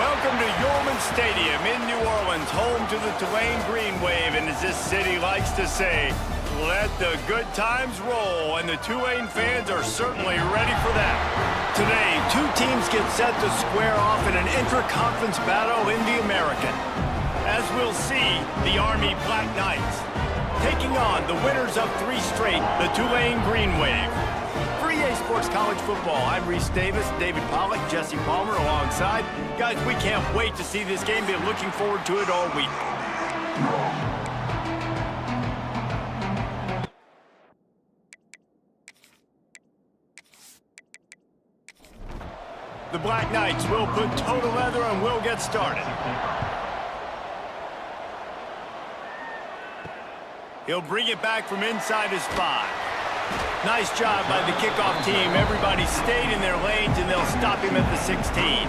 Welcome to Yulman Stadium in New Orleans, home to the Tulane Green Wave, and as this city likes to say, let the good times roll, and the Tulane fans are certainly ready for that. Today, two teams get set to square off in an intra-conference battle in the American. As we'll see, the Army Black Knights taking on the winners of 3 straight, the Tulane Green Wave. For EA Sports College Football, I'm Reese Davis, David Pollack, Jesse Palmer alongside. Guys, we can't wait to see this game. Been looking forward to it all week. The Black Knights will put total leather and we'll get started. He'll bring it back from inside his 5. Nice job by the kickoff team. Everybody stayed in their lanes, and they'll stop him at the 16.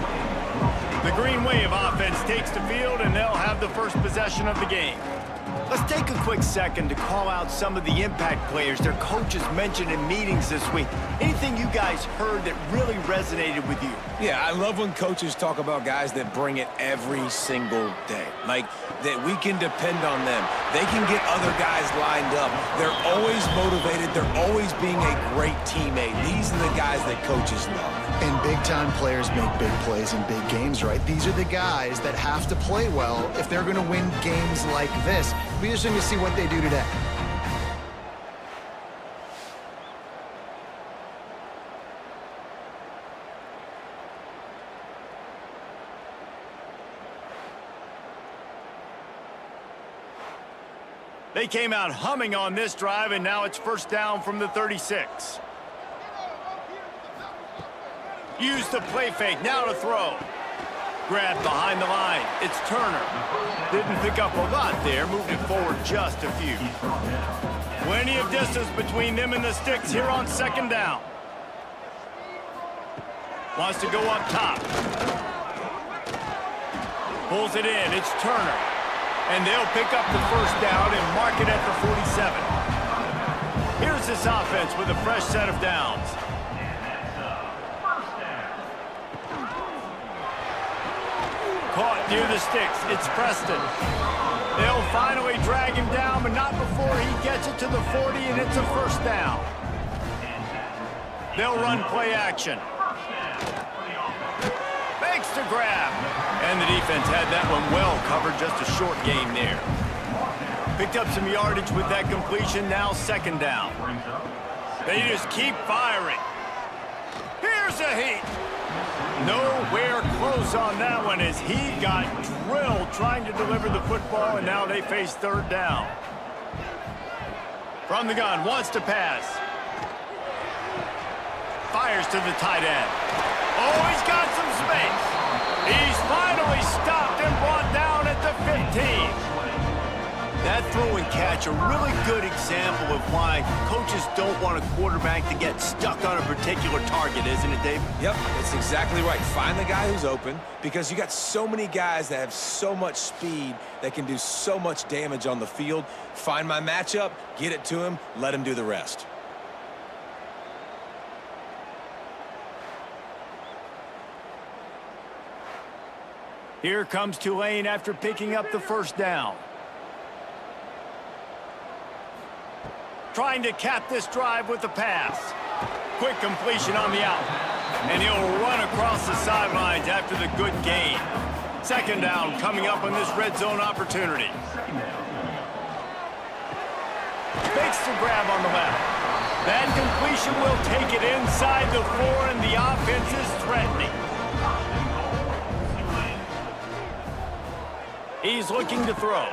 The Green Wave offense takes the field, and they'll have the first possession of the game. Let's take a quick second to call out some of the impact players their coaches mentioned in meetings this week. Anything you guys heard that really resonated with you? Yeah, I love when coaches talk about guys that bring it every single day. Like, that we can depend on them. They can get other guys lined up. They're always motivated. They're always being a great teammate. These are the guys that coaches love. And big-time players make big plays in big games, right? These are the guys that have to play well if they're going to win games like this. We just need to see what they do today. They came out humming on this drive, and now it's first down from the 36. Use the play fake, now to throw. Grab behind the line, it's Turner. Didn't pick up a lot there, moved it forward just a few. Plenty of distance between them and the sticks here on second down. Wants to go up top. Pulls it in, it's Turner. And they'll pick up the first down and mark it at the 47. Here's this offense with a fresh set of downs. Caught near the sticks. It's Preston. They'll finally drag him down, but not before he gets it to the 40, and it's a first down. They'll run play action. Makes the grab. And the defense had that one well covered, just a short game there. Picked up some yardage with that completion, now second down. They just keep firing. Here's a heat. Nowhere close on that one as he got drilled trying to deliver the football, and now they face third down. From the gun, wants to pass. Fires to the tight end. Oh, he's got some space. He's finally stopped and brought down at the 15. That throw and catch, a really good example of why coaches don't want a quarterback to get stuck on a particular target, isn't it, Dave? Yep, it's exactly right. Find the guy who's open, because you got so many guys that have so much speed that can do so much damage on the field. Find my matchup, get it to him, let him do the rest. Here comes Tulane after picking up the first down. Trying to cap this drive with the pass. Quick completion on the out. And he'll run across the sidelines after the good gain. Second down coming up on this red zone opportunity. Makes the grab on the left. That completion will take it inside the 4, and the offense is threatening. He's looking to throw.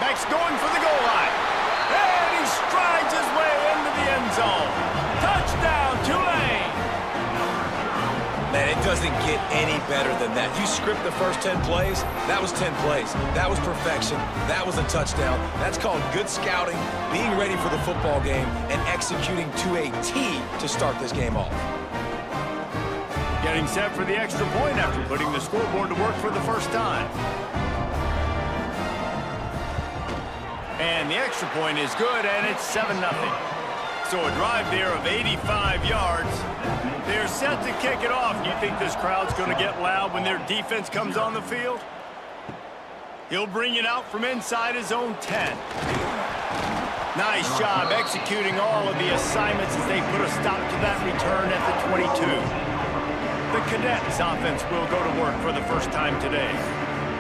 Max going for the goal line. And he strides his way into the end zone. Touchdown, Tulane! Man, it doesn't get any better than that. You script the first 10 plays, that was 10 plays. That was perfection. That was a touchdown. That's called good scouting, being ready for the football game, and executing to a T to start this game off. Getting set for the extra point after putting the scoreboard to work for the first time. And the extra point is good, and it's 7-0. So a drive there of 85 yards. They're set to kick it off. You think this crowd's going to get loud when their defense comes on the field? He'll bring it out from inside his own 10. Nice job executing all of the assignments as they put a stop to that return at the 22. The Cadets offense will go to work for the first time today.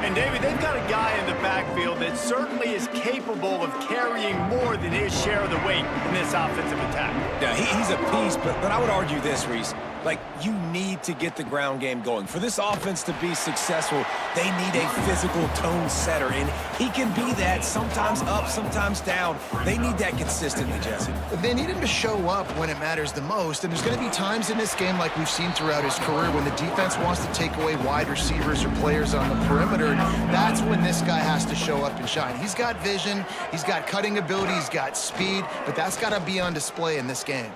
And, David, they've got a guy in the backfield that certainly is capable of carrying more than his share of the weight in this offensive attack. Yeah, he's a piece, but I would argue this, Reese. Like, you need to get the ground game going. For this offense to be successful, they need a physical tone setter, and he can be that, sometimes up, sometimes down. They need that consistently, Jesse. They need him to show up when it matters the most, and there's going to be times in this game like we've seen throughout his career when the defense wants to take away wide receivers or players on the perimeter. That's when this guy has to show up and shine. He's got vision, he's got cutting ability, he's got speed, but that's got to be on display in this game.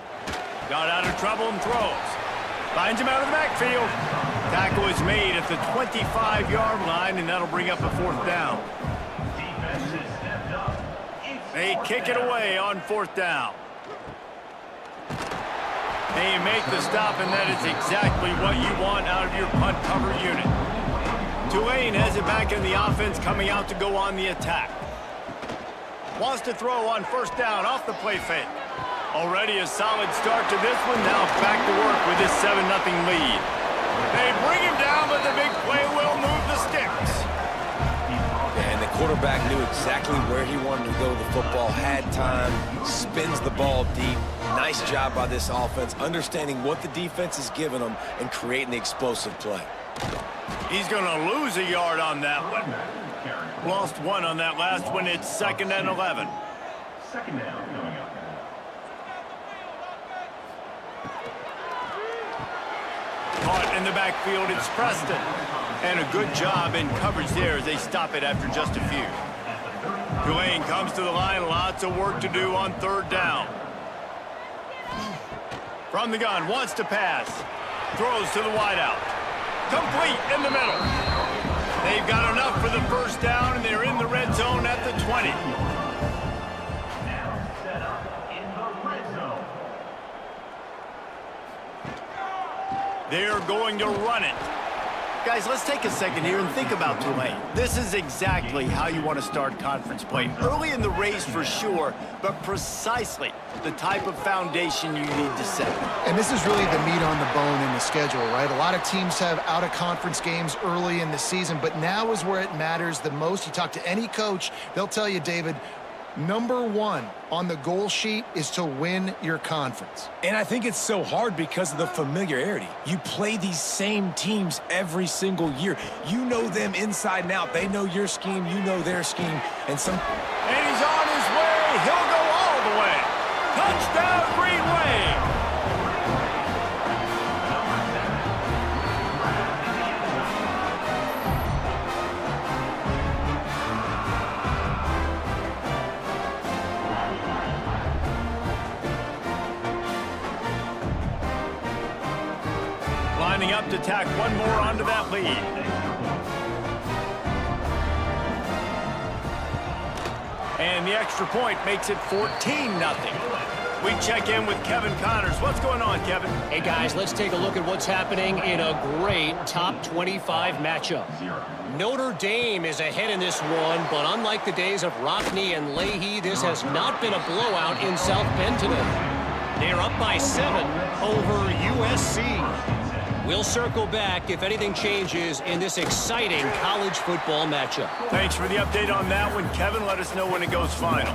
Got out of trouble and throws. Finds him out of the backfield. Tackle is made at the 25-yard line, and that'll bring up a fourth down. They kick it away on fourth down. They make the stop, and that is exactly what you want out of your punt cover unit. Tulane has it back in the offense, coming out to go on the attack. Wants to throw on first down off the play fake. Already a solid start to this one. Now back to work with this 7-0 lead. They bring him down, but the big play will move the sticks. And the quarterback knew exactly where he wanted to go with the football, had time, spins the ball deep. Nice job by this offense, understanding what the defense is giving them and creating the explosive play. He's going to lose a yard on that one. Lost one on that last one. It's 2nd and 11. Second down coming up. Caught in the backfield, it's Preston. And a good job in coverage there as they stop it after just a few. Tulane comes to the line, lots of work to do on third down. From the gun, wants to pass. Throws to the wideout. Complete in the middle. They've got enough for the first down, and they're in the red zone at the 20. Now set up in the red zone. They're going to run it. Guys, let's take a second here and think about Tulane. This is exactly how you want to start conference play. Early in the race for sure, but precisely the type of foundation you need to set. And this is really the meat on the bone in the schedule, right? A lot of teams have out-of-conference games early in the season, but now is where it matters the most. You talk to any coach, they'll tell you, David, number one on the goal sheet is to win your conference. And I think it's so hard because of the familiarity. You play these same teams every single year. You know them inside and out. They know your scheme, you know their scheme. And he's on his way. He'll go all the way. Touchdown, Green Wave. Lining up to tack one more onto that lead. And the extra point makes it 14-0. We check in with Kevin Connors. What's going on, Kevin? Hey, guys, let's take a look at what's happening in a great top 25 matchup. Notre Dame is ahead in this one, but unlike the days of Rockne and Leahy, this has not been a blowout in South Bend today. They're up by 7 over USC. We'll circle back if anything changes in this exciting college football matchup. Thanks for the update on that one, Kevin. Let us know when it goes final.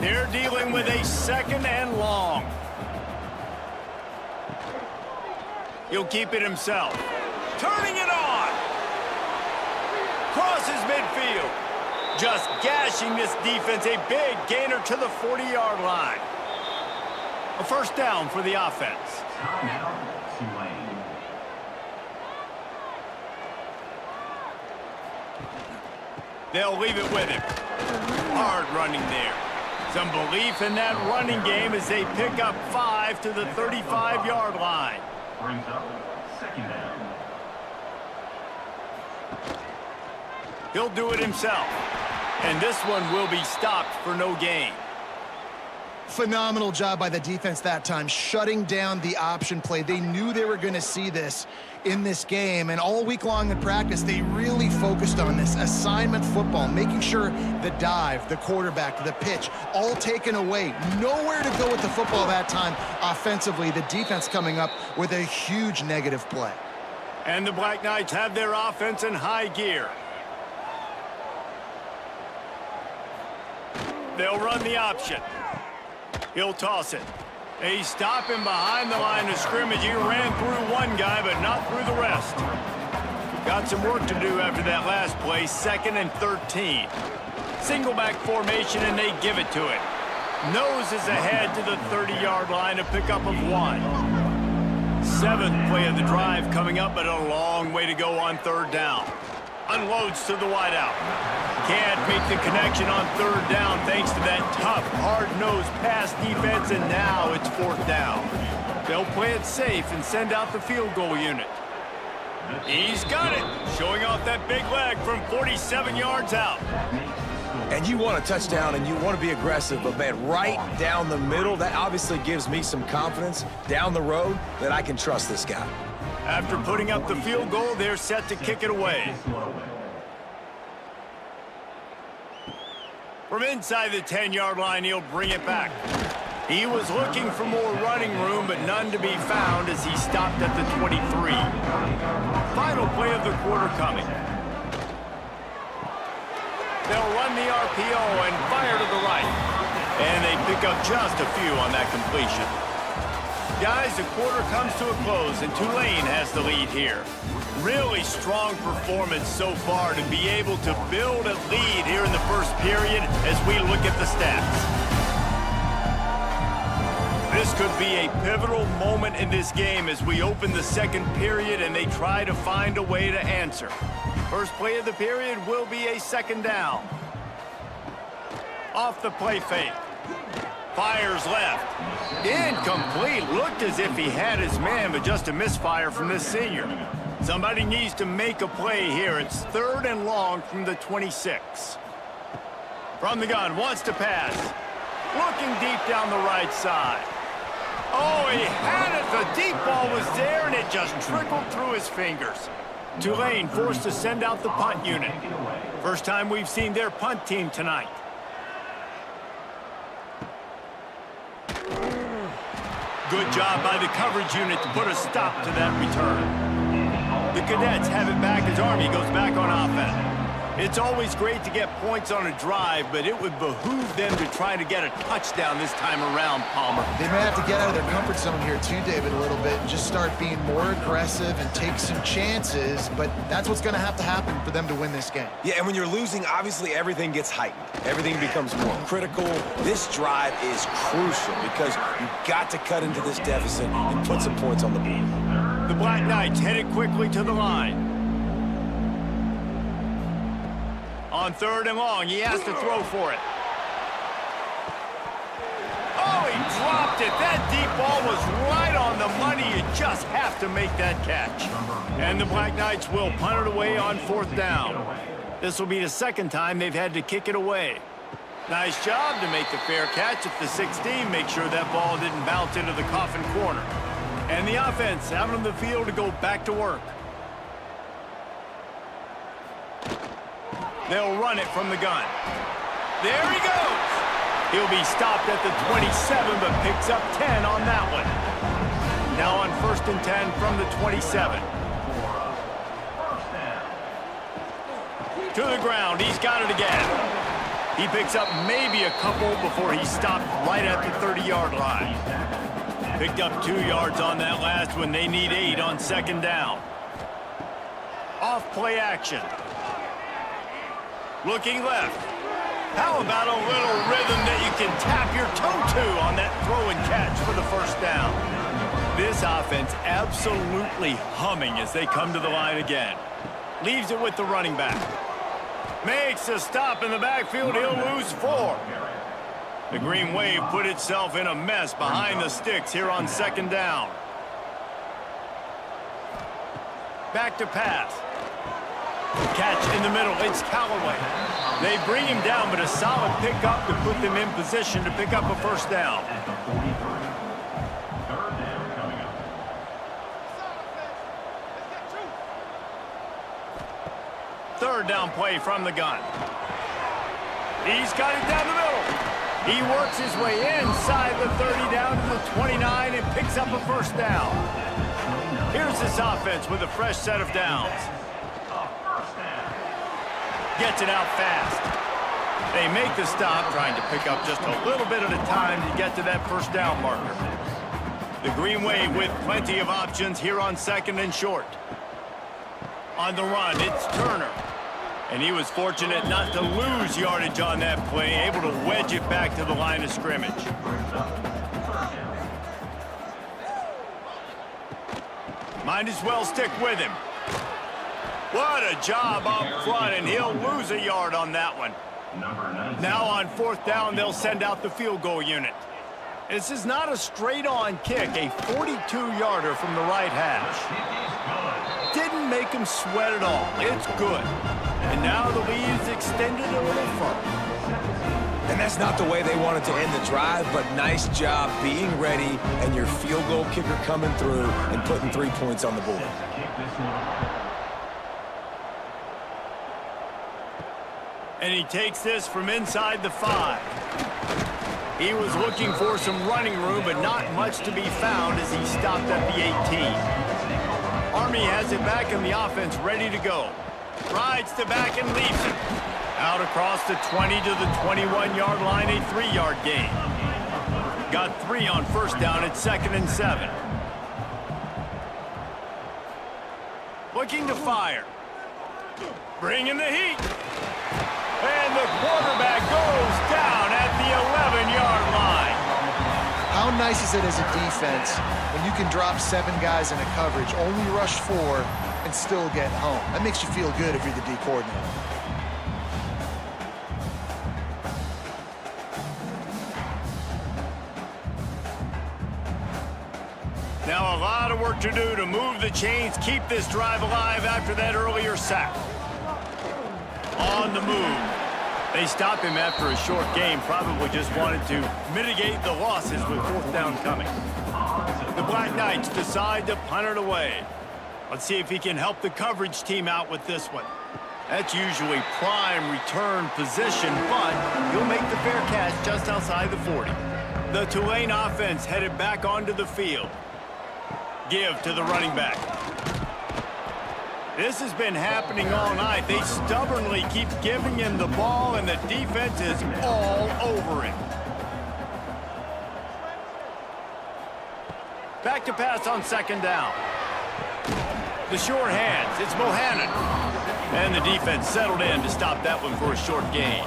They're dealing with a 2nd and long. He'll keep it himself. Turning it on. Crosses midfield. Just gashing this defense. A big gainer to the 40-yard line. A first down for the offense. Timeout, Tulane. They'll leave it with him. Hard running there. Some belief in that running game as they pick up 5 to the 35-yard line. Brings up second down. He'll do it himself. And this one will be stopped for no gain. Phenomenal job by the defense that time, shutting down the option play. They knew they were going to see this in this game, and all week long in practice, they really focused on this assignment football, making sure the dive, the quarterback, the pitch, all taken away. Nowhere to go with the football that time offensively. The defense coming up with a huge negative play. And the Black Knights have their offense in high gear. They'll run the option. He'll toss it. They stop him behind the line of scrimmage. He ran through one guy, but not through the rest. Got some work to do after that last play, 2nd and 13. Single back formation, and they give it to it. Noses ahead to the 30-yard line, a pickup of 1. 7th play of the drive coming up, but a long way to go on 3rd down. Unloads to the wideout. Can't make the connection on 3rd down thanks to that tough, hard-nosed pass defense, and now it's 4th down. They'll play it safe and send out the field goal unit. He's got it, showing off that big leg from 47 yards out. And you want a touchdown and you want to be aggressive, but man, right down the middle, that obviously gives me some confidence down the road that I can trust this guy. After putting up the field goal, they're set to kick it away. From inside the 10-yard line, he'll bring it back. He was looking for more running room, but none to be found as he stopped at the 23. Final play of the quarter coming. They'll run the RPO and fire to the right. And they pick up just a few on that completion. Guys, the quarter comes to a close, and Tulane has the lead here. Really strong performance so far to be able to build a lead here in the first period as we look at the stats. This could be a pivotal moment in this game as we open the second period and they try to find a way to answer. First play of the period will be a 2nd down. Off the play fake. Fires left. Incomplete. Looked as if he had his man, but just a misfire from this senior. Somebody needs to make a play here. It's 3rd and long from the 26. From the gun, wants to pass. Looking deep down the right side. Oh, he had it. The deep ball was there, and it just trickled through his fingers. Tulane forced to send out the punt unit. First time we've seen their punt team tonight. Good job by the coverage unit to put a stop to that return. The Cadets have it back as Army goes back on offense. It's always great to get points on a drive, but it would behoove them to try to get a touchdown this time around, Palmer. They may have to get out of their comfort zone here too, David, a little bit, and just start being more aggressive and take some chances, but that's what's going to have to happen for them to win this game. Yeah, and when you're losing, obviously everything gets heightened. Everything becomes more critical. This drive is crucial because you've got to cut into this deficit and put some points on the board. The Black Knights headed quickly to the line. On 3rd and long, he has to throw for it. Oh, he dropped it. That deep ball was right on the money. You just have to make that catch. And the Black Knights will punt it away on 4th down. This will be the 2nd time they've had to kick it away. Nice job to make the fair catch at the 16. Make sure that ball didn't bounce into the coffin corner. And the offense out on the field to go back to work. They'll run it from the gun. There he goes. He'll be stopped at the 27, but picks up 10 on that one. Now on 1st and 10 from the 27. To the ground. He's got it again. He picks up maybe a couple before he stopped right at the 30-yard line. Picked up 2 yards on that last one. They need 8 on 2nd down. Off play action. Looking left. How about a little rhythm that you can tap your toe to on that throw and catch for the 1st down? This offense absolutely humming as they come to the line again. Leaves it with the running back. Makes a stop in the backfield. He'll lose 4. The Green Wave put itself in a mess behind the sticks here on 2nd down. Back to pass. Catch in the middle. It's Callaway. They bring him down, but a solid pickup to put them in position to pick up a first down. At the 43. Third down coming up. Third down play from the gun. He's got it down the middle. He works his way inside the 30 down to the 29 and picks up a first down. Here's this offense with a fresh set of downs. Gets it out fast. They make the stop, trying to pick up just a little bit at a time to get to that first down marker. The Green Wave with plenty of options here on second and short. On the run, it's Turner. And he was fortunate not to lose yardage on that play, able to wedge it back to the line of scrimmage. Might as well stick with him. What a job up front, and he'll lose a yard on that one. Now on fourth down, they'll send out the field goal unit. This is not a straight-on kick, a 42-yarder from the right hash. Didn't make him sweat at all. It's good. And now the lead is extended a little further. And that's not the way they wanted to end the drive, but nice job being ready and your field goal kicker coming through and putting 3 points on the board. And he takes this from inside the 5. He was looking for some running room, but not much to be found as he stopped at the 18. Army has it back in the offense, ready to go. Rides to back and leaves it. Out across the 20 to the 21-yard line, a 3-yard gain. Got 3 on first down at 2nd and 7. Looking to fire. Bringing the heat. And the quarterback goes down at the 11-yard line. How nice is it as a defense when you can drop 7 guys in a coverage, only rush 4, and still get home? That makes you feel good if you're the D coordinator. Now a lot of work to do to move the chains, keep this drive alive after that earlier sack. On the move. They stop him after a short game, probably just wanted to mitigate the losses with fourth down coming. The Black Knights decide to punt it away. Let's see if he can help the coverage team out with this one. That's usually prime return position, but he'll make the fair catch just outside the 40. The Tulane offense headed back onto the field. Give to the running back. This has been happening all night. They stubbornly keep giving him the ball, and the defense is all over him. Back to pass on second down. The sure hands, it's Bohannon. And the defense settled in to stop that one for a short gain.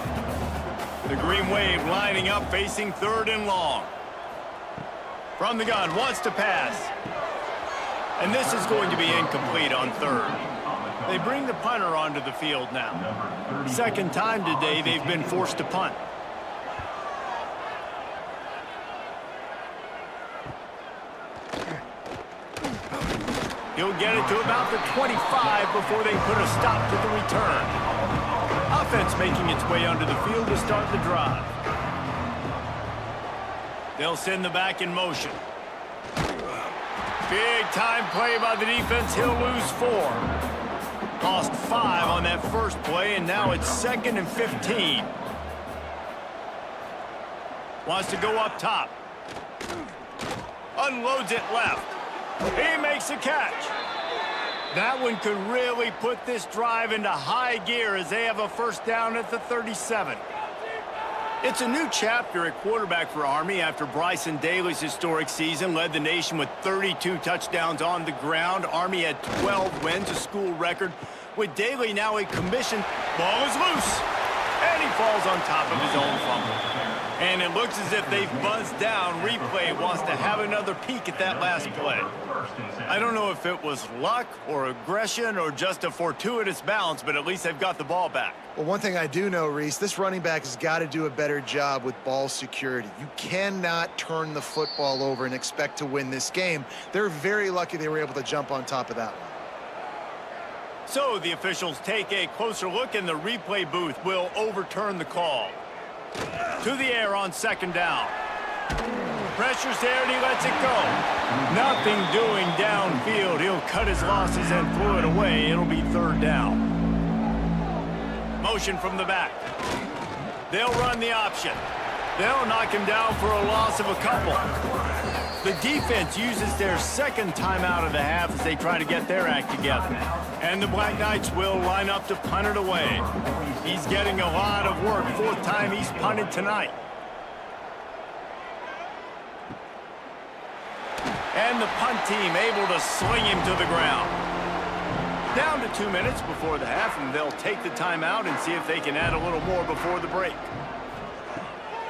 The Green Wave lining up, facing 3rd and long. From the gun, wants to pass. And this is going to be incomplete on 3rd. They bring the punter onto the field now. Second time today they've been forced to punt. He'll get it to about the 25 before they put a stop to the return. Offense making its way onto the field to start the drive. They'll send the back in motion. Big time play by the defense. He'll lose 4. Lost 5 on that first play, and now it's 2nd and 15. Wants to go up top. Unloads it left. He makes a catch. That one could really put this drive into high gear as they have a first down at the 37. It's a new chapter at quarterback for Army after Bryson Daly's historic season led the nation with 32 touchdowns on the ground. Army had 12 wins, a school record. With Daly now a commission, ball is loose. And he falls on top of his own fumble. And it looks as if they've buzzed down. Replay wants to have another peek at that last play. I don't know if it was luck or aggression or just a fortuitous bounce, but at least they've got the ball back. Well, one thing I do know, Reese, this running back has got to do a better job with ball security. You cannot turn the football over and expect to win this game. They're very lucky they were able to jump on top of that one. So the officials take a closer look, and the replay booth will overturn the call. To the air on second down. Pressure's there, and he lets it go. Nothing doing downfield. He'll cut his losses and throw it away. It'll be third down. Motion from the back. They'll run the option. They'll knock him down for a loss of a couple. The defense uses their second timeout of the half as they try to get their act together. And the Black Knights will line up to punt it away. He's getting a lot of work. Fourth time he's punted tonight. And the punt team able to sling him to the ground. Down to 2 minutes before the half, and they'll take the timeout and see if they can add a little more before the break.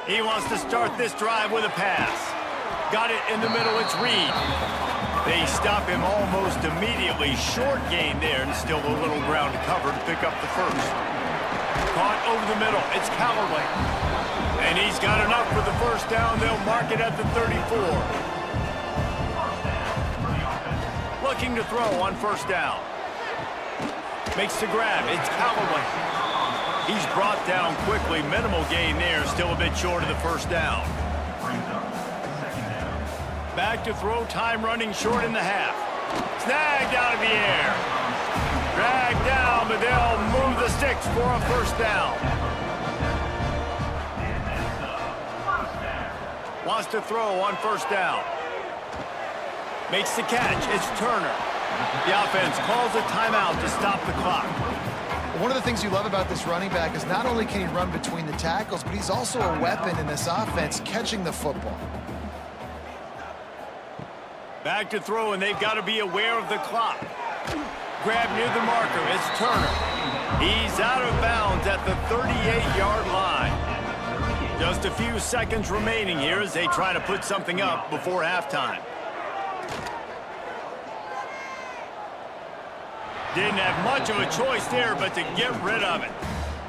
He wants to start this drive with a pass. Got it in the middle, it's Reed. They stop him almost immediately. Short gain there, and still a little ground to cover to pick up the first. Caught over the middle, it's Callaway. And he's got enough for the first down. They'll mark it at the 34. Looking to throw on first down. Makes the grab. It's Callaway. He's brought down quickly. Minimal gain there. Still a bit short of the first down. Back to throw. Time running short in the half. Snagged out of the air. Dragged down, but they'll move the sticks for a first down. Wants to throw on first down. Makes the catch. It's Turner. The offense calls a timeout to stop the clock. One of the things you love about this running back is not only can he run between the tackles, but he's also a weapon in this offense catching the football. Back to throw, and they've got to be aware of the clock. Grab near the marker. It's Turner. He's out of bounds at the 38-yard line. Just a few seconds remaining here as they try to put something up before halftime. Didn't have much of a choice there, but to get rid of it.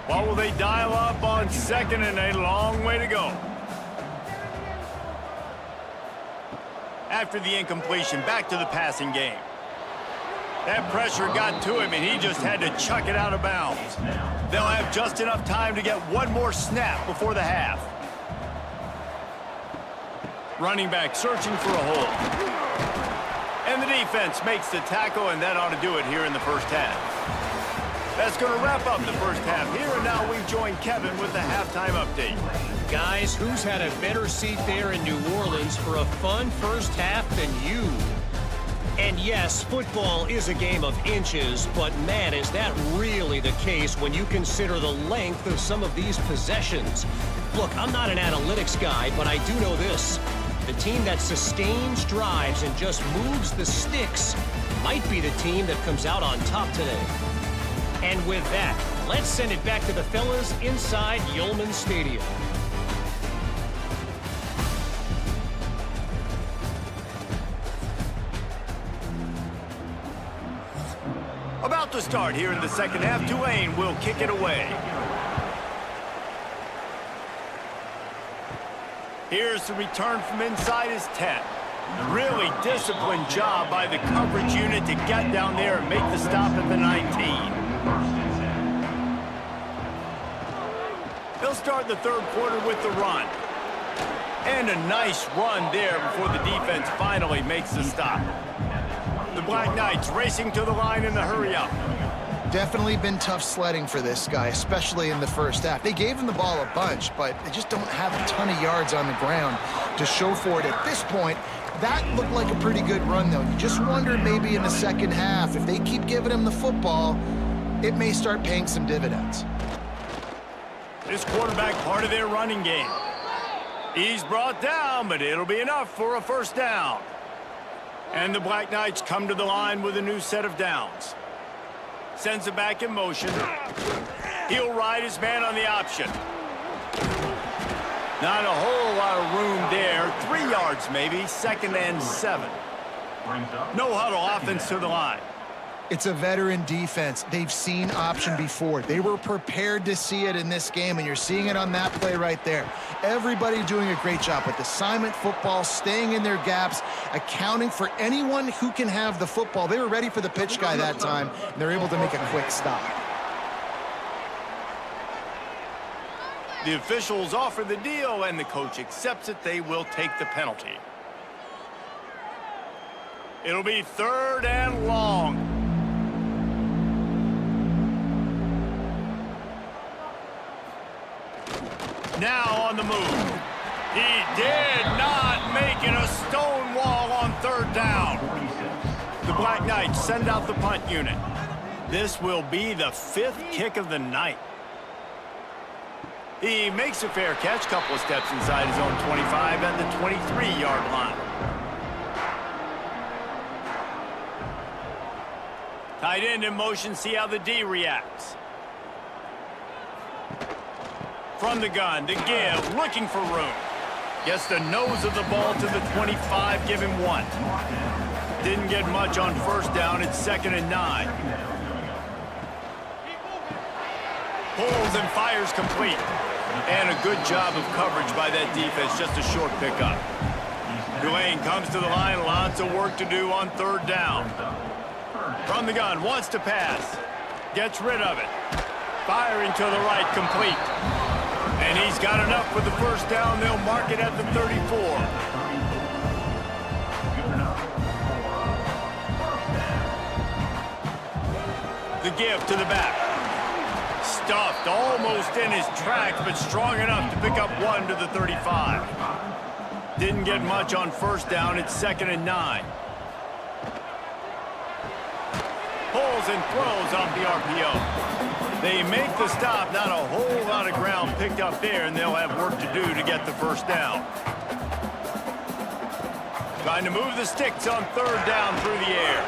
What will they dial up on second, and a long way to go? After the incompletion, back to the passing game. That pressure got to him, and he just had to chuck it out of bounds. They'll have just enough time to get one more snap before the half. Running back searching for a hole. And the defense makes the tackle, and that ought to do it here in the first half. That's going to wrap up the first half here, and now we join Kevin with the halftime update. Guys, who's had a better seat there in New Orleans for a fun first half than you? And yes, football is a game of inches, but man, is that really the case when you consider the length of some of these possessions. Look, I'm not an analytics guy, but I do know this. The team that sustains drives and just moves the sticks might be the team that comes out on top today. And with that, let's send it back to the fellas inside Yulman Stadium. About to start here in the second half. Tulane will kick it away. Here's the return from inside his 10. Really disciplined job by the coverage unit to get down there and make the stop at the 19. They'll start the third quarter with the run. And a nice run there before the defense finally makes the stop. The Black Knights racing to the line in the hurry-up. Definitely been tough sledding for this guy, especially in the first half. They gave him the ball a bunch, but they just don't have a ton of yards on the ground to show for it at this point. That looked like a pretty good run, though. You just wonder maybe in the second half, if they keep giving him the football, it may start paying some dividends. This quarterback part of their running game. He's brought down, but it'll be enough for a first down. And the Black Knights come to the line with a new set of downs. Sends it back in motion. He'll ride his man on the option. Not a whole lot of room there. 3 yards maybe, 2nd and 7. No huddle offense to the line. It's a veteran defense. They've seen option before. They were prepared to see it in this game, and you're seeing it on that play right there. Everybody doing a great job with assignment football, staying in their gaps, accounting for anyone who can have the football. They were ready for the pitch guy that time, and they're able to make a quick stop. The officials offer the deal, and the coach accepts it. They will take the penalty. It'll be 3rd and long. Now on the move. He did not make it a stone wall on 3rd down. The Black Knights send out the punt unit. This will be the 5th kick of the night. He makes a fair catch, couple of steps inside his own 25 at the 23-yard line. Tight end in motion, see how the D reacts. From the gun, the give, looking for room. Gets the nose of the ball to the 25, give him 1. Didn't get much on 1st down, it's 2nd and 9. Pulls and fires complete. And a good job of coverage by that defense, just a short pickup. Tulane comes to the line, lots of work to do on 3rd down. From the gun, wants to pass. Gets rid of it. Firing to the right, complete. And he's got enough for the 1st down. They'll mark it at the 34. The give to the back. Stuffed almost in his tracks, but strong enough to pick up 1 to the 35. Didn't get much on 1st down. It's 2nd and 9. Pulls and throws off the RPO. They make the stop. Not a whole lot of ground picked up there, and they'll have work to do to get the 1st down. Trying to move the sticks on 3rd down through the air.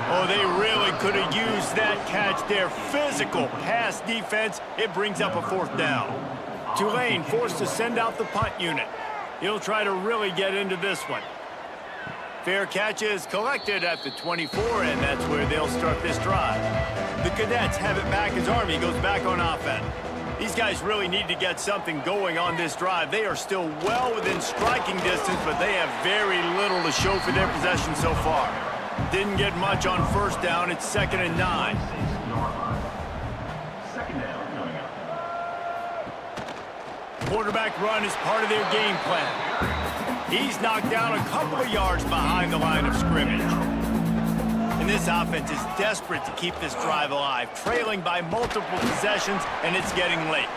Oh, they really could have used that catch there. Physical pass defense. It brings up a 4th down. Tulane forced to send out the punt unit. He'll try to really get into this one. Fair catch is collected at the 24, and that's where they'll start this drive. The Cadets have it back as Army goes back on offense. These guys really need to get something going on this drive. They are still well within striking distance, but they have very little to show for their possession so far. Didn't get much on 1st down. It's 2nd and 9. 2nd down coming up. Quarterback run is part of their game plan. He's knocked down a couple of yards behind the line of scrimmage. And this offense is desperate to keep this drive alive, trailing by multiple possessions, and it's getting late.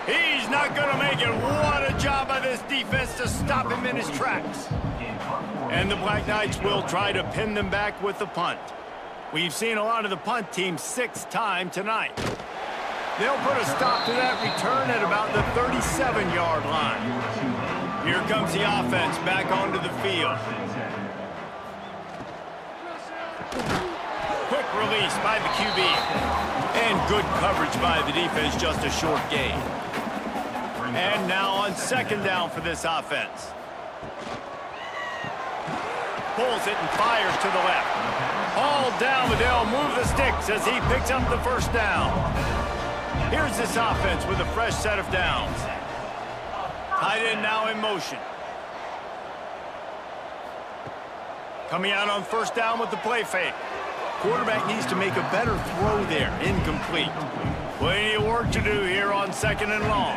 He's not going to make it. What a job by this defense to stop him in his tracks. And the Black Knights will try to pin them back with the punt. We've seen a lot of the punt team 6th time tonight. They'll put a stop to that return at about the 37-yard line. Here comes the offense back onto the field. Quick release by the QB. And good coverage by the defense, just a short gain. And now on 2nd down for this offense. Pulls it and fires to the left. All down, but they'll move the sticks as he picks up the 1st down. Here's this offense with a fresh set of downs. Tight end now in motion. Coming out on 1st down with the play fake. Quarterback needs to make a better throw there. Incomplete. Plenty of work to do here on 2nd and long.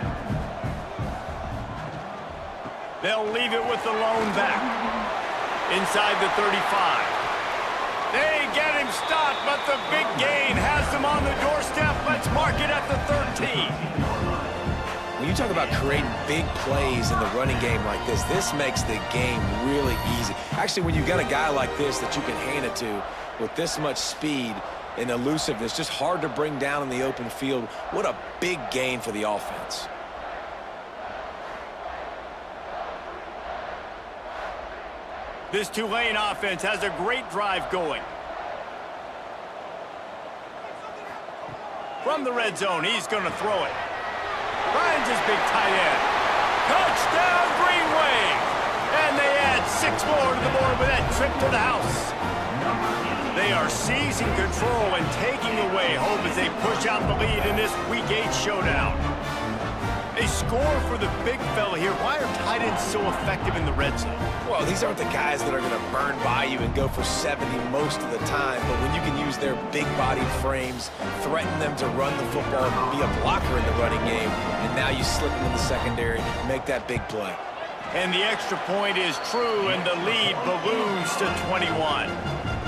They'll leave it with the lone back. Inside the 35. They get him stopped, but the big gain has them on the doorstep. Let's mark it at the 13. When you talk about creating big plays in the running game like this makes the game really easy. Actually, when you've got a guy like this that you can hand it to with this much speed and elusiveness, just hard to bring down in the open field, what a big gain for the offense. This Tulane offense has a great drive going. From the red zone, he's going to throw it. Finds his big tight end. Touchdown, Green Wave! And they add 6 more to the board with that trip to the house. They are seizing control and taking away hope as they push out the lead in this Week 8 showdown. A score for the big fella here. Why are tight ends so effective in the red zone? Well, these aren't the guys that are going to burn by you and go for 70 most of the time, but when you can use their big-bodied frames, threaten them to run the football and be a blocker in the running game, and now you slip them in the secondary, make that big play. And the extra point is true, and the lead balloons to 21.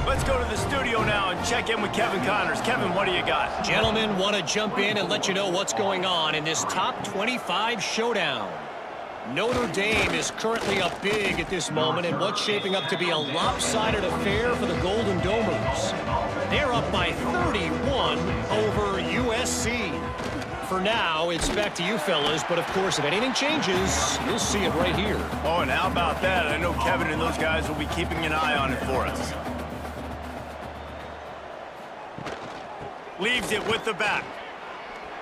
Let's go to the studio now and check in with Kevin Connors. Kevin, what do you got? Gentlemen, want to jump in and let you know what's going on in this top 25 showdown. Notre Dame is currently up big at this moment in what's shaping up to be a lopsided affair for the Golden Domers. They're up by 31 over USC. For now, it's back to you fellas, but of course, if anything changes, you'll see it right here. Oh, and how about that? I know Kevin and those guys will be keeping an eye on it for us. Leaves it with the back.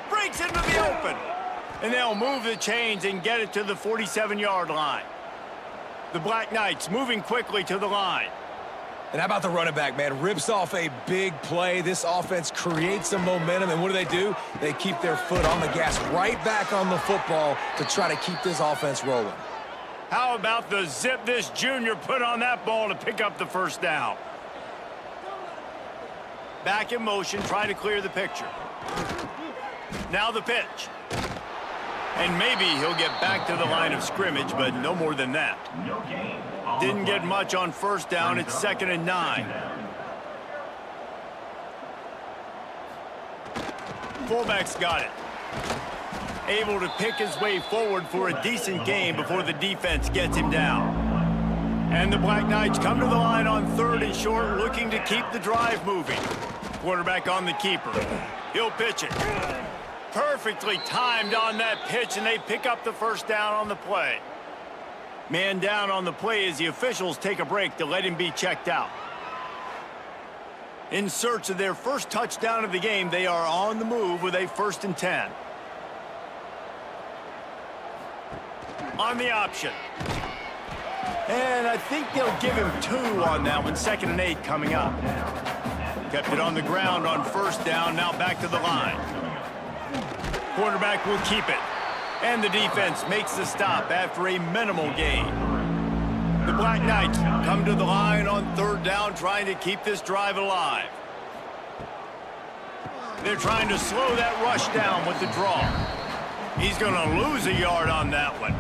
Breaks into the open. And they'll move the chains and get it to the 47-yard line. The Black Knights moving quickly to the line. And how about the running back, man? Rips off a big play. This offense creates some momentum, and what do? They keep their foot on the gas, right back on the football to try to keep this offense rolling. How about the zip this junior put on that ball to pick up the first down? Back in motion, trying to clear the picture. Now the pitch. And maybe he'll get back to the line of scrimmage, but no more than that. Didn't get much on first down. It's 2nd and 9. Fullback's got it. Able to pick his way forward for a decent gain before the defense gets him down. And the Black Knights come to the line on 3rd and short, looking to keep the drive moving. Quarterback on the keeper. He'll pitch it. Perfectly timed on that pitch, and they pick up the first down on the play. Man down on the play as the officials take a break to let him be checked out. In search of their first touchdown of the game, they are on the move with a 1st and 10. On the option. And I think they'll give him 2 on that one. 2nd and 8 coming up. Kept it on the ground on first down, now back to the line. Quarterback will keep it. And the defense makes the stop after a minimal gain. The Black Knights come to the line on 3rd down, trying to keep this drive alive. They're trying to slow that rush down with the draw. He's going to lose a yard on that one.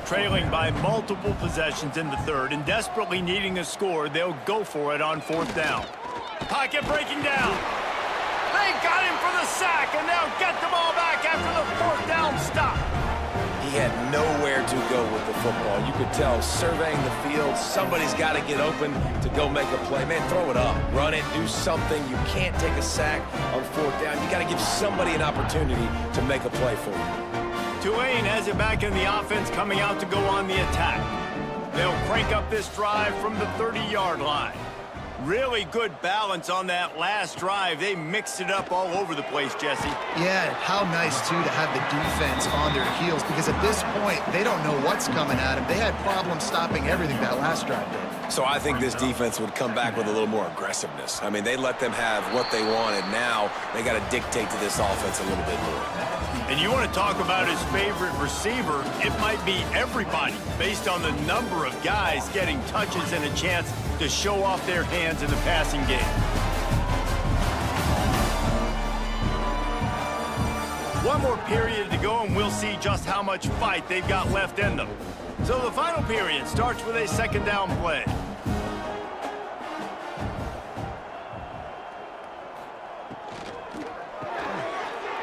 Trailing by multiple possessions in the 3rd and desperately needing a score, they'll go for it on 4th down. Pocket breaking down. They got him for the sack, and they'll get the ball back after the 4th down stop. He had nowhere to go with the football. You could tell, surveying the field, somebody's got to get open to go make a play. Man, throw it up, run it, do something. You can't take a sack on 4th down. You got to give somebody an opportunity to make a play for you. Tulane has it back in the offense, coming out to go on the attack. They'll crank up this drive from the 30-yard line. Really good balance on that last drive. They mixed it up all over the place, Jesse. Yeah, how nice, too, to have the defense on their heels, because at this point, they don't know what's coming at them. They had problems stopping everything that last drive did. So I think this defense would come back with a little more aggressiveness. I mean, they let them have what they wanted. Now they got to dictate to this offense a little bit more. And you want to talk about his favorite receiver, it might be everybody, based on the number of guys getting touches and a chance to show off their hands in the passing game. One more period to go, and we'll see just how much fight they've got left in them. So the final period starts with a 2nd down play.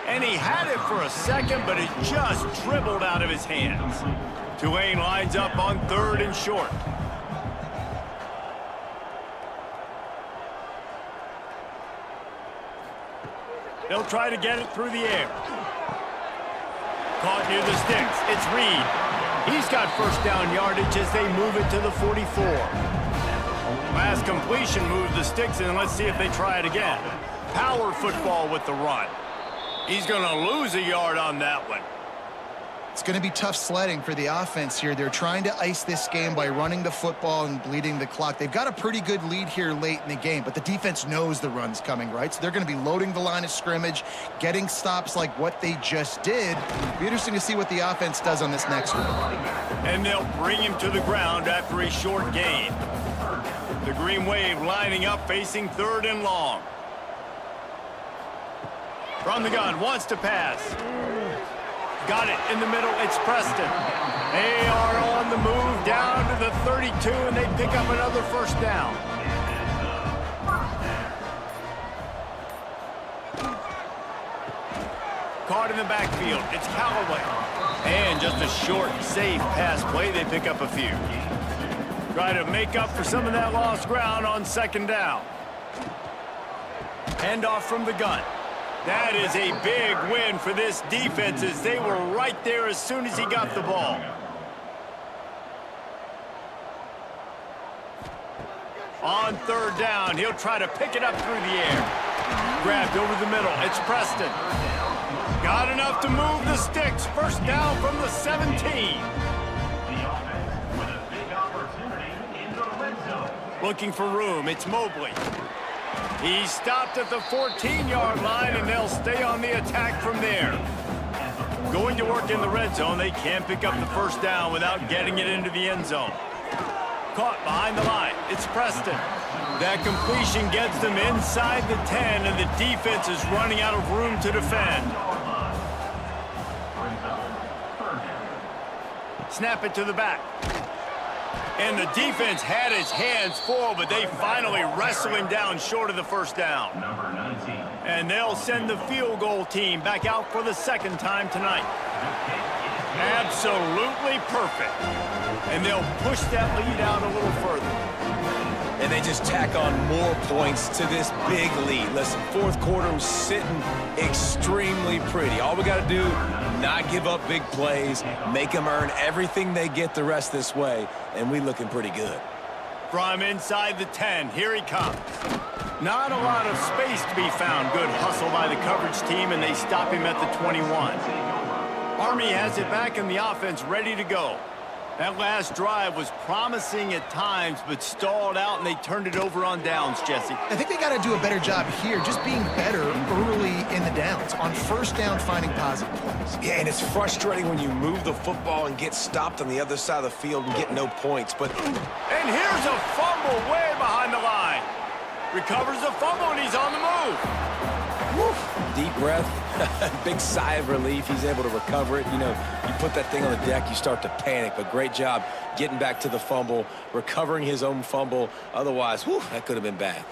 And he had it for a second, but it just dribbled out of his hands. Tulane lines up on 3rd and short. They'll try to get it through the air. Caught near the sticks. It's Reed. He's got first down yardage as they move it to the 44. Last completion moved the sticks, and let's see if they try it again. Power football with the run. He's going to lose a yard on that one. It's going to be tough sledding for the offense here. They're trying to ice this game by running the football and bleeding the clock. They've got a pretty good lead here late in the game, but the defense knows the run's coming, right? So they're going to be loading the line of scrimmage, getting stops like what they just did. It'll be interesting to see what the offense does on this next one. And they'll bring him to the ground after a short gain. The Green Wave lining up, facing 3rd and long. From the gun, wants to pass. Got it in the middle, it's Preston. They are on the move down to the 32, and they pick up another first down. Caught in the backfield, it's Callaway. And just a short, safe pass play, they pick up a few. Try to make up for some of that lost ground on 2nd down. Handoff from the gun. That is a big win for this defense, as they were right there as soon as he got the ball. On 3rd down, he'll try to pick it up through the air. Grabbed over the middle, it's Preston. Got enough to move the sticks. First down from the 17. The offense with a big opportunity in the red zone. Looking for room, it's Mobley. He stopped at the 14-yard line, and they'll stay on the attack from there. Going to work in the red zone, they can't pick up the first down without getting it into the end zone. Caught behind the line, it's Preston. That completion gets them inside the 10, and the defense is running out of room to defend. Snap it to the back. And the defense had his hands full, but they finally wrestle him down short of the first down. Number 19. And they'll send the field goal team back out for the 2nd time tonight. Absolutely perfect. And they'll push that lead out a little further. And they just tack on more points to this big lead. Listen, 4th quarter was sitting extremely pretty. All we got to do, not give up big plays, make them earn everything they get the rest this way, and we looking pretty good. From inside the 10, here he comes. Not a lot of space to be found. Good hustle by the coverage team, and they stop him at the 21. Army has it back in the offense, ready to go. That last drive was promising at times, but stalled out, and they turned it over on downs, Jesse. I think they got to do a better job here, just being better early in the downs. On 1st down, finding positive plays. Yeah, and it's frustrating when you move the football and get stopped on the other side of the field and get no points, but... And here's a fumble way behind the line. Recovers the fumble, and he's on the move. Woof. Deep breath, big sigh of relief. He's able to recover it. You know, you put that thing on the deck, you start to panic, but great job getting back to the fumble, recovering his own fumble. Otherwise, whew, that could have been bad.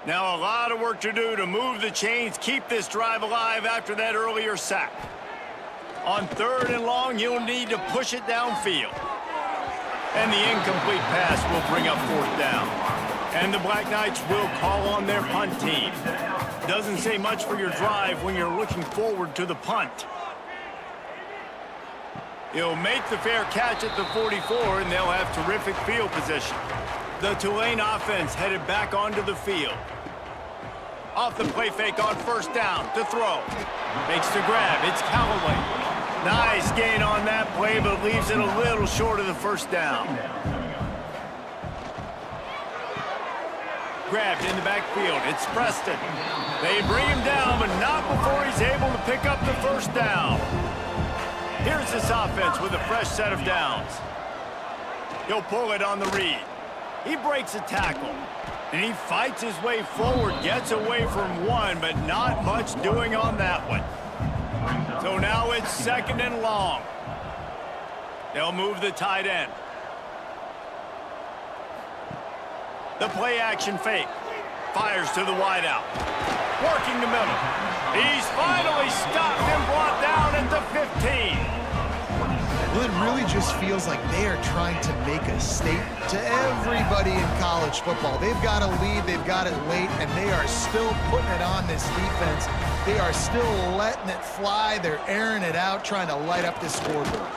Now a lot of work to do to move the chains, keep this drive alive after that earlier sack. On 3rd and long, he'll need to push it downfield. And the incomplete pass will bring up 4th down. And the Black Knights will call on their punt team. Doesn't say much for your drive when you're looking forward to the punt. He'll make the fair catch at the 44, and they'll have terrific field position. The Tulane offense headed back onto the field. Off the play fake on 1st down to throw. Makes the grab, it's Callaway. Nice gain on that play, but leaves it a little short of the first down. Grabbed in the backfield, it's Preston. They bring him down, but not before he's able to pick up the first down. Here's this offense with a fresh set of downs. He'll pull it on the read. He breaks a tackle, and he fights his way forward, gets away from one, but not much doing on that one. So now it's 2nd and long. They'll move the tight end. The play action fake. Fires to the wideout. Working the middle. He's finally stopped and brought down at the 15. Well, it really just feels like they are trying to make a statement to everybody in college football. They've got a lead, they've got it late, and they are still putting it on this defense. They are still letting it fly. They're airing it out, trying to light up this scoreboard.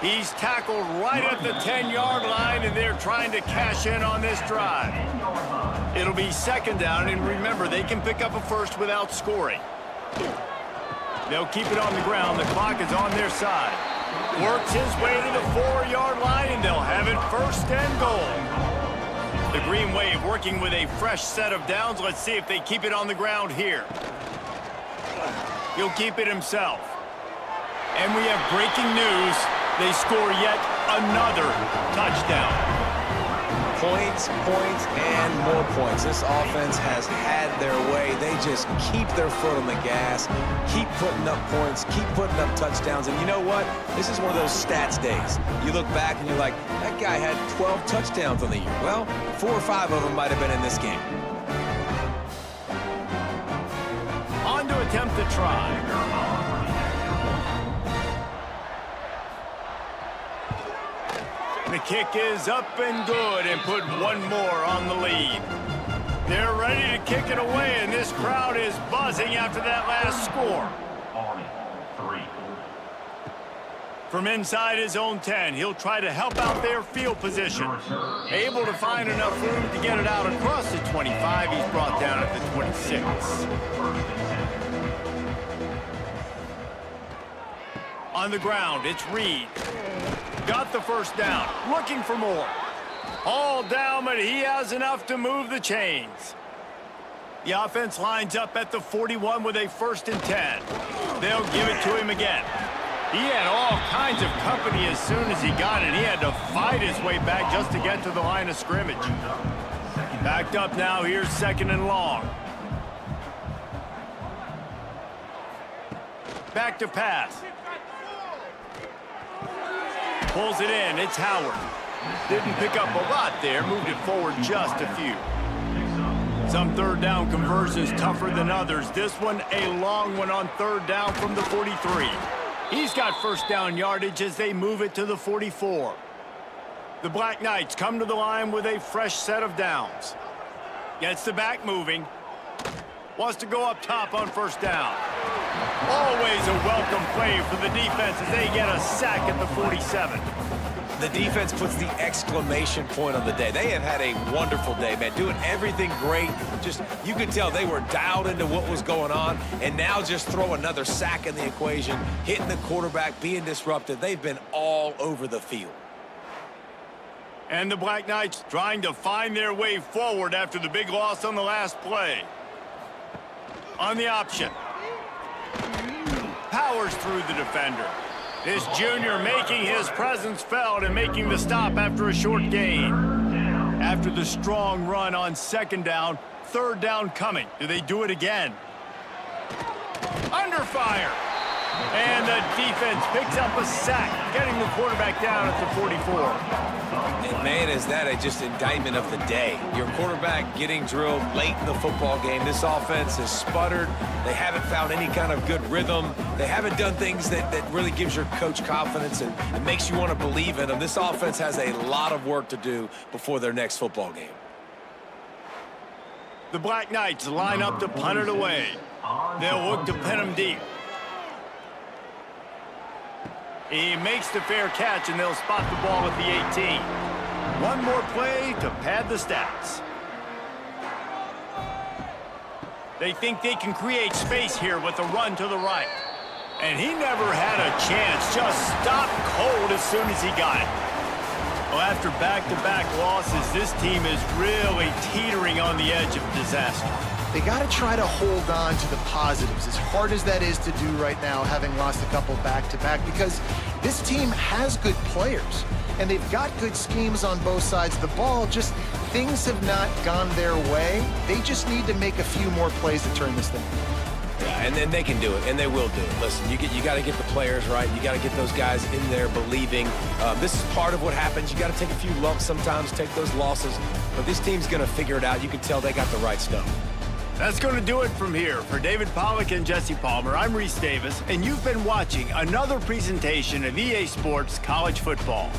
He's tackled right at the 10-yard line, and they're trying to cash in on this drive. It'll be second down, and remember, they can pick up a first without scoring. They'll keep it on the ground. The clock is on their side. Works his way to the 4-yard line, and they'll have it first and goal. The Green Wave working with a fresh set of downs. Let's see if they keep it on the ground here. He'll keep it himself. And we have breaking news. They score yet another touchdown. Points, points, and more points. This offense has had their way. They just keep their foot on the gas, keep putting up points, keep putting up touchdowns. And you know what? This is one of those stats days. You look back and you're like, that guy had 12 touchdowns on the year. Well, 4 or 5 of them might have been in this game. On to attempt to try. The kick is up and good and put one more on the lead. They're ready to kick it away, and this crowd is buzzing after that last score. Army, 3. From inside his own 10, he'll try to help out their field position. Able to find enough room to get it out across the 25. He's brought down at the 26. On the ground, it's Reed. Got the first down, looking for more. All down, but he has enough to move the chains. The offense lines up at the 41 with a 1st and 10. They'll give it to him again. He had all kinds of company as soon as he got it. He had to fight his way back just to get to the line of scrimmage. Backed up now, here's 2nd and long. Back to pass. Pulls it in, it's Howard. Didn't pick up a lot there, moved it forward just a few. Some 3rd down conversions tougher than others. This one, a long one on 3rd down from the 43. He's got 1st down yardage as they move it to the 44. The Black Knights come to the line with a fresh set of downs. Gets the back moving. Wants to go up top on 1st down. Always a welcome play for the defense as they get a sack at the 47. The defense puts the exclamation point on the day. They have had a wonderful day, man, doing everything great. Just, you could tell they were dialed into what was going on, and now just throw another sack in the equation, hitting the quarterback, being disrupted. They've been all over the field. And the Black Knights trying to find their way forward after the big loss on the last play. On the option. Powers through the defender. This junior making his presence felt and making the stop after a short gain. After the strong run on 2nd down, 3rd down coming. Do they do it again? Under fire. And the defense picks up a sack, getting the quarterback down at the 44. And man, is that just indictment of the day. Your quarterback getting drilled late in the football game. This offense has sputtered. They haven't found any kind of good rhythm. They haven't done things that really gives your coach confidence and makes you want to believe in them. This offense has a lot of work to do before their next football game. The Black Knights line up to punt it away. They'll look to pin him deep. He makes the fair catch, and they'll spot the ball at the 18. One more play to pad the stats. They think they can create space here with a run to the right. And he never had a chance. Just stopped cold as soon as he got it. Well, after back-to-back losses, this team is really teetering on the edge of disaster. They got to try to hold on to the positives, as hard as that is to do right now, having lost a couple back-to-back, because this team has good players, and they've got good schemes on both sides of the ball. Just things have not gone their way. They just need to make a few more plays to turn this thing. Yeah, and then they can do it, and they will do it. Listen, you got to get the players right. You got to get those guys in there believing. This is part of what happens. You got to take a few lumps sometimes, take those losses, but this team's going to figure it out. You can tell they got the right stuff. That's going to do it from here. For David Pollack and Jesse Palmer, I'm Reese Davis, and you've been watching another presentation of EA Sports College Football.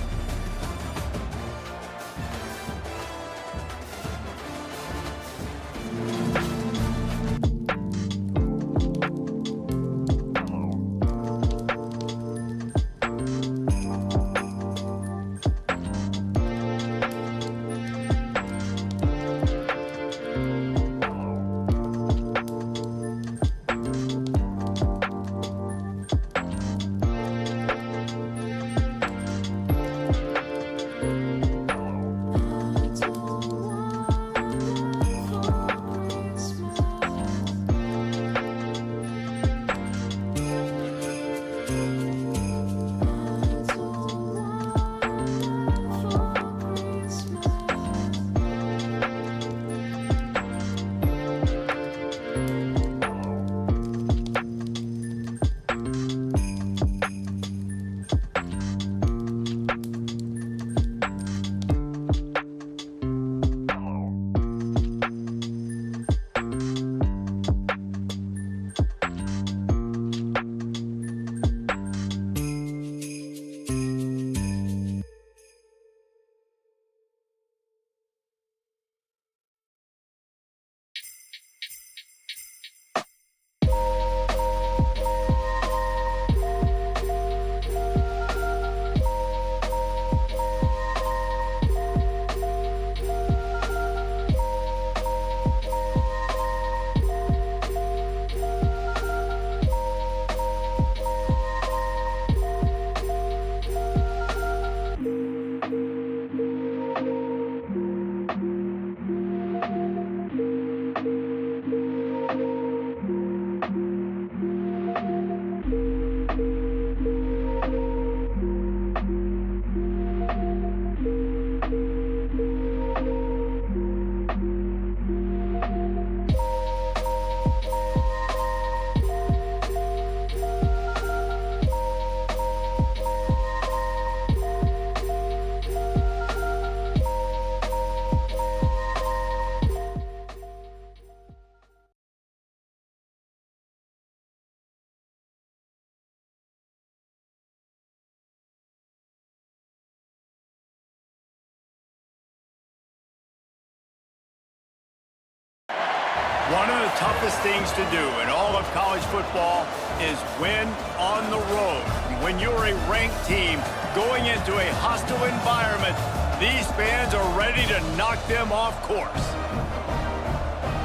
One of the toughest things to do in all of college football is win on the road. When you're a ranked team going into a hostile environment, these fans are ready to knock them off course.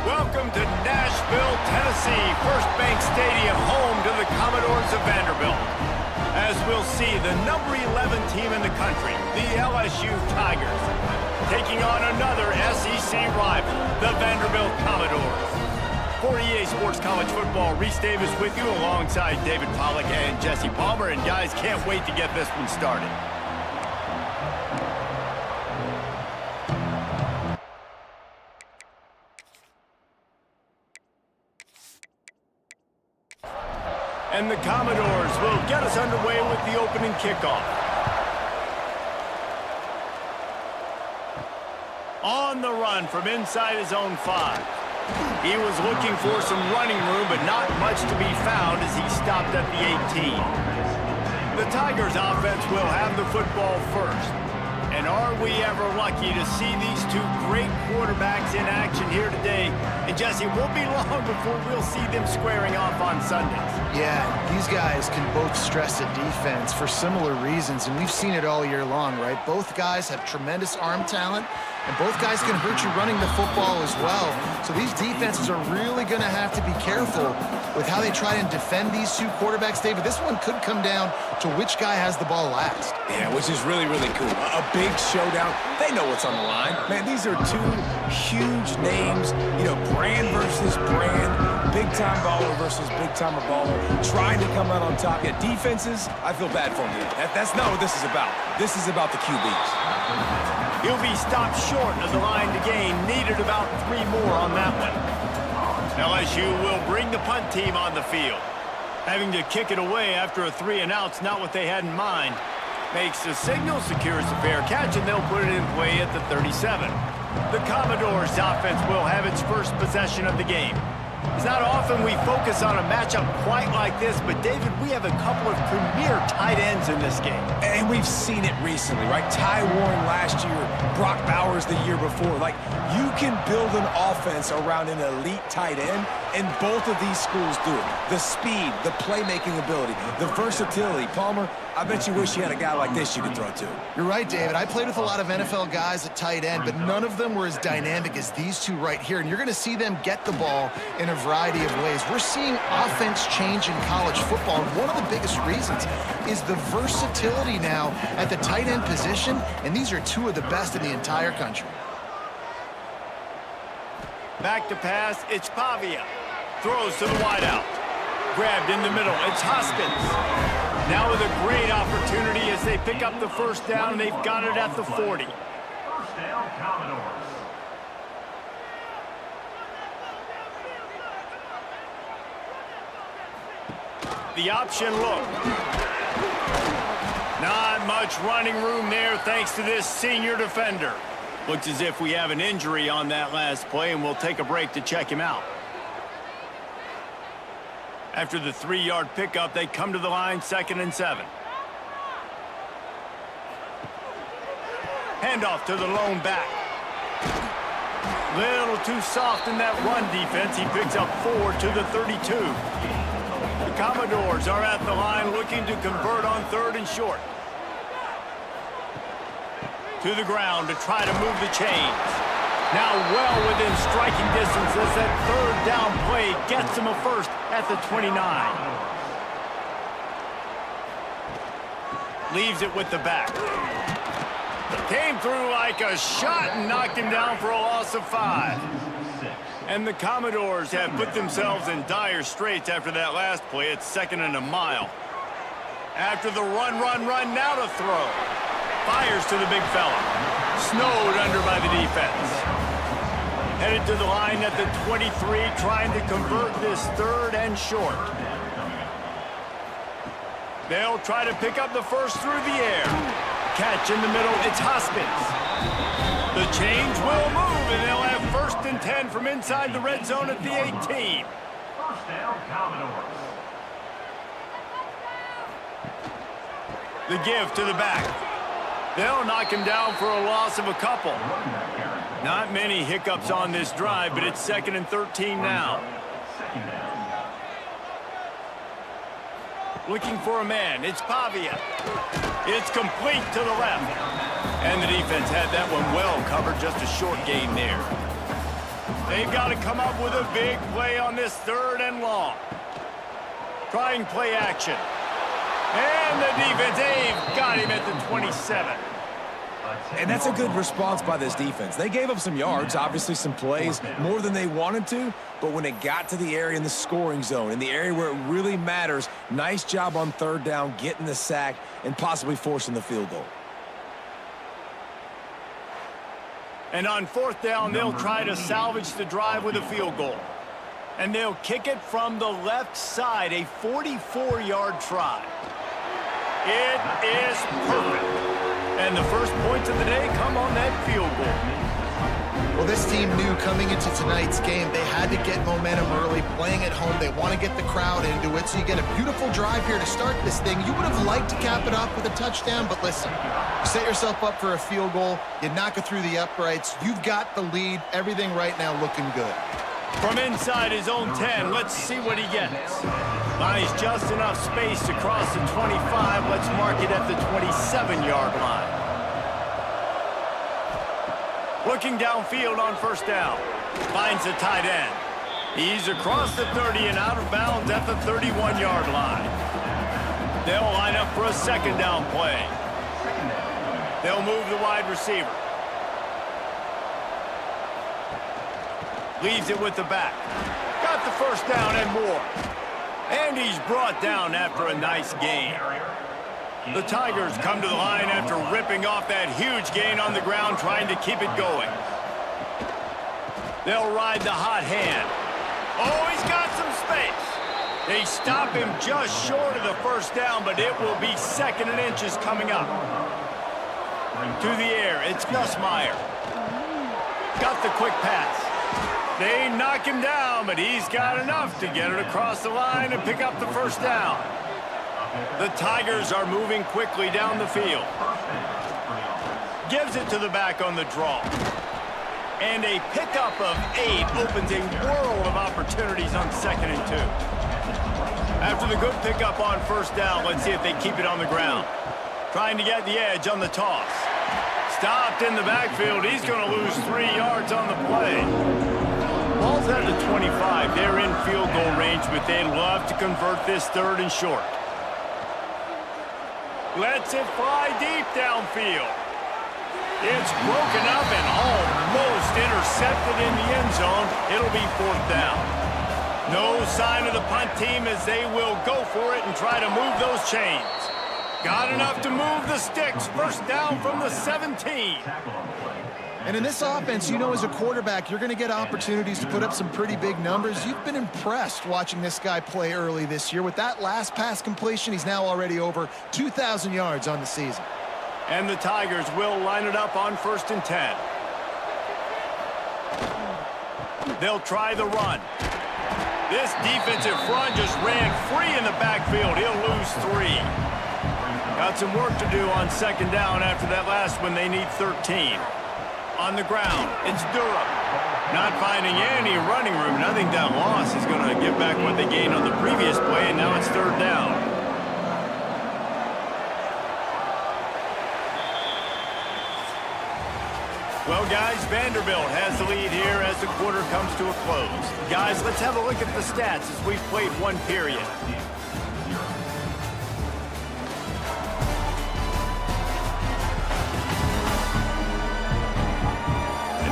Welcome to Nashville, Tennessee, First Bank Stadium, home to the Commodores of Vanderbilt. As we'll see, the number 11 team in the country, the LSU Tigers, taking on another SEC rival, the Vanderbilt Commodores. For EA Sports College Football, Reese Davis with you alongside David Pollack and Jesse Palmer. And guys, can't wait to get this one started. And the Commodores will get us underway with the opening kickoff. On the run from inside his own 5. He was looking for some running room, but not much to be found as he stopped at the 18. The Tigers offense will have the football first. And are we ever lucky to see these two great quarterbacks in action here today? And Jesse, it won't be long before we'll see them squaring off on Sundays. Yeah, these guys can both stress a defense for similar reasons, and we've seen it all year long, right? Both guys have tremendous arm talent, and both guys can hurt you running the football as well. So these defenses are really going to have to be careful with how they try and defend these two quarterbacks, David. This one could come down to which guy has the ball last. Yeah, which is really, really cool. A big showdown. They know what's on the line. Man, these are two huge names. You know, brand versus brand. Big-time baller versus big-time baller. Trying to come out on top. Yeah, defenses, I feel bad for them. That's not what this is about. This is about the QBs. He'll be stopped short of the line to gain. Needed about 3 more on that one. LSU will bring the punt team on the field. Having to kick it away after a 3-and-out's not what they had in mind. Makes the signal, secures the fair catch, and they'll put it in play at the 37. The Commodores offense will have its first possession of the game. It's not often we focus on a matchup quite like this, but David, we have a couple of premier tight ends in this game. And we've seen it recently, right? Ty Warren last year, Brock Bowers the year before. Like, you can build an offense around an elite tight end, and both of these schools do it. The speed, the playmaking ability, the versatility. Palmer, I bet you wish you had a guy like this you could throw to. You're right, David. I played with a lot of NFL guys at tight end, but none of them were as dynamic as these two right here. And you're going to see them get the ball in a variety of ways. We're seeing offense change in college football, and one of the biggest reasons is the versatility now at the tight end position, and these are two of the best in the entire country. Back to pass, it's Pavia. Throws to the wideout. Grabbed in the middle, it's Hoskins. Now with a great opportunity as they pick up the first down, they've got it at the 40. First down, Commodores. The option look. Not much running room there thanks to this senior defender. Looks as if we have an injury on that last play, and we'll take a break to check him out. After the 3-yard pickup, they come to the line, 2nd and 7. Handoff to the lone back. Little too soft in that run defense. He picks up 4 to the 32. The Commodores are at the line looking to convert on 3rd and short. To the ground to try to move the chains. Now well within striking distance as that 3rd down play gets him a first at the 29. Leaves it with the back. Came through like a shot and knocked him down for a loss of 5. And the Commodores have put themselves in dire straits after that last play. It's 2nd and a mile. After the run, now to throw. Fires to the big fella. Snowed under by the defense. Headed to the line at the 23, trying to convert this 3rd and short. They'll try to pick up the first through the air. Catch in the middle, it's Hoskins. The change will move, and they'll have 1st and 10 from inside the red zone at the 18. First down, Commodores. The give to the back. They'll knock him down for a loss of a couple. Not many hiccups on this drive, but it's 2nd and 13 now. Looking for a man. It's Pavia. It's complete to the left. And the defense had that one well covered, just a short gain there. They've got to come up with a big play on this 3rd and long. Trying play action. And the defense, they've got him at the 27. And that's a good response by this defense. They gave up some yards, obviously some plays, more than they wanted to, but when it got to the area in the scoring zone, in the area where it really matters, nice job on 3rd down, getting the sack, and possibly forcing the field goal. And on 4th down, they'll try to salvage the drive with a field goal. And they'll kick it from the left side, a 44-yard try. It is perfect. And the first points of the day come on that field goal. Well, this team knew coming into tonight's game they had to get momentum early, playing at home. They want to get the crowd into it, so you get a beautiful drive here to start this thing. You would have liked to cap it off with a touchdown, but listen, you set yourself up for a field goal, you knock it through the uprights, you've got the lead, everything right now looking good. From inside his own 10, let's see what he gets. Buys just enough space to cross the 25. Let's mark it at the 27-yard line. Looking downfield on 1st down. Finds the tight end. He's across the 30 and out of bounds at the 31-yard line. They'll line up for a 2nd down play. They'll move the wide receiver. Leaves it with the back. Got the 1st down and more. And he's brought down after a nice gain. The Tigers come to the line after ripping off that huge gain on the ground, trying to keep it going. They'll ride the hot hand. Oh, he's got some space. They stop him just short of the 1st down, but it will be 2nd and inches coming up. To the air, it's Nussmeier. Got the quick pass. They knock him down, but he's got enough to get it across the line and pick up the 1st down. The Tigers are moving quickly down the field. Gives it to the back on the draw. And a pickup of 8 opens a world of opportunities on 2nd and 2. After the good pickup on 1st down, let's see if they keep it on the ground. Trying to get the edge on the toss. Stopped in the backfield. He's going to lose 3 yards on the play. Ball's at the 25. They're in field goal range, but they'd love to convert this 3rd and short. Lets it fly deep downfield. It's broken up and almost intercepted in the end zone. It'll be 4th down. No sign of the punt team as they will go for it and try to move those chains. Got enough to move the sticks. 1st down from the 17. And in this offense, you know, as a quarterback, you're going to get opportunities to put up some pretty big numbers. You've been impressed watching this guy play early this year. With that last pass completion, he's now already over 2,000 yards on the season. And the Tigers will line it up on 1st and 10. They'll try the run. This defensive front just ran free in the backfield. He'll lose 3. Got some work to do on 2nd down after that last one. They need 13. On the ground, it's Durham. Not finding any running room, and I think that loss is going to give back what they gained on the previous play, and now it's 3rd down. Well, guys, Vanderbilt has the lead here as the quarter comes to a close. Guys, let's have a look at the stats as we've played 1 period.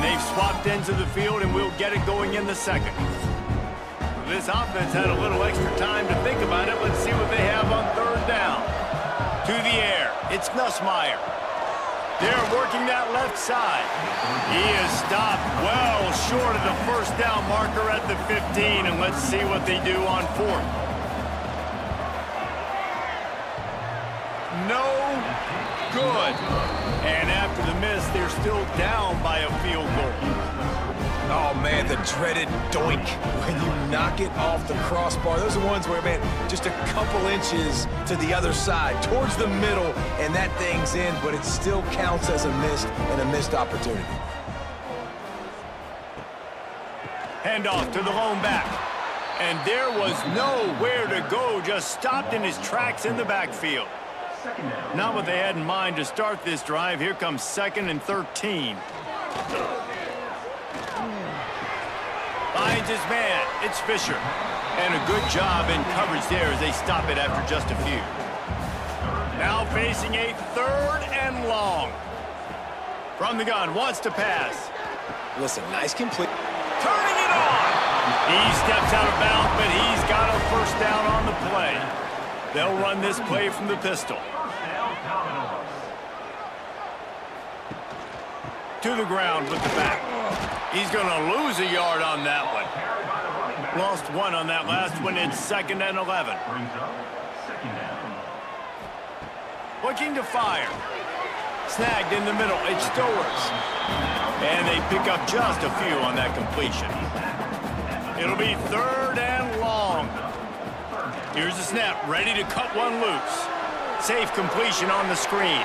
They've swapped ends of the field, and we'll get it going in the 2nd. This offense had a little extra time to think about it. Let's see what they have on 3rd down. To the air, it's Nussmeier. They're working that left side. He is stopped well short of the 1st down marker at the 15, and let's see what they do on 4th. No good. And after the miss, they're still down by a field goal. Oh, man, the dreaded doink when you knock it off the crossbar. Those are ones where, man, just a couple inches to the other side, towards the middle, and that thing's in, but it still counts as a missed opportunity. Handoff to the lone back. And there was nowhere to go, just stopped in his tracks in the backfield. Not what they had in mind to start this drive. Here comes 2nd and 13. Finds his man. It's Fisher. And a good job in coverage there as they stop it after just a few. Now facing a 3rd and long. From the gun, wants to pass. Listen, nice complete. Turning it on. He steps out of bounds, but he's got a first down on the play. They'll run this play from the pistol. To the ground with the back. He's going to lose a yard on that one. Lost 1 on that last one. It's 2nd and 11. Looking to fire. Snagged in the middle. It's Stowers. And they pick up just a few on that completion. It'll be 3rd and long. Here's the snap. Ready to cut one loose. Safe completion on the screen.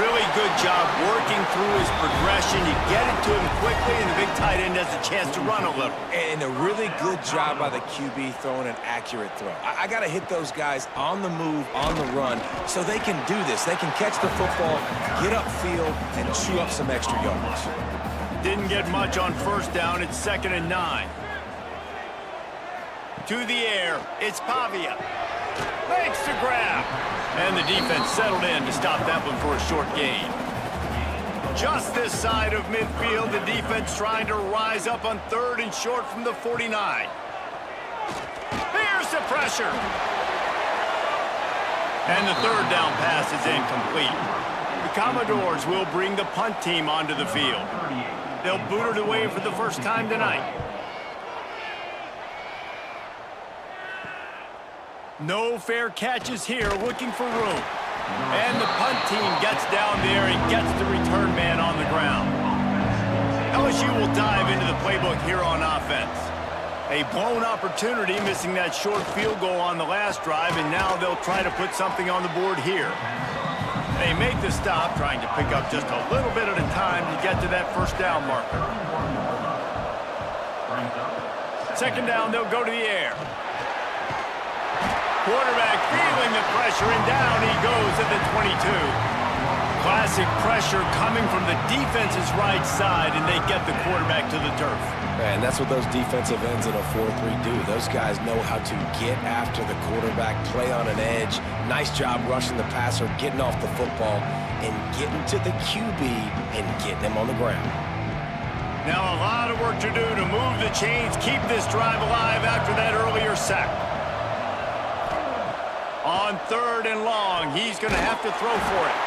Really good job working through his progression. You get it to him quickly, and the big tight end has a chance to run a little. And a really good job by the QB throwing an accurate throw. I got to hit those guys on the move, on the run, so they can do this. They can catch the football, get upfield, and chew up some extra yards. Didn't get much on first down. It's 2nd and 9. To the air. It's Pavia. Makes the grab. And the defense settled in to stop that one for a short gain. Just this side of midfield, the defense trying to rise up on 3rd and short from the 49. Here's the pressure. And the 3rd down pass is incomplete. The Commodores will bring the punt team onto the field. They'll boot it away for the first time tonight. No fair catches here, looking for room. And the punt team gets down there and gets the return man on the ground. LSU will dive into the playbook here on offense. A blown opportunity, missing that short field goal on the last drive, and now they'll try to put something on the board here. They make the stop, trying to pick up just a little bit at a time to get to that first down marker. 2nd down, they'll go to the air. Quarterback feeling the pressure, and down he goes at the 22. Classic pressure coming from the defense's right side, and they get the quarterback to the turf. And that's what those defensive ends in a 4-3 do. Those guys know how to get after the quarterback, play on an edge. Nice job rushing the passer, getting off the football, and getting to the QB and getting him on the ground. Now a lot of work to do to move the chains, keep this drive alive after that earlier sack. On 3rd and long, he's going to have to throw for it.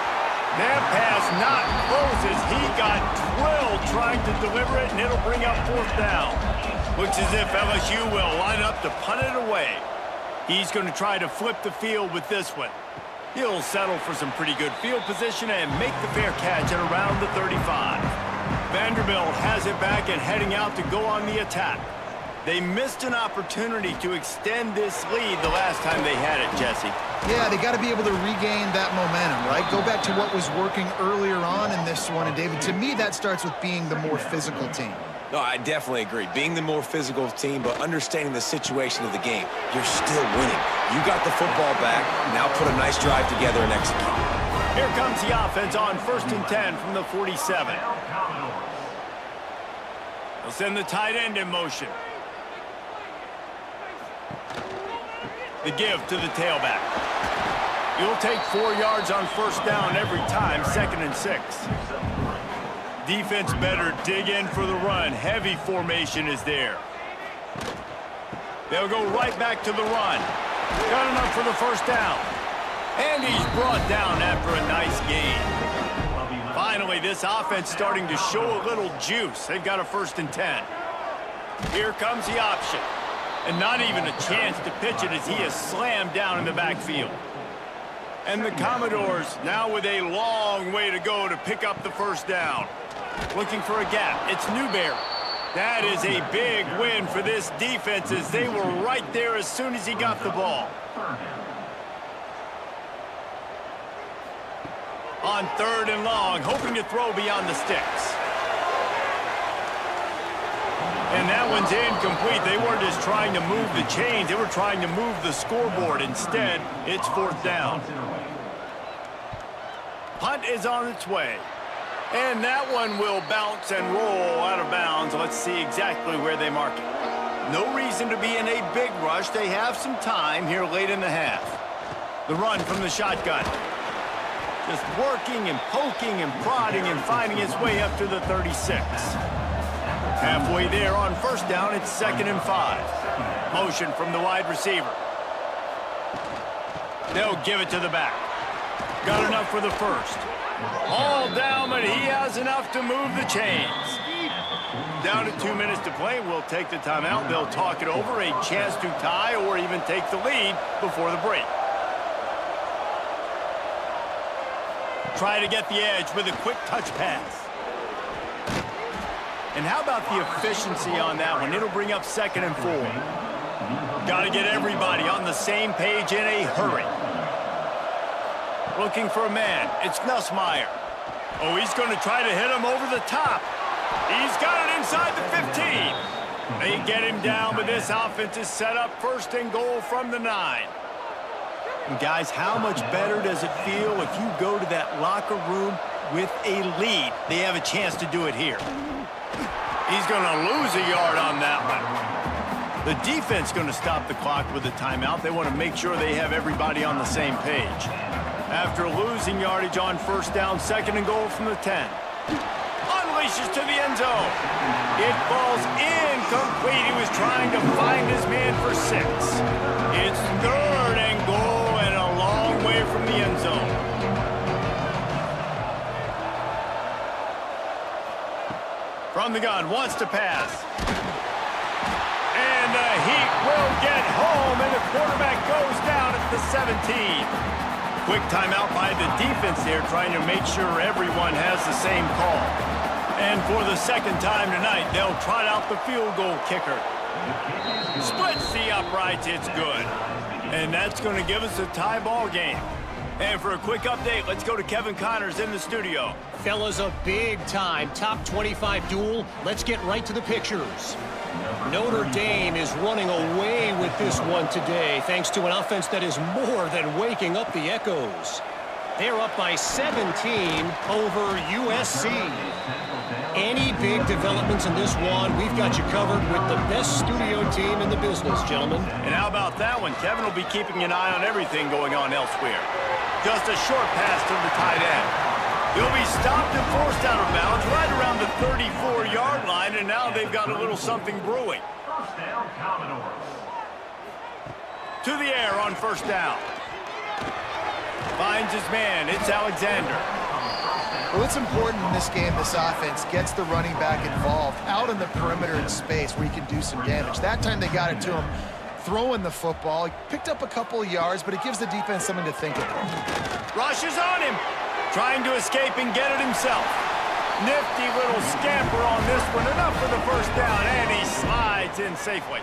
That pass not closes. He got drilled trying to deliver it, and it'll bring up 4th down. Looks as if LSU will line up to punt it away. He's going to try to flip the field with this one. He'll settle for some pretty good field position and make the fair catch at around the 35. Vanderbilt has it back and heading out to go on the attack. They missed an opportunity to extend this lead the last time they had it, Jesse. Yeah, they got to be able to regain that momentum, right? Go back to what was working earlier on in this one. And, David, to me, that starts with being the more physical team. No, I definitely agree. Being the more physical team, but understanding the situation of the game. You're still winning. You got the football back. Now put a nice drive together and execute. Here comes the offense on 1st and 10 from the 47. They'll send the tight end in motion. The give to the tailback. You'll take 4 yards on first down every time, 2nd and 6. Defense better dig in for the run. Heavy formation is there. They'll go right back to the run. Got enough for the first down. And he's brought down after a nice gain. Finally, this offense starting to show a little juice. They've got a 1st and 10. Here comes the option. And not even a chance to pitch it as he is slammed down in the backfield. And the Commodores now with a long way to go to pick up the first down. Looking for a gap. It's Newberry. That is a big win for this defense as they were right there as soon as he got the ball. On 3rd and long, hoping to throw beyond the sticks. And that one's incomplete. They weren't just trying to move the chains. They were trying to move the scoreboard. Instead, it's 4th down. Punt is on its way. And that one will bounce and roll out of bounds. Let's see exactly where they mark it. No reason to be in a big rush. They have some time here late in the half. The run from the shotgun. Just working and poking and prodding and finding its way up to the 36. Halfway there on 1st down, it's 2nd and 5. Motion from the wide receiver. They'll give it to the back. Got enough for the 1st. All down, but he has enough to move the chains. Down to 2 minutes to play. We'll take the timeout. They'll talk it over. A chance to tie or even take the lead before the break. Try to get the edge with a quick touch pass. And how about the efficiency on that one? It'll bring up 2nd and 4. Got to get everybody on the same page in a hurry. Looking for a man. It's Nussmeier. Oh, he's going to try to hit him over the top. He's got it inside the 15. They get him down, but this offense is set up 1st and goal from the 9. And guys, how much better does it feel if you go to that locker room with a lead? They have a chance to do it here. He's going to lose a yard on that one. The defense going to stop the clock with a timeout. They want to make sure they have everybody on the same page. After losing yardage on 1st down, 2nd and goal from the 10. Unleashes to the end zone. It falls incomplete. He was trying to find his man for 6. It's 3rd and goal and a long way from the end zone. From the gun, wants to pass. And the Heat will get home, and the quarterback goes down at the 17. Quick timeout by the defense there, trying to make sure everyone has the same call. And for the 2nd time tonight, they'll trot out the field goal kicker. Splits the uprights, it's good. And that's going to give us a tie ball game. And for a quick update, let's go to Kevin Connors in the studio. Fellas, a big-time top 25 duel. Let's get right to the pictures. Notre Dame is running away with this one today, thanks to an offense that is more than waking up the echoes. They're up by 17 over USC. Any big developments in this one, we've got you covered with the best studio team in the business, gentlemen. And how about that one? Kevin will be keeping an eye on everything going on elsewhere. Just a short pass to the tight end. He'll be stopped and forced out of bounds right around the 34-yard line, and now they've got a little something brewing. 1st down, Commodores. To the air on 1st down. Finds his man. It's Alexander. Well, it's important in this game, this offense gets the running back involved out in the perimeter in space where he can do some damage. That time they got it to him throwing the football. He picked up a couple of yards, but it gives the defense something to think about. Rushes on him. Trying to escape and get it himself. Nifty little scamper on this one. Enough for the 1st down, and he slides in safely.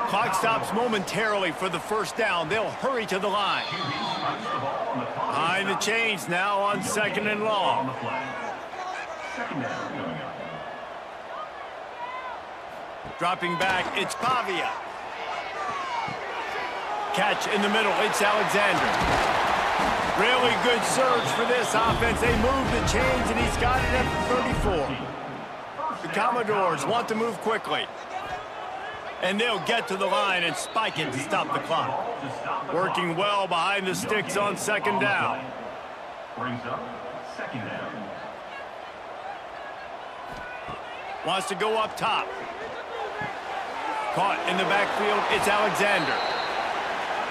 Clock stops momentarily for the 1st down. They'll hurry to the line. Behind the chains now on 2nd and long. 2nd down. Dropping back, it's Pavia. Catch in the middle, it's Alexander. Really good surge for this offense. They move the chains, and he's got it at the 34. The Commodores want to move quickly. And they'll get to the line and spike it to stop the clock. Working well behind the sticks on 2nd down. Brings up 2nd down. Wants to go up top. Caught in the backfield, it's Alexander.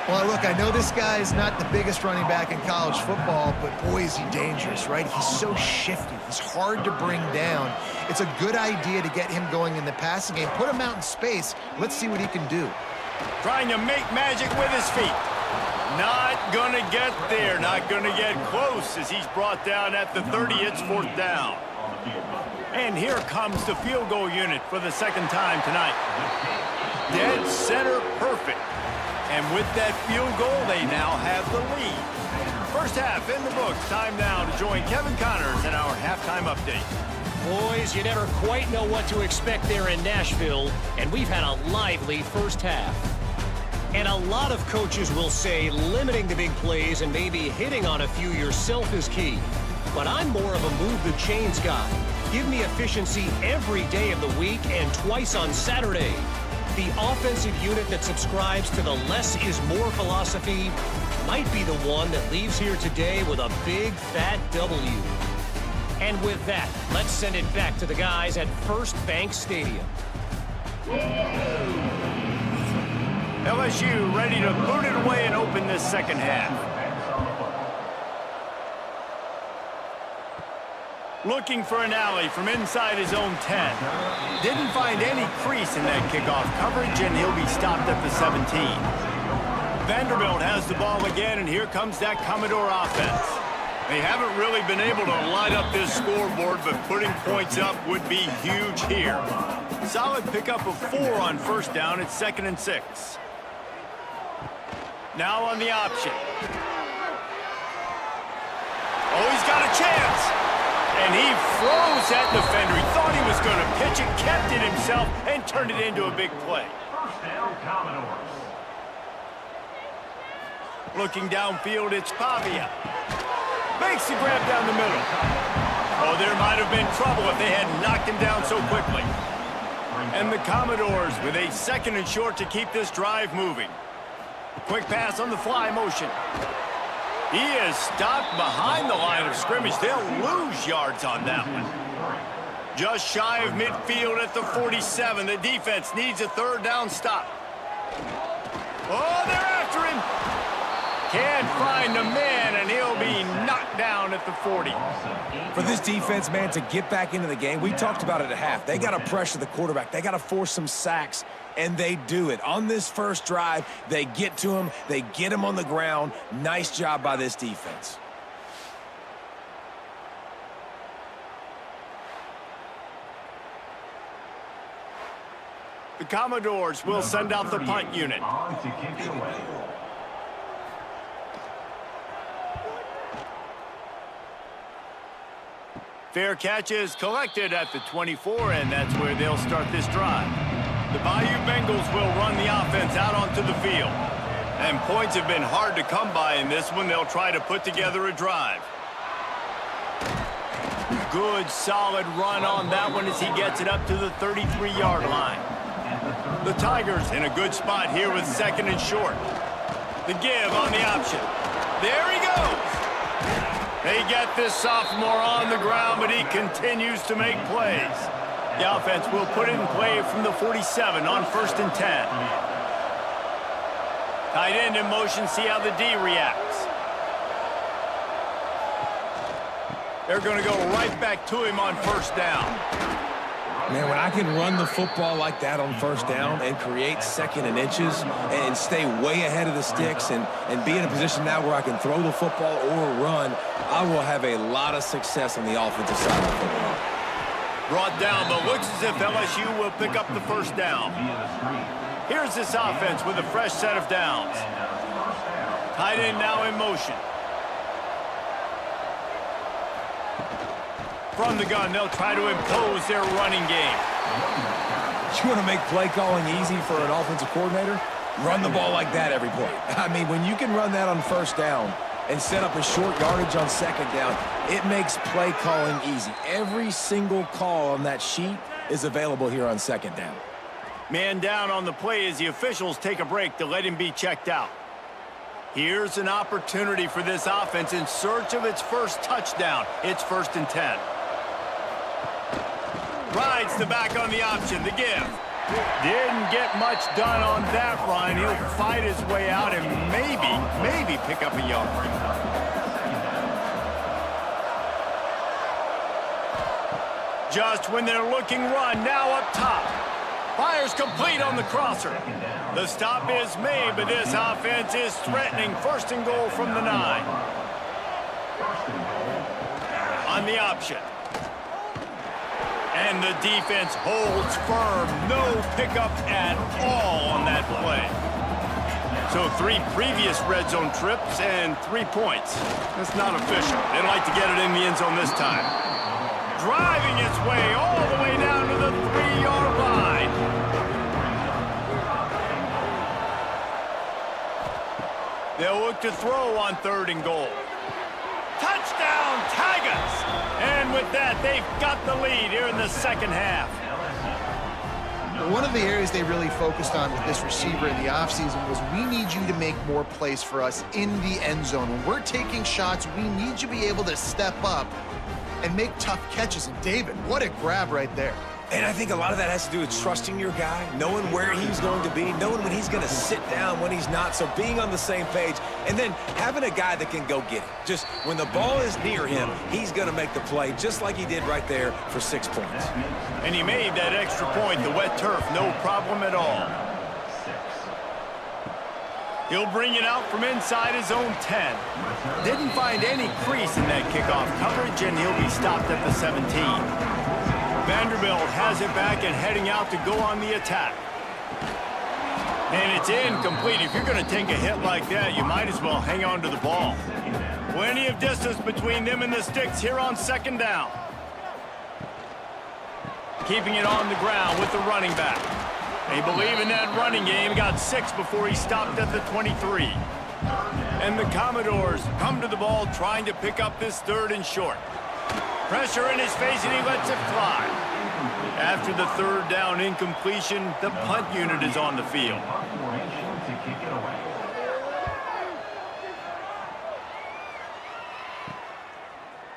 Well, look, I know this guy is not the biggest running back in college football, but boy, is he dangerous, right? He's so shifty. He's hard to bring down. It's a good idea to get him going in the passing game. Put him out in space. Let's see what he can do. Trying to make magic with his feet. Not going to get there. Not going to get close as he's brought down at the 30. It's 4th down. And here comes the field goal unit for the second time tonight. Dead center perfect. And with that field goal, they now have the lead. First half in the books. Time now to join Kevin Connors in our halftime update. Boys, you never quite know what to expect there in Nashville, and we've had a lively first half. And a lot of coaches will say limiting the big plays and maybe hitting on a few yourself is key. But I'm more of a move the chains guy. Give me efficiency every day of the week and twice on Saturday. The offensive unit that subscribes to the less is more philosophy might be the one that leaves here today with a big fat W. And with that, let's send it back to the guys at First Bank Stadium. LSU ready to boot it away and open this second half. Looking for an alley from inside his own 10. Didn't find any crease in that kickoff coverage, and he'll be stopped at the 17. Vanderbilt has the ball again, and here comes that Commodore offense. They haven't really been able to light up this scoreboard, but putting points up would be huge here. Solid pickup of 4 on first down. It's 2nd and 6. Now on the option. Oh, he's got a chance. And he froze that defender. He thought he was going to pitch it, kept it himself, and turned it into a big play. First down, Commodores. Looking downfield, it's Pavia. Makes the grab down the middle. Oh, there might have been trouble if they had knocked him down so quickly. And the Commodores with a 2nd and short to keep this drive moving. Quick pass on the fly motion. He is stopped behind the line of scrimmage. They'll lose yards on that one. Just shy of midfield at the 47. The defense needs a 3rd down stop. Oh, they're after him. Can't find the man, and he'll be knocked down at the 40. For this defense, man, to get back into the game, we talked about it at half. They got to pressure the quarterback. They got to force some sacks, and they do it. On this first drive, they get to him. They get him on the ground. Nice job by this defense. The Commodores will send out the punt unit. On to kick it away. Fair catch is collected at the 24, and that's where they'll start this drive. The Bayou Bengals will run the offense out onto the field. And points have been hard to come by in this one. They'll try to put together a drive. Good, solid run on that one as he gets it up to the 33-yard line. The Tigers in a good spot here with 2nd and short. The give on the option. There he goes. They get this sophomore on the ground, but he continues to make plays. The offense will put it in play from the 47 on 1st and 10. Tight end in motion, see how the D reacts. They're going to go right back to him on 1st down. Man, when I can run the football like that on 1st down and create 2nd and inches and stay way ahead of the sticks and be in a position now where I can throw the football or run, I will have a lot of success on the offensive side of the football. Brought down, but looks as if LSU will pick up the 1st down. Here's this offense with a fresh set of downs. Tight end now in motion. From the gun, they'll try to impose their running game. You want to make play calling easy for an offensive coordinator? Run the ball like that every play. I mean, when you can run that on 1st down and set up a short yardage on 2nd down, it makes play calling easy. Every single call on that sheet is available here on 2nd down. Man down on the play as the officials take a break to let him be checked out. Here's an opportunity for this offense in search of its first touchdown. It's 1st and 10. Rides the back on the option, the give. Didn't get much done on that run. He'll fight his way out and maybe pick up a yard. Just when they're looking run, now up top. Fires complete on the crosser. The stop is made, but this offense is threatening 1st and goal from the 9. On the option. And the defense holds firm. No pickup at all on that play. So 3 previous red zone trips and 3 points. That's not official. They'd like to get it in the end zone this time. Driving its way all the way down to the 3-yard line. They'll look to throw on 3rd and goal. Touchdown, Tigers! And with that, they've got the lead here in the second half. One of the areas they really focused on with this receiver in the offseason was we need you to make more plays for us in the end zone. When we're taking shots, we need you to be able to step up and make tough catches. And David, what a grab right there. And I think a lot of that has to do with trusting your guy, knowing where he's going to be, knowing when he's going to sit down, when he's not, so being on the same page, and then having a guy that can go get it. Just when the ball is near him, he's going to make the play, just like he did right there for 6 points. And he made that extra point, the wet turf, no problem at all. He'll bring it out from inside his own 10. Didn't find any crease in that kickoff coverage, and he'll be stopped at the 17. Vanderbilt has it back and heading out to go on the attack. And it's incomplete. If you're going to take a hit like that, you might as well hang on to the ball. Plenty of distance between them and the sticks here on 2nd down. Keeping it on the ground with the running back. They believe in that running game. Got 6 before he stopped at the 23. And the Commodores come to the ball trying to pick up this 3rd and short. Pressure in his face, and he lets it fly. After the 3rd down incompletion, the punt unit is on the field.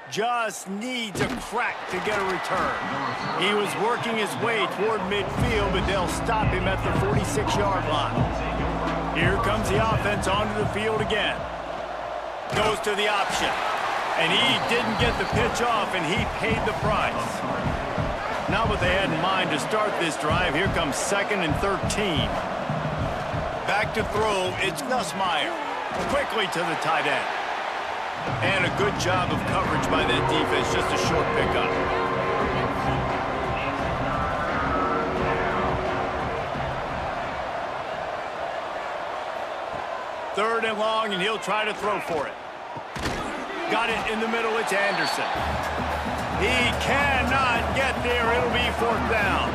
Just needs a crack to get a return. He was working his way toward midfield, but they'll stop him at the 46-yard line. Here comes the offense onto the field again. Goes to the option. And he didn't get the pitch off, and he paid the price. Not what they had in mind to start this drive. Here comes 2nd and 13. Back to throw, it's Nussmeier. Quickly to the tight end. And a good job of coverage by that defense, just a short pickup. Third and long, and he'll try to throw for it. Got it in the middle, it's Anderson. He cannot get there, it'll be 4th down.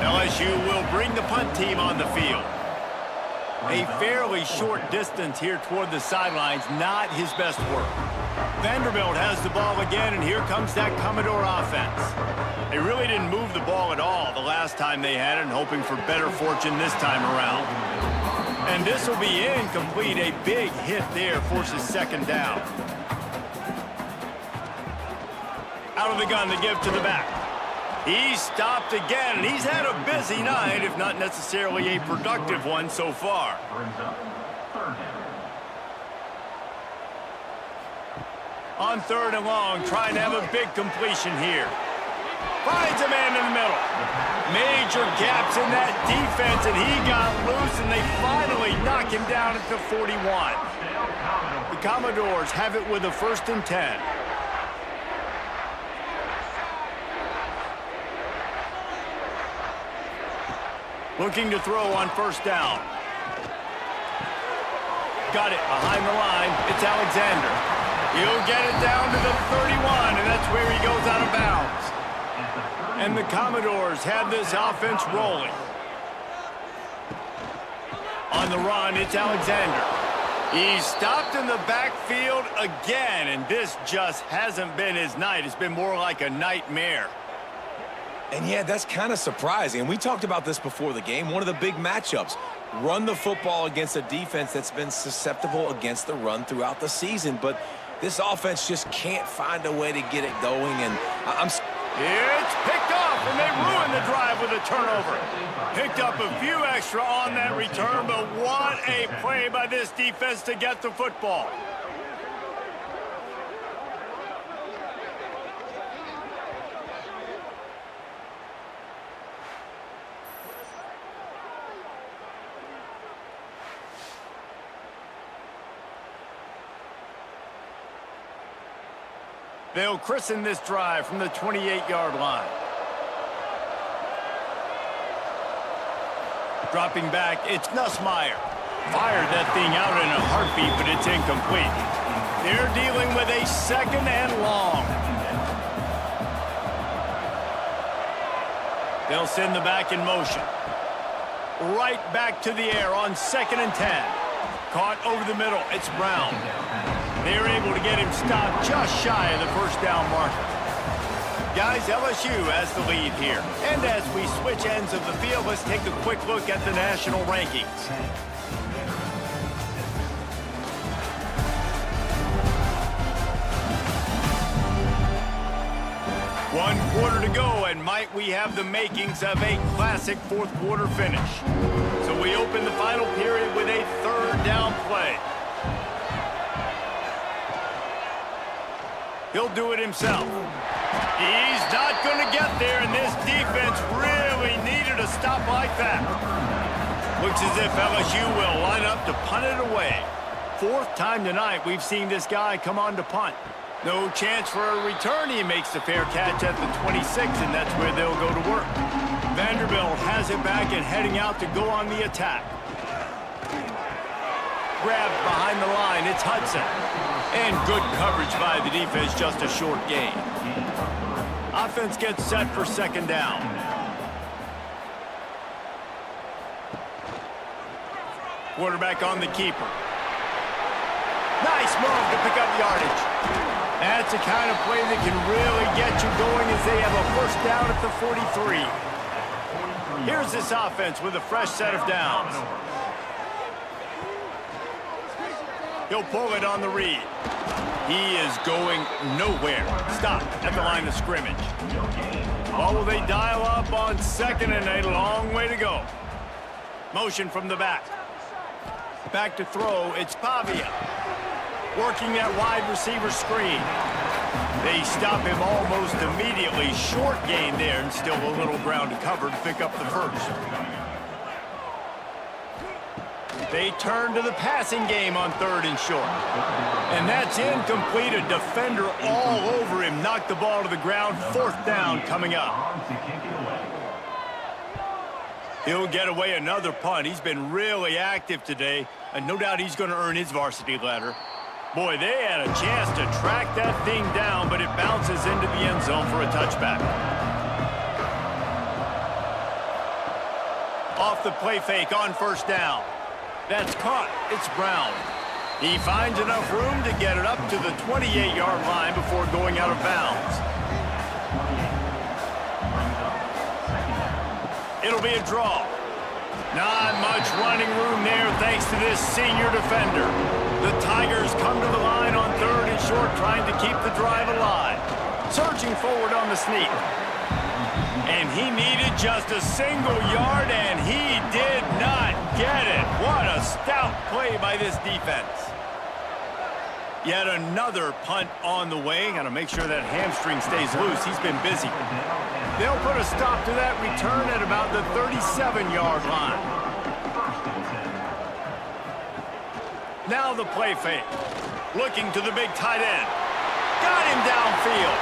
LSU will bring the punt team on the field. A fairly short distance here toward the sidelines, not his best work. Vanderbilt has the ball again, and here comes that Commodore offense. They really didn't move the ball at all the last time they had it, and hoping for better fortune this time around. And this will be incomplete. A big hit there forces 2nd down. Out of the gun, the give to the back. He's stopped again, and he's had a busy night, if not necessarily a productive one so far. On 3rd and long, trying to have a big completion here. Finds a man in the middle. Major gaps in that defense, and he got loose, and they finally knock him down at the 41. The Commodores have it with a 1st and 10. Looking to throw on 1st down. Got it behind the line. It's Alexander. He'll get it down to the 31, and that's where he goes out of bounds. And the Commodores have this offense rolling. On the run, it's Alexander. He's stopped in the backfield again, and this just hasn't been his night. It's been more like a nightmare. And yeah, that's kind of surprising. And we talked about this before the game. One of the big matchups. Run the football against a defense that's been susceptible against the run throughout the season. But this offense just can't find a way to get it going. And It's picked off, and they ruin the drive with a turnover. Picked up a few extra on that return, but what a play by this defense to get the football. They'll christen this drive from the 28-yard line. Dropping back, it's Nussmeier. Fired that thing out in a heartbeat, but it's incomplete. They're dealing with a second and long. They'll send the back in motion. Right back to the air on 2nd and 10. Caught over the middle. It's Brown. They're able to get him stopped just shy of the first down marker. Guys, LSU has the lead here. And as we switch ends of the field, let's take a quick look at the national rankings. One quarter to go, and might we have the makings of a classic fourth quarter finish. So we open the final period with a third down play. He'll do it himself. He's not going to get there, and this defense really needed a stop like that. Looks as if LSU will line up to punt it away. Fourth time tonight we've seen this guy come on to punt. No chance for a return. He makes the fair catch at the 26, and that's where they'll go to work. Vanderbilt has it back and heading out to go on the attack. Grabbed behind the line, it's Hudson. And good coverage by the defense, just a short gain. Offense gets set for second down. Quarterback on the keeper. Nice move to pick up yardage. That's the kind of play that can really get you going as they have a first down at the 43. Here's this offense with a fresh set of downs. He'll pull it on the read. He is going nowhere. Stop at the line of scrimmage. Oh, will they dial up on second and a long way to go. Motion from the back. Back to throw, it's Pavia. Working that wide receiver screen. They stop him almost immediately. Short gain there, and still a little ground to cover to pick up the first. They turn to the passing game on third and short. And that's incomplete. A defender all over him. Knocked the ball to the ground. Fourth down coming up. He'll get away another punt. He's been really active today, and no doubt he's going to earn his varsity letter. Boy, they had a chance to track that thing down, but it bounces into the end zone for a touchback. Off the play fake on first down. That's caught. It's Brown. He finds enough room to get it up to the 28-yard line before going out of bounds. It'll be a draw. Not much running room there thanks to this senior defender. The Tigers come to the line on third and short, trying to keep the drive alive. Surging forward on the sneak. And he needed just a single yard, and he did not get it. What a stout play by this defense. Yet another punt on the way. Got to make sure that hamstring stays loose. He's been busy. They'll put a stop to that return at about the 37-yard line. Now the play fake. Looking to the big tight end. Got him downfield.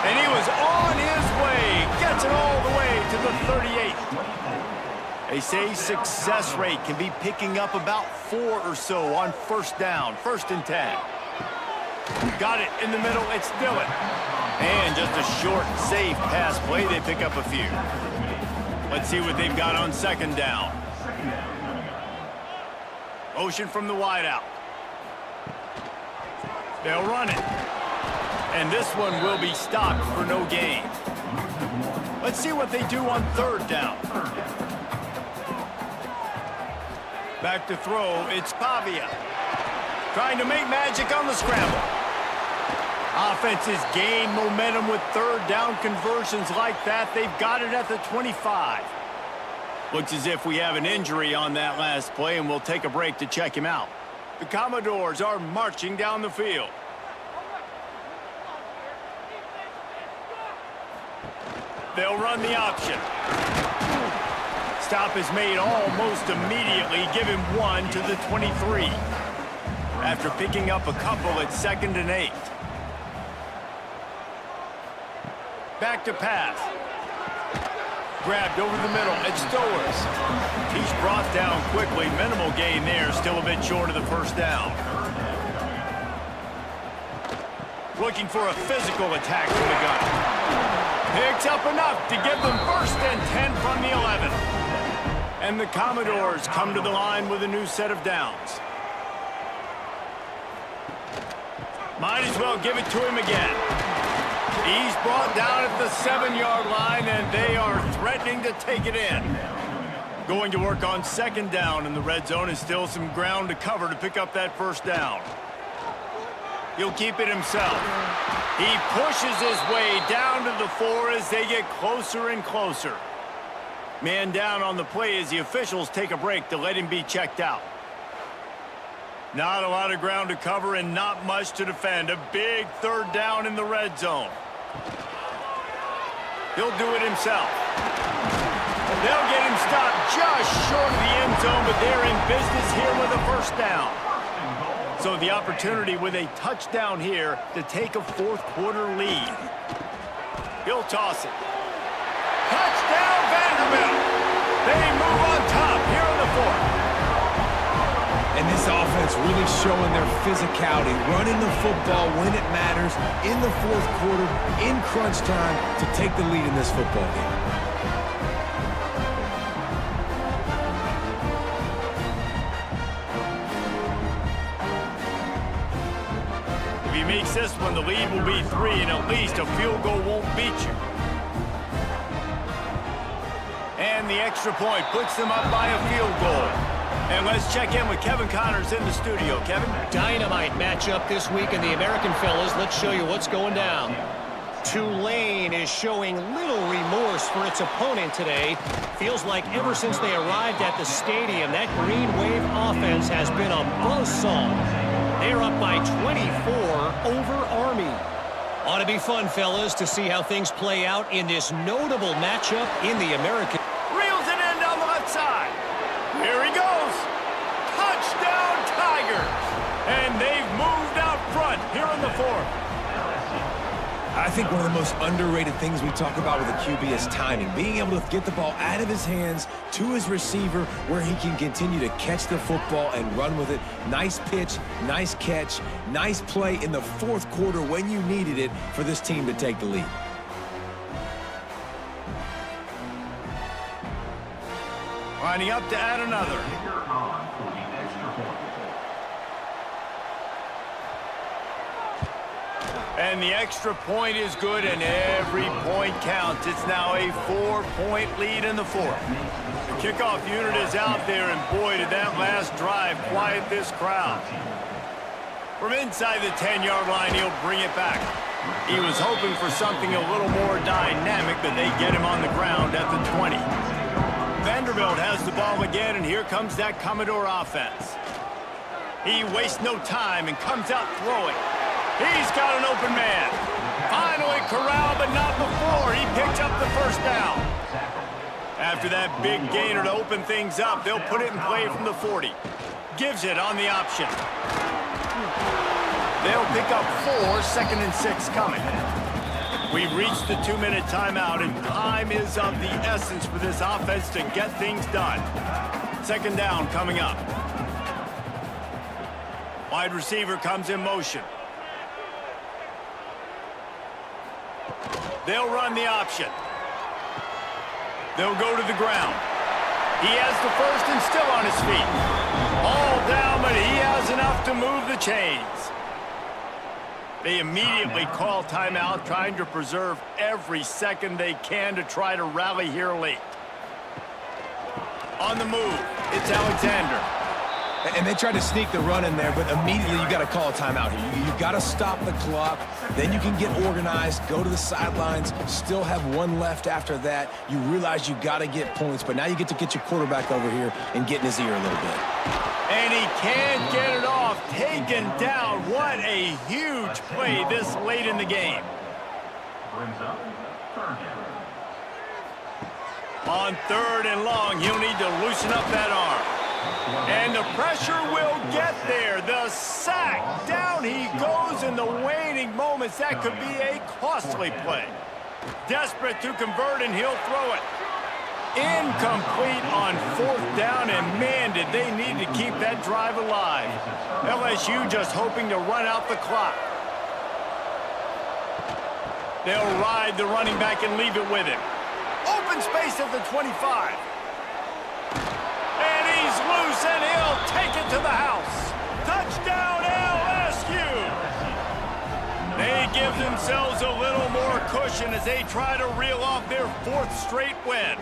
And he was on his way. Gets it all the way to the 38. They say success rate can be picking up about 4 or so on first down. 1st and 10. Got it in the middle. It's Dillon. And just a short, safe pass play. They pick up a few. Let's see what they've got on second down. Motion from the wideout. They'll run it. And this one will be stopped for no gain. Let's see what they do on third down. Back to throw. It's Pavia. Trying to make magic on the scramble. Offenses gain momentum with third down conversions like that. They've got it at the 25. Looks as if we have an injury on that last play, and we'll take a break to check him out. The Commodores are marching down the field. They'll run the option. Stop is made almost immediately. Give him 1 to the 23. After picking up a couple at 2nd and 8. Back to pass. grabbed over the middle. It's Stowers. He's brought down quickly. Minimal gain there. Still a bit short of the first down. Looking for a physical attack from the gun. Picks up enough to give them first and 10 from the 11. And the Commodores come to the line with a new set of downs. Might as well give it to him again. He's brought down at the 7-yard line, and they are threatening to take it in. Going to work on second down in the red zone, and still some ground to cover to pick up that first down. He'll keep it himself. He pushes his way down to the 4 as they get closer and closer. Man down on the play as the officials take a break to let him be checked out. Not a lot of ground to cover and not much to defend. A big third down in the red zone. He'll do it himself. They'll get him stopped just short of the end zone, but they're in business here with a first down. So the opportunity with a touchdown here to take a fourth-quarter lead. He'll toss it. Touchdown, Vanderbilt! They move on top here in the fourth. And this offense really showing their physicality, running the football when it matters, in the fourth quarter, in crunch time, to take the lead in this football game. If he makes this one, the lead will be 3, and at least a field goal won't beat you. And the extra point puts them up by a field goal. And let's check in with Kevin Connors in the studio. Kevin? Dynamite matchup this week in the American, fellas. Let's show you what's going down. Tulane is showing little remorse for its opponent today. Feels like ever since they arrived at the stadium, that Green Wave offense has been a buzzsaw. They're up by 24 over Army. Ought to be fun, fellas, to see how things play out in this notable matchup in the American. Reels it in down the left side. Here he goes. Touchdown, Tigers. And they've moved out front here in the fourth. I think one of the most underrated things we talk about with a QB is timing. Being able to get the ball out of his hands to his receiver where he can continue to catch the football and run with it. Nice pitch, nice catch, nice play in the fourth quarter when you needed it for this team to take the lead. Lining up to add another. And the extra point is good, and every point counts. It's now a 4-point lead in the fourth. The kickoff unit is out there, and boy, did that last drive quiet this crowd. From inside the 10-yard line, he'll bring it back. He was hoping for something a little more dynamic, but they get him on the ground at the 20. Vanderbilt has the ball again, and here comes that Commodore offense. He wastes no time and comes out throwing. He's got an open man. Finally corralled, but not before. He picks up the first down. After that big gainer to open things up, they'll put it in play from the 40. Gives it on the option. They'll pick up 4, 2nd and 6 coming. We've reached the 2-minute timeout, and time is of the essence for this offense to get things done. Second down coming up. Wide receiver comes in motion. They'll run the option. They'll go to the ground. He has the first and still on his feet. All down, but he has enough to move the chains. They immediately call timeout, trying to preserve every second they can to try to rally here late. On the move, it's Alexander. And they tried to sneak the run in there, but immediately you got to call a timeout here. You got to stop the clock. Then you can get organized, go to the sidelines, still have one left after that. You realize you got to get points, but now you get to get your quarterback over here and get in his ear a little bit. And he can't get it off. Taken down. What a huge play this late in the game. On 3rd and long, he'll need to loosen up that arm. And the pressure will get there. The sack. Down he goes in the waning moments. That could be a costly play. Desperate to convert, and he'll throw it. Incomplete on 4th down, and man, did they need to keep that drive alive. LSU just hoping to run out the clock. They'll ride the running back and leave it with him. Open space at the 25. And he's loose, and he'll take it to the house. Touchdown, LSU! They give themselves a little more cushion as they try to reel off their 4th straight win.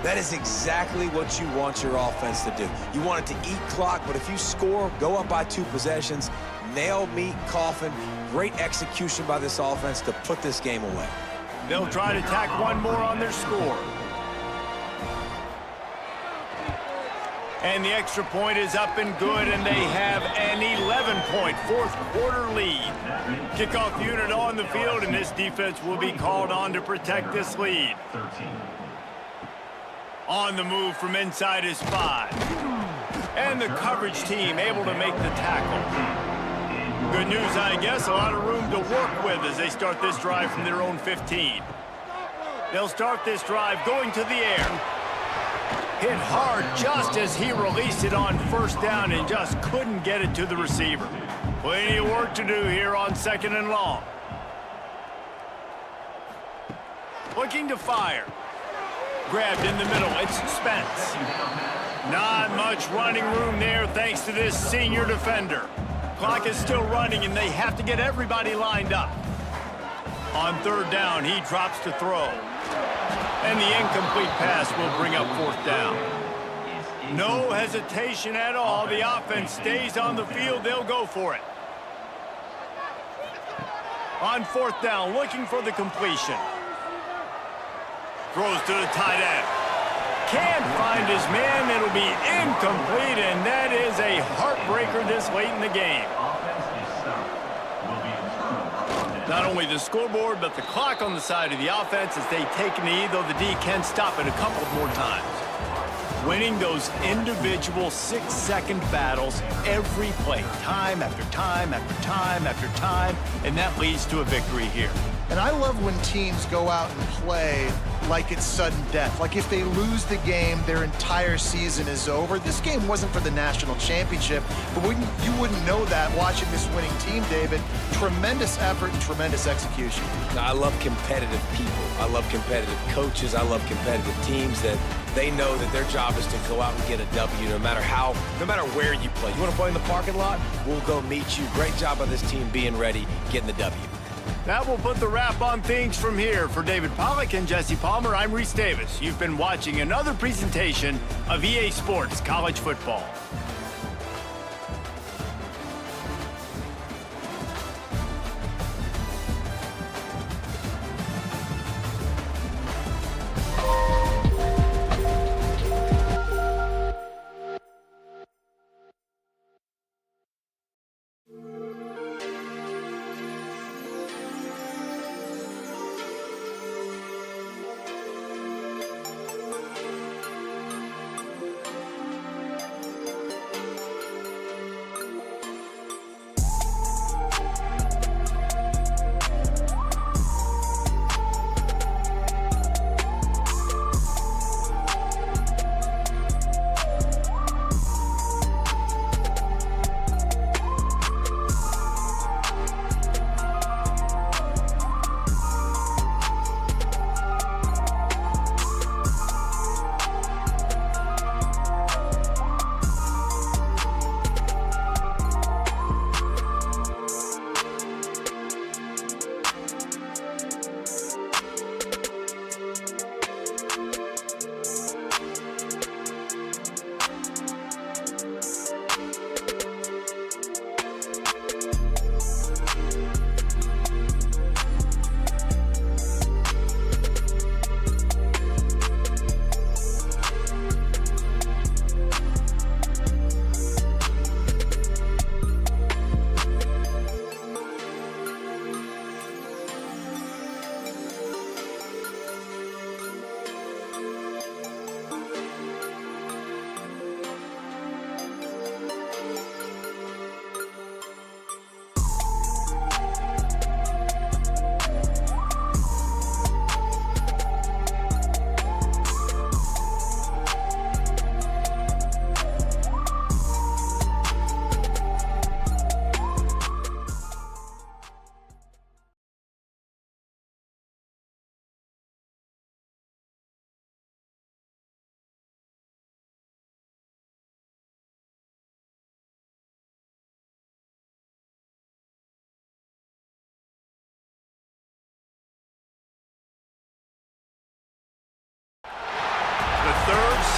That is exactly what you want your offense to do. You want it to eat clock, but if you score, go up by 2 possessions, nail, meet, coffin. Great execution by this offense to put this game away. They'll try to tack one more on their score. And the extra point is up and good, and they have an 11-point 4th quarter lead. Kickoff unit on the field, and this defense will be called on to protect this lead. On the move from inside is 5. And the coverage team able to make the tackle. Good news, I guess, a lot of room to work with as they start this drive from their own 15. They'll start this drive going to the air. Hit hard just as he released it on 1st down and just couldn't get it to the receiver. Plenty of work to do here on 2nd and long. Looking to fire. Grabbed in the middle, it's Spence. Not much running room there thanks to this senior defender. Clock is still running and they have to get everybody lined up. On 3rd down, he drops to throw. And the incomplete pass will bring up 4th down. No hesitation at all. The offense stays on the field. They'll go for it. On 4th down, looking for the completion. Throws to the tight end. Can't find his man. It'll be incomplete, and that is a heartbreaker this late in the game. Not only the scoreboard, but the clock on the side of the offense as they take a knee, though the D can stop it a couple more times. Winning those individual 6-second battles every play, time after time after time after time, and that leads to a victory here. And I love when teams go out and play like it's sudden death. Like if they lose the game, their entire season is over. This game wasn't for the national championship, but you wouldn't know that watching this winning team, David. Tremendous effort and tremendous execution. I love competitive people. I love competitive coaches. I love competitive teams that they know that their job is to go out and get a W no matter where you play. You want to play in the parking lot? We'll go meet you. Great job by this team being ready, getting the W. That will put the wrap on things from here. For David Pollack and Jesse Palmer, I'm Reese Davis. You've been watching another presentation of EA Sports College Football.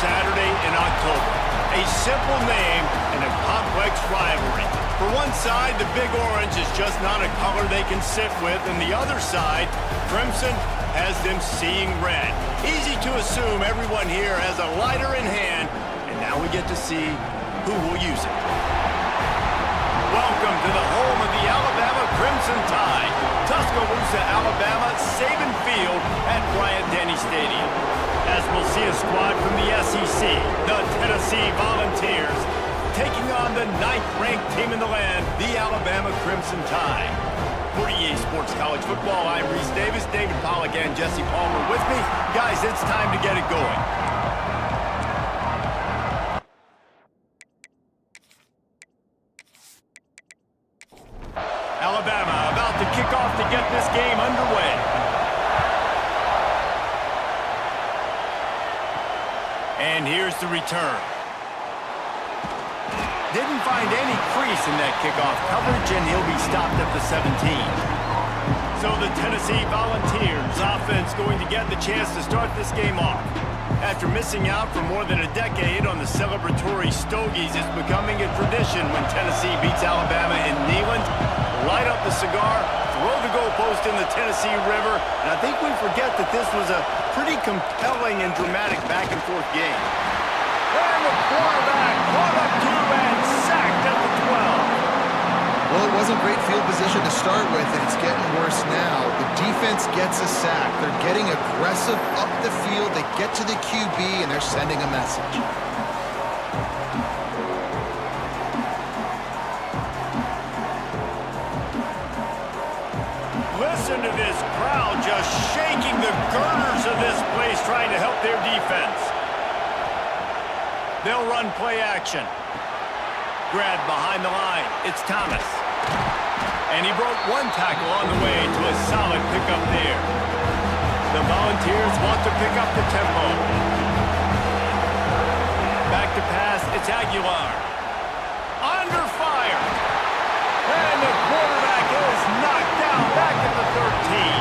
Saturday in October. A simple name and a complex rivalry. For one side, the Big Orange is just not a color they can sit with, and the other side, Crimson, has them seeing red. Easy to assume everyone here has a lighter in hand, and now we get to see who will use it. Welcome to the home of the Alabama Crimson Tide, Tuscaloosa, Alabama, Saban Field at Bryant-Denny Stadium. As we'll see a squad from the SEC, the Tennessee Volunteers, taking on the 9th-ranked team in the land, the Alabama Crimson Tide. For EA Sports College Football, I'm Reese Davis, David Pollack, and Jesse Palmer with me. Guys, it's time to get it going. Alabama about to kick off to get this game underway. And here's the return. Didn't find any crease in that kickoff coverage, and he'll be stopped at the 17. So the Tennessee Volunteers offense going to get the chance to start this game off. After missing out for more than a decade on the celebratory Stogies, it's becoming a tradition when Tennessee beats Alabama in Neyland. Light up the cigar, throw the goalpost in the Tennessee River, and I think we forget that this was a pretty compelling and dramatic back-and-forth game. And the quarterback caught up to and sacked at the 12. Well, it wasn't great field position to start with, and it's getting worse now. The defense gets a sack. They're getting aggressive up the field. They get to the QB, and they're sending a message. Listen to this crowd just shaking the girders of this place, trying to help their defense. They'll run play action. Grab behind the line. It's Thomas. And he broke one tackle on the way to a solid pickup there. The Volunteers want to pick up the tempo. Back to pass. It's Aguilar. Under fire. And the quarterback is knocked down back at the 13.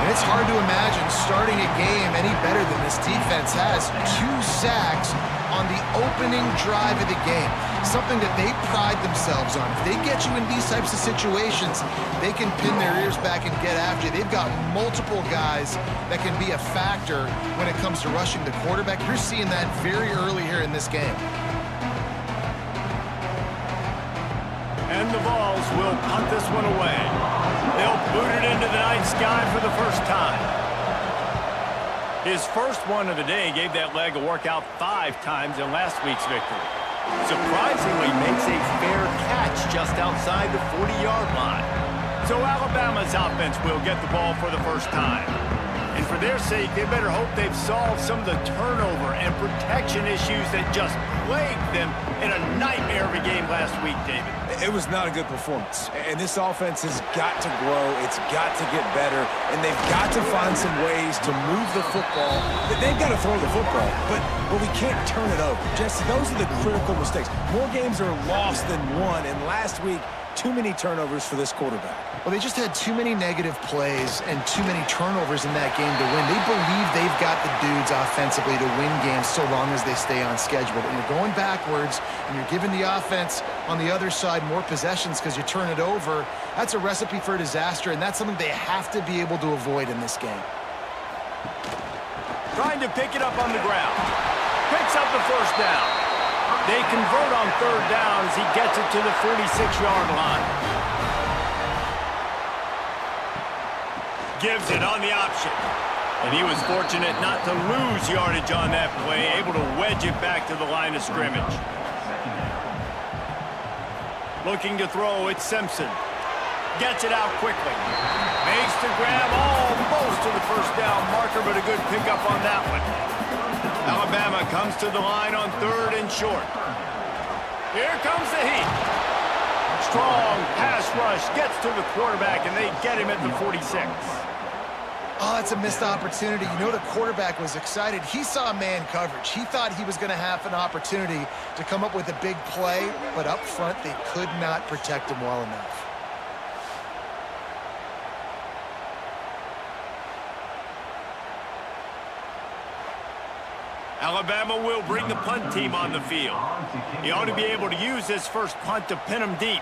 And it's hard to imagine starting a game any better than this defense has. 2 sacks on the opening drive of the game. Something that they pride themselves on. If they get you in these types of situations, they can pin their ears back and get after you. They've got multiple guys that can be a factor when it comes to rushing the quarterback. You're seeing that very early here in this game. And the Vols will punt this one away. They'll boot it into the night sky for the first time. His first one of the day gave that leg a workout 5 times in last week's victory. Surprisingly makes a fair catch just outside the 40-yard line. So Alabama's offense will get the ball for the first time. And for their sake, they better hope they've solved some of the turnover and protection issues that just plagued them in a nightmare of a game last week, David. It was not a good performance, and this offense has got to grow. It's got to get better, and they've got to find some ways to move the football. They've got to throw the football, but we can't turn it over. Jesse, those are the critical mistakes. More games are lost than won, and last week, too many turnovers for this quarterback. Well, they just had too many negative plays and too many turnovers in that game to win. They believe they've got the dudes offensively to win games so long as they stay on schedule. But when you're going backwards and you're giving the offense on the other side more possessions because you turn it over, that's a recipe for disaster, and that's something they have to be able to avoid in this game. Trying to pick it up on the ground. Picks up the first down. They convert on 3rd down as he gets it to the 46-yard line. Gives it on the option. And he was fortunate not to lose yardage on that play, able to wedge it back to the line of scrimmage. Looking to throw, it's Simpson. Gets it out quickly. Makes the grab almost to the first down marker, but a good pickup on that one. Alabama comes to the line on 3rd and short. Here comes the heat. Strong pass rush gets to the quarterback, and they get him at the 46. Oh, that's a missed opportunity. You know, the quarterback was excited. He saw man coverage. He thought he was going to have an opportunity to come up with a big play, but up front, they could not protect him well enough. Alabama will bring the punt team on the field. He ought to be able to use this first punt to pin him deep.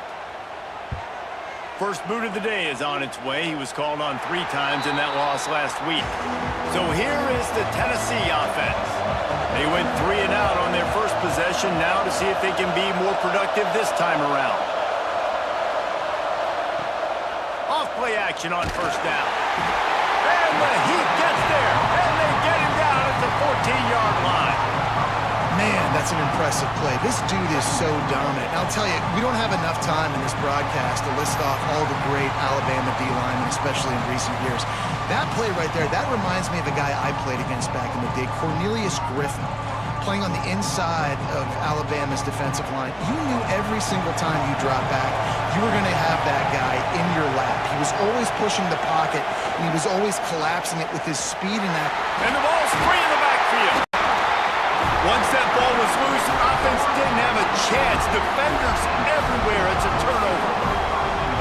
First boot of the day is on its way. He was called on 3 times in that loss last week. So here is the Tennessee offense. They went 3 and out on their first possession now to see if they can be more productive this time around. Off play action on first down. And the Heat gets there. And they get him down at the 14-yard line. Man, that's an impressive play. This dude is so dominant. And I'll tell you, we don't have enough time in this broadcast to list off all the great Alabama D-linemen, especially in recent years. That play right there, that reminds me of a guy I played against back in the day, Cornelius Griffin, playing on the inside of Alabama's defensive line. You knew every single time you dropped back, you were going to have that guy in your lap. He was always pushing the pocket, and he was always collapsing it with his speed and that. And the ball's free in the backfield. Once that ball was loose, offense didn't have a chance. Defenders everywhere. It's a turnover.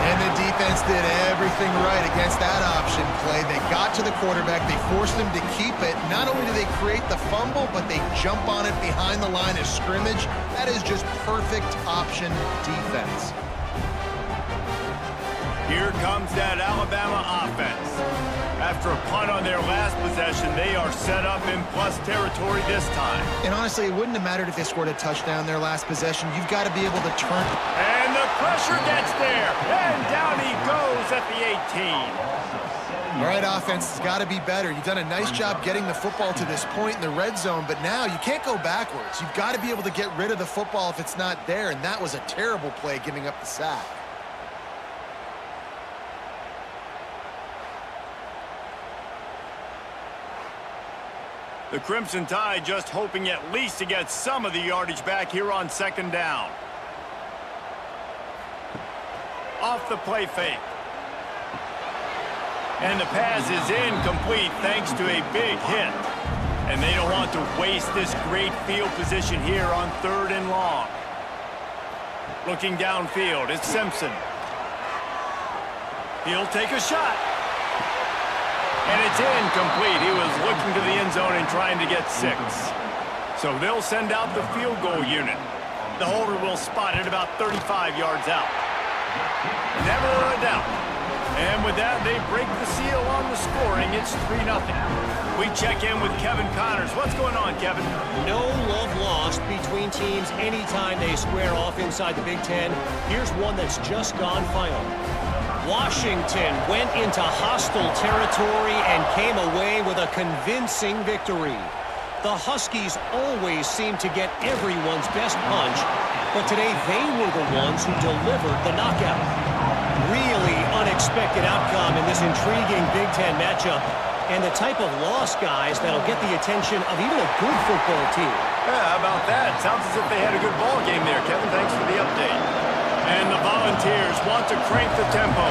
And the defense did everything right against that option play. They got to the quarterback. They forced him to keep it. Not only do they create the fumble, but they jump on it behind the line of scrimmage. That is just perfect option defense. Here comes that Alabama offense. After a punt on their last possession, they are set up in plus territory this time. And honestly, it wouldn't have mattered if they scored a touchdown their last possession. You've got to be able to turn. And the pressure gets there. And down he goes at the 18. All right, offense has got to be better. You've done a nice job getting the football to this point in the red zone, but now you can't go backwards. You've got to be able to get rid of the football if it's not there, and that was a terrible play giving up the sack. The Crimson Tide just hoping at least to get some of the yardage back here on second down. Off the play fake. And the pass is incomplete thanks to a big hit. And they don't want to waste this great field position here on 3rd and long. Looking downfield, it's Simpson. He'll take a shot. And it's incomplete. He was looking to the end zone and trying to get 6. So they'll send out the field goal unit. The holder will spot it about 35 yards out. Never a doubt. And with that, they break the seal on the scoring. It's 3-0. We check in with Kevin Connors. What's going on, Kevin? No love lost between teams anytime they square off inside the Big Ten. Here's one that's just gone final. Washington went into hostile territory and came away with a convincing victory. The Huskies always seem to get everyone's best punch, but today they were the ones who delivered the knockout. Really unexpected outcome in this intriguing Big Ten matchup, and the type of loss, guys, that'll get the attention of even a good football team. Yeah, how about that? Sounds as if they had a good ball game there, Kevin. Thanks for the update. And the Volunteers want to crank the tempo.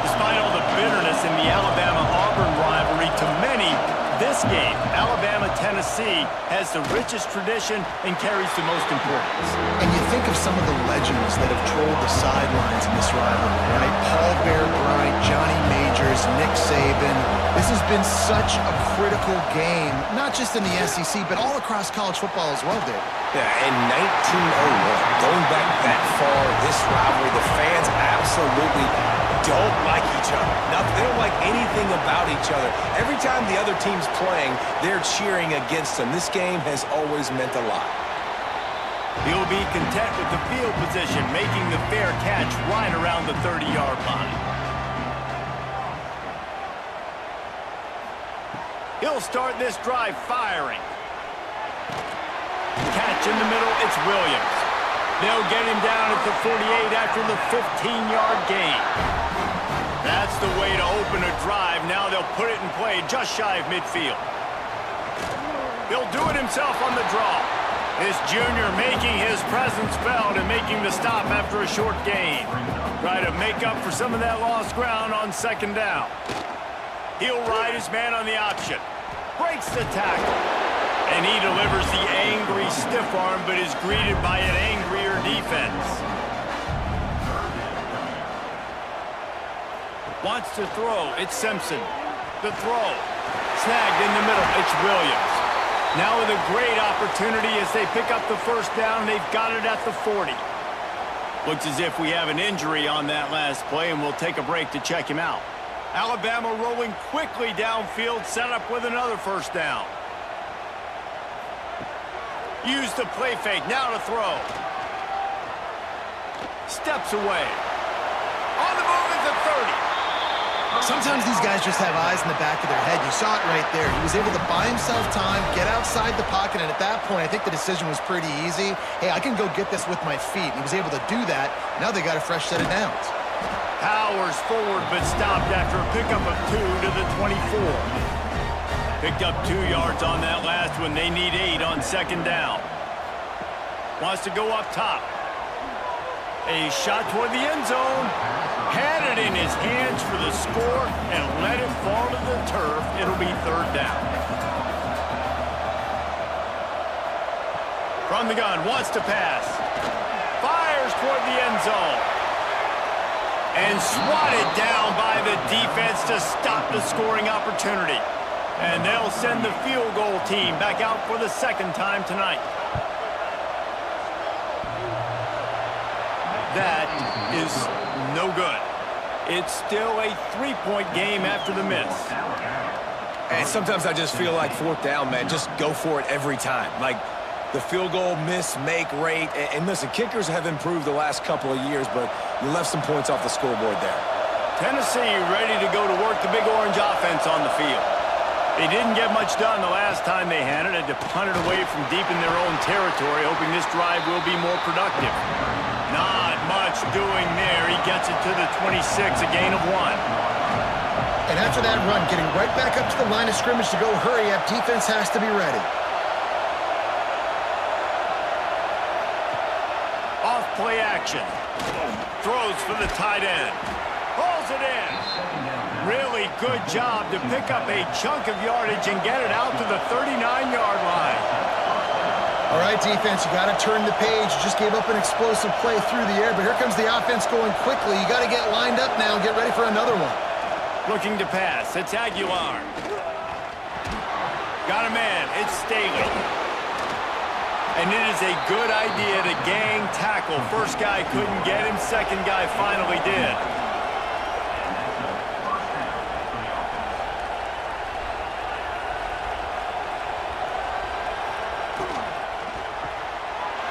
Despite all the bitterness in the Alabama-Auburn rivalry, to many, this game, Alabama-Tennessee, has the richest tradition and carries the most importance. And you think of some of the legends that have trolled the sidelines in this rivalry, right? Paul Bear Bryant, Johnny Majors, Nick Saban. This has been such a critical game, not just in the SEC, but all across college football as well, Dave. Yeah, in 1901, going back that far, this rivalry, the fans absolutely don't like each other. They don't like anything about each other. Every time the other team's playing, they're cheering against them. This game has always meant a lot. He'll be content with the field position, making the fair catch right around the 30-yard line. He'll start this drive firing. Catch in the middle, it's Williams. They'll get him down at the 48 after the 15-yard gain. That's the way to open a drive. Now they'll put it in play just shy of midfield. He'll do it himself on the draw. This junior making his presence felt and making the stop after a short gain. Try to make up for some of that lost ground on second down. He'll ride his man on the option. Breaks the tackle. And he delivers the angry stiff arm, but is greeted by an angrier defense. Wants to throw. It's Simpson. The throw. Snagged in the middle. It's Williams. Now with a great opportunity as they pick up the first down. They've got it at the 40. Looks as if we have an injury on that last play, and we'll take a break to check him out. Alabama rolling quickly downfield, set up with another first down. Use the play fake, now to throw. Steps away. On the move at the 30. Sometimes these guys just have eyes in the back of their head. You saw it right there. He was able to buy himself time, get outside the pocket, and at that point, I think the decision was pretty easy. Hey, I can go get this with my feet. He was able to do that. Now they got a fresh set of downs. Powers forward, but stopped after a pickup of 2 to the 24. Picked up 2 yards on that last one. They need 8 on second down. Wants to go up top. A shot toward the end zone. Had it in his hands for the score and let it fall to the turf. It'll be third down. From the gun, wants to pass. Fires toward the end zone. And swatted down by the defense to stop the scoring opportunity. And they'll send the field goal team back out for the second time tonight. That is no good. It's still a 3-point game after the miss. And sometimes I just feel like fourth down, man, just go for it every time. Like the field goal miss-make rate. And listen, kickers have improved the last couple of years, but you left some points off the scoreboard there. Tennessee ready to go to work the Big Orange offense on the field. They didn't get much done the last time they had it. Had to punt it away from deep in their own territory, hoping this drive will be more productive. Not much doing there. He gets it to the 26, a gain of 1. And after that run, getting right back up to the line of scrimmage to go hurry up, defense has to be ready. Off play action. Throws for the tight end. Pulls it in. Really good job to pick up a chunk of yardage and get it out to the 39-yard line. All right, defense, you got to turn the page. You just gave up an explosive play through the air, but here comes the offense going quickly. You got to get lined up now and get ready for another one. Looking to pass. It's Aguilar. Got a man. It's Staley. And it is a good idea to gang tackle. First guy couldn't get him. Second guy finally did.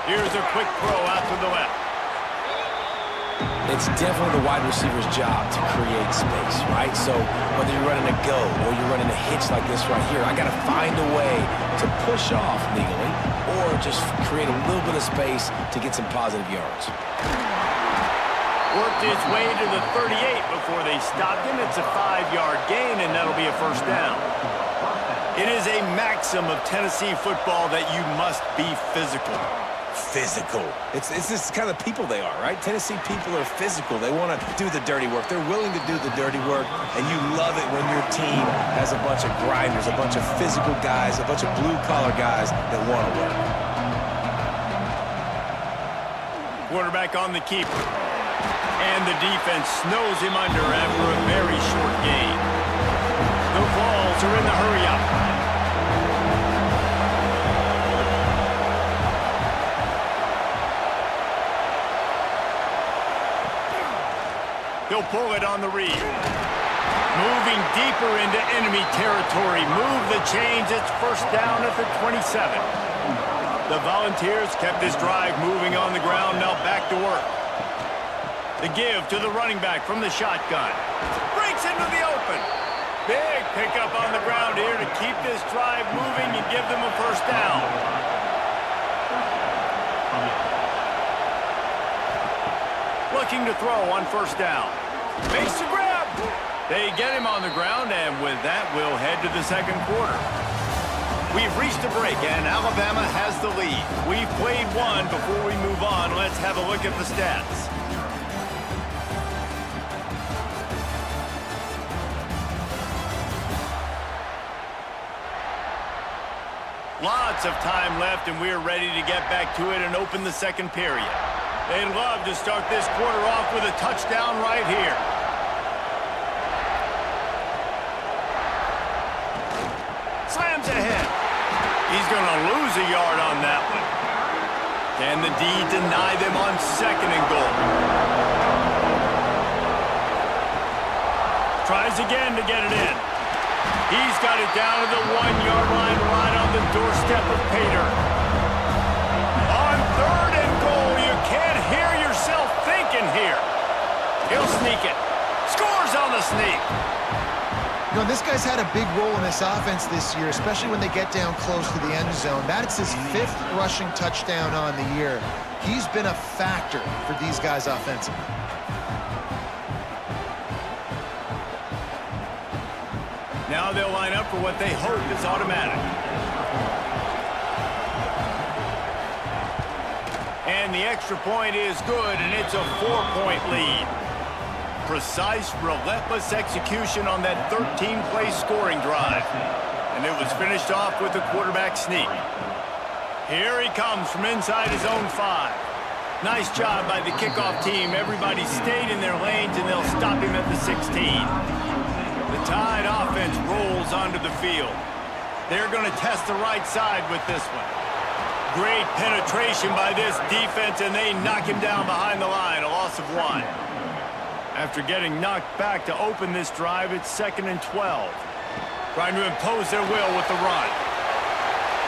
Here's a quick throw out to the left. It's definitely the wide receiver's job to create space, right? So whether you're running a go or you're running a hitch like this right here, I got to find a way to push off legally or just create a little bit of space to get some positive yards. Worked his way to the 38 before they stopped him. It's a 5-yard gain, and that'll be a first down. It is a maxim of Tennessee football that you must be physical. Physical. It's this kind of people they are, right? Tennessee people are physical. They want to do the dirty work. They're willing to do the dirty work, and you love it when your team has a bunch of grinders, a bunch of physical guys, a bunch of blue-collar guys that want to work. Quarterback on the keeper. And the defense snows him under after a very short gain. The Vols are in the hurry-up. He'll pull it on the read. Moving deeper into enemy territory. Move the chains. It's first down at the 27. The Volunteers kept this drive moving on the ground. Now back to work. The give to the running back from the shotgun. Breaks into the open. Big pickup on the ground here to keep this drive moving and give them a first down. Looking to throw on first down. Makes the grab. They get him on the ground, and with that, we'll head to the second quarter. We've reached a break, and Alabama has the lead. We've played one. Before we move on, let's have a look at the stats. Lots of time left, and we're ready to get back to it and open the second period. They'd love to start this quarter off with a touchdown right here. Slams ahead. He's going to lose a yard on that one. Can the D deny them on 2nd and goal? Tries again to get it in. He's got it down to the 1-yard line right on the doorstep of Pater. On 3rd and goal, you can't hear yourself thinking here. He'll sneak it. Scores on the sneak. You know, this guy's had a big role in this offense this year, especially when they get down close to the end zone. That's his 5th rushing touchdown on the year. He's been a factor for these guys offensively. Now they'll line up for what they hope is automatic. And the extra point is good, and it's a 4-point lead. Precise, relentless execution on that 13-play scoring drive. And it was finished off with a quarterback sneak. Here he comes from inside his own 5. Nice job by the kickoff team. Everybody stayed in their lanes, and they'll stop him at the 16. The Tide offense rolls onto the field. They're going to test the right side with this one. Great penetration by this defense, and they knock him down behind the line, a loss of 1. After getting knocked back to open this drive, it's 2nd and 12. Trying to impose their will with the run.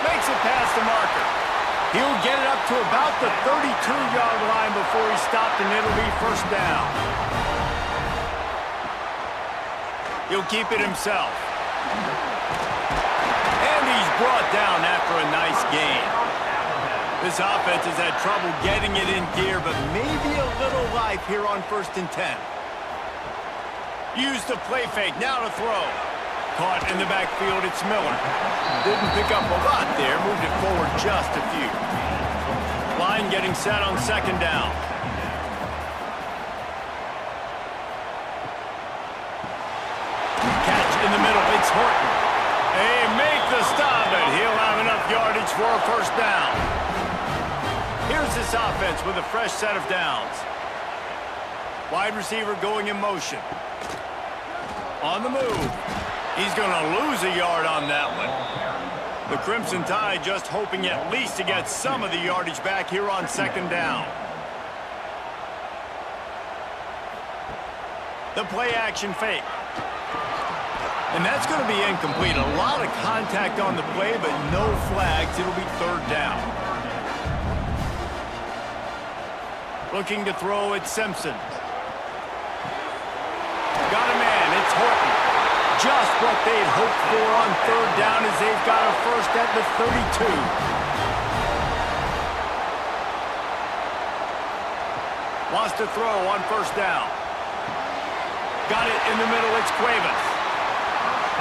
Makes it past the marker. He'll get it up to about the 32-yard line before he's stopped, and it'll be 1st down. He'll keep it himself. And he's brought down after a nice gain. This offense has had trouble getting it in gear, but maybe a little life here on 1st and 10. Use the play fake, now to throw. Caught in the backfield, it's Miller. Didn't pick up a lot there, moved it forward just a few. Line getting set on 2nd down. Catch in the middle, it's Horton. They make the stop, and he'll have enough yardage for a 1st down. Here's this offense with a fresh set of downs. Wide receiver going in motion. On the move. He's going to lose a yard on that one. The Crimson Tide just hoping at least to get some of the yardage back here on 2nd down. The play action fake. And that's going to be incomplete. A lot of contact on the play, but no flags. It'll be 3rd down. Looking to throw at Simpson. Got a man, it's Horton. Just what they'd hoped for on 3rd down as they've got a 1st at the 32. Wants to throw on 1st down. Got it in the middle, it's Cuevas.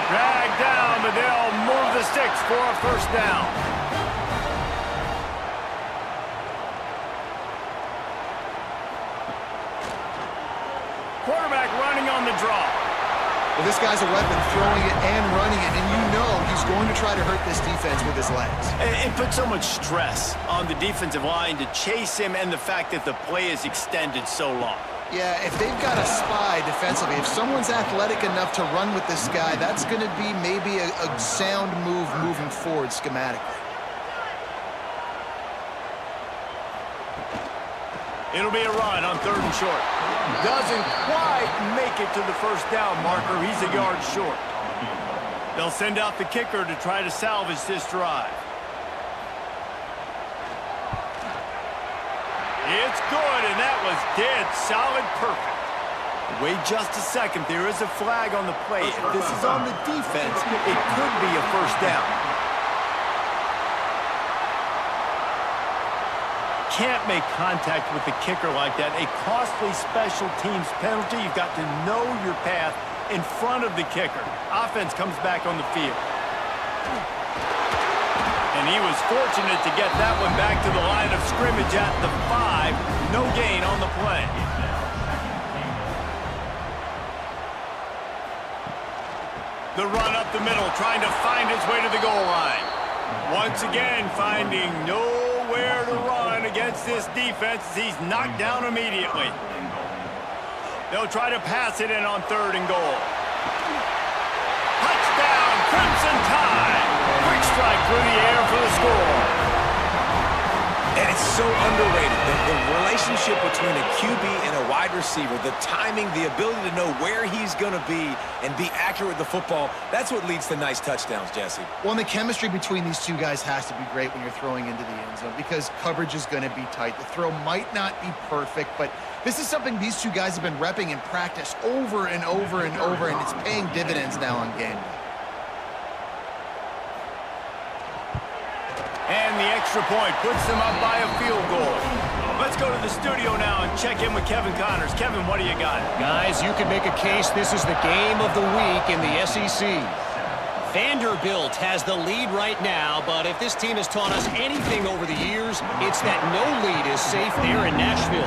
Dragged down, but they'll move the sticks for a 1st down. Quarterback running on the draw. Well, this guy's a weapon, throwing it and running it, and you know he's going to try to hurt this defense with his legs. It puts so much stress on the defensive line to chase him, and the fact that the play is extended so long. Yeah, if they've got a spy defensively, if someone's athletic enough to run with this guy, that's going to be maybe a sound move moving forward schematically. It'll be a run on 3rd and short. Doesn't quite make it to the 1st down marker. He's a yard short. They'll send out the kicker to try to salvage this drive. It's good, and that was dead solid perfect. Wait just a second. There is a flag on the play. If this is on the defense, it could be a 1st down. Can't make contact with the kicker like that. A costly special teams penalty. You've got to know your path in front of the kicker. Offense comes back on the field. And he was fortunate to get that one back to the line of scrimmage at the 5. No gain on the play. The run up the middle, trying to find his way to the goal line. Once again, finding nowhere to run against this defense as he's knocked down immediately. They'll try to pass it in on 3rd and goal. Touchdown, Crimson Tide! Quick strike through the air for relationship between a QB and a wide receiver, the timing, the ability to know where he's going to be and be accurate with the football, that's what leads to nice touchdowns, Jesse. Well, and the chemistry between these two guys has to be great when you're throwing into the end zone because coverage is going to be tight. The throw might not be perfect, but this is something these two guys have been repping in practice over and over and over, and it's paying dividends now on game day. And the extra point puts them up by a field goal. Let's go to the studio now and check in with Kevin Connors. Kevin, what do you got? Guys, you could make a case this is the game of the week in the SEC. Vanderbilt has the lead right now, but if this team has taught us anything over the years, it's that no lead is safe there in Nashville.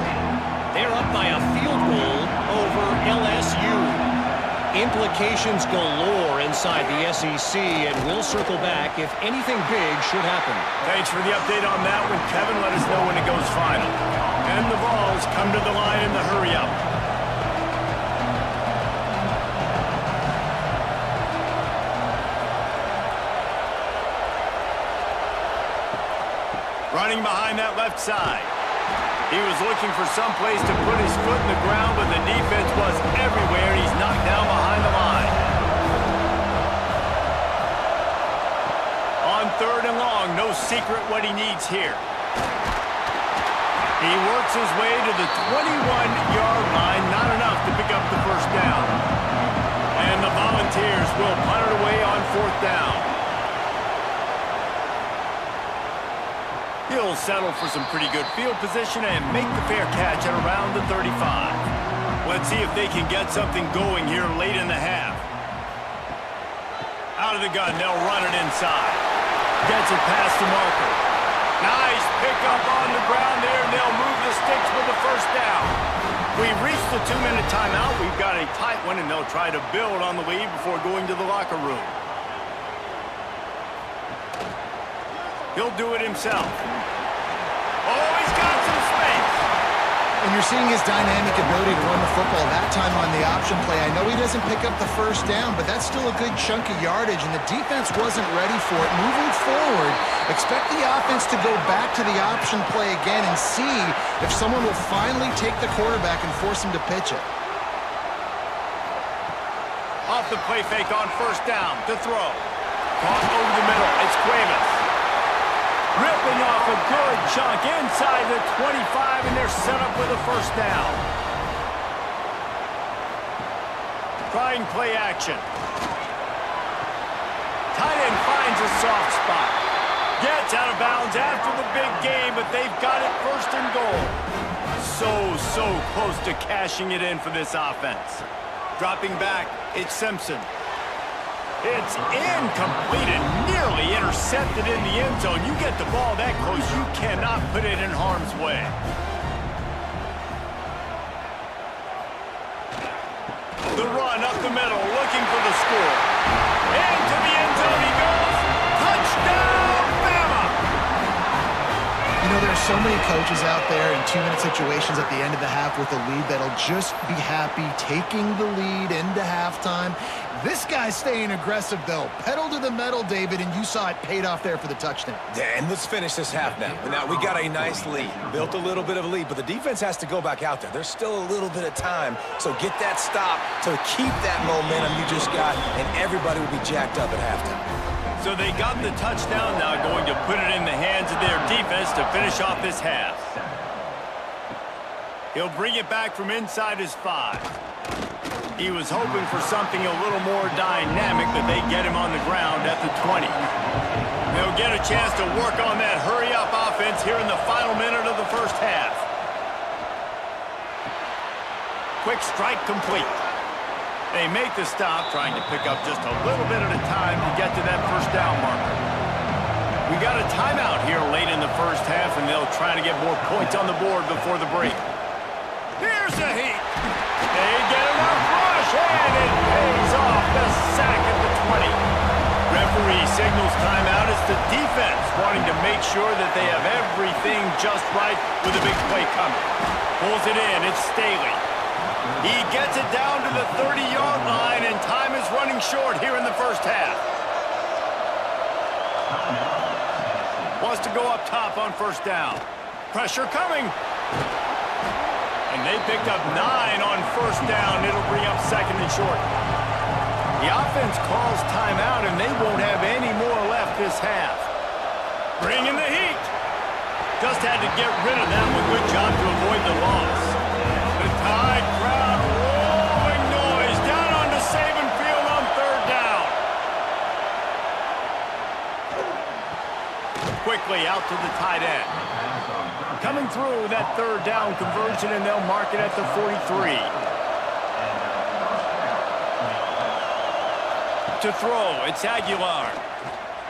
They're up by a field goal over LSU. Implications galore inside the SEC, and we'll circle back if anything big should happen. Thanks for the update on that one, Kevin. Let us know when it goes final. And the Vols come to the line in the hurry-up. Running behind that left side. He was looking for some place to put his foot in the ground, but the defense was everywhere. He's knocked down behind the line. On 3rd and long, no secret what he needs here. He works his way to the 21-yard line, not enough to pick up the first down. And the Volunteers will punt it away on 4th down. He'll settle for some pretty good field position and make the fair catch at around the 35. Let's see if they can get something going here late in the half. Out of the gun, they'll run it inside. Gets it past the marker. Nice pickup on the ground there, and they'll move the sticks for the first down. We've reached the 2-minute timeout. We've got a tight one, and they'll try to build on the lead before going to the locker room. He'll do it himself. Oh, he's got some space. And you're seeing his dynamic ability to run the football, that time on the option play. I know he doesn't pick up the first down, but that's still a good chunk of yardage, and the defense wasn't ready for it. Moving forward, expect the offense to go back to the option play again and see if someone will finally take the quarterback and force him to pitch it. Off the play fake on 1st down to throw. Caught over the middle. It's Cuevas. Ripping off a good chunk inside the 25, and they're set up with a first down. Trying play action. Tight end finds a soft spot. Gets out of bounds after the big game, but they've got it 1st and goal. So close to cashing it in for this offense. Dropping back, it's Simpson. It's incomplete and nearly intercepted in the end zone. You get the ball that close, you cannot put it in harm's way. The run up the middle, looking for the score. Into the end zone he goes. Touchdown, Bama! You know, there are so many coaches out there in 2-minute situations at the end of the half with a lead that'll just be happy taking the lead into halftime. This guy's staying aggressive, though. Pedal to the metal, David, and you saw it paid off there for the touchdown. Yeah, and let's finish this half now. Now, we got a nice lead. Built a little bit of a lead, but the defense has to go back out there. There's still a little bit of time, so get that stop to keep that momentum you just got, and everybody will be jacked up at halftime. So they got the touchdown, now going to put it in the hands of their defense to finish off this half. He'll bring it back from inside his 5. He was hoping for something a little more dynamic, but they get him on the ground at the 20. They'll get a chance to work on that hurry-up offense here in the final minute of the first half. Quick strike complete. They make the stop, trying to pick up just a little bit at a time to get to that first down marker. We got a timeout here late in the first half, and they'll try to get more points on the board before the break. Here's the heat. They get enough rush, and it pays off. The sack at the 20. Referee signals timeout. It's the defense wanting to make sure that they have everything just right with a big play coming. Pulls it in. It's Staley. He gets it down to the 30-yard line, and time is running short here in the first half. Wants to go up top on 1st down. Pressure coming. And they picked up 9 on first down. It'll bring up second and short. The offense calls timeout, and they won't have any more left this half. Bringing the heat. Just had to get rid of that one. Good job to avoid the loss. The Tide crowd rolling noise down onto Saban Field on third down. Quickly out to the tight end. Coming through that third down conversion, and they'll mark it at the 43. To throw, it's Aguilar.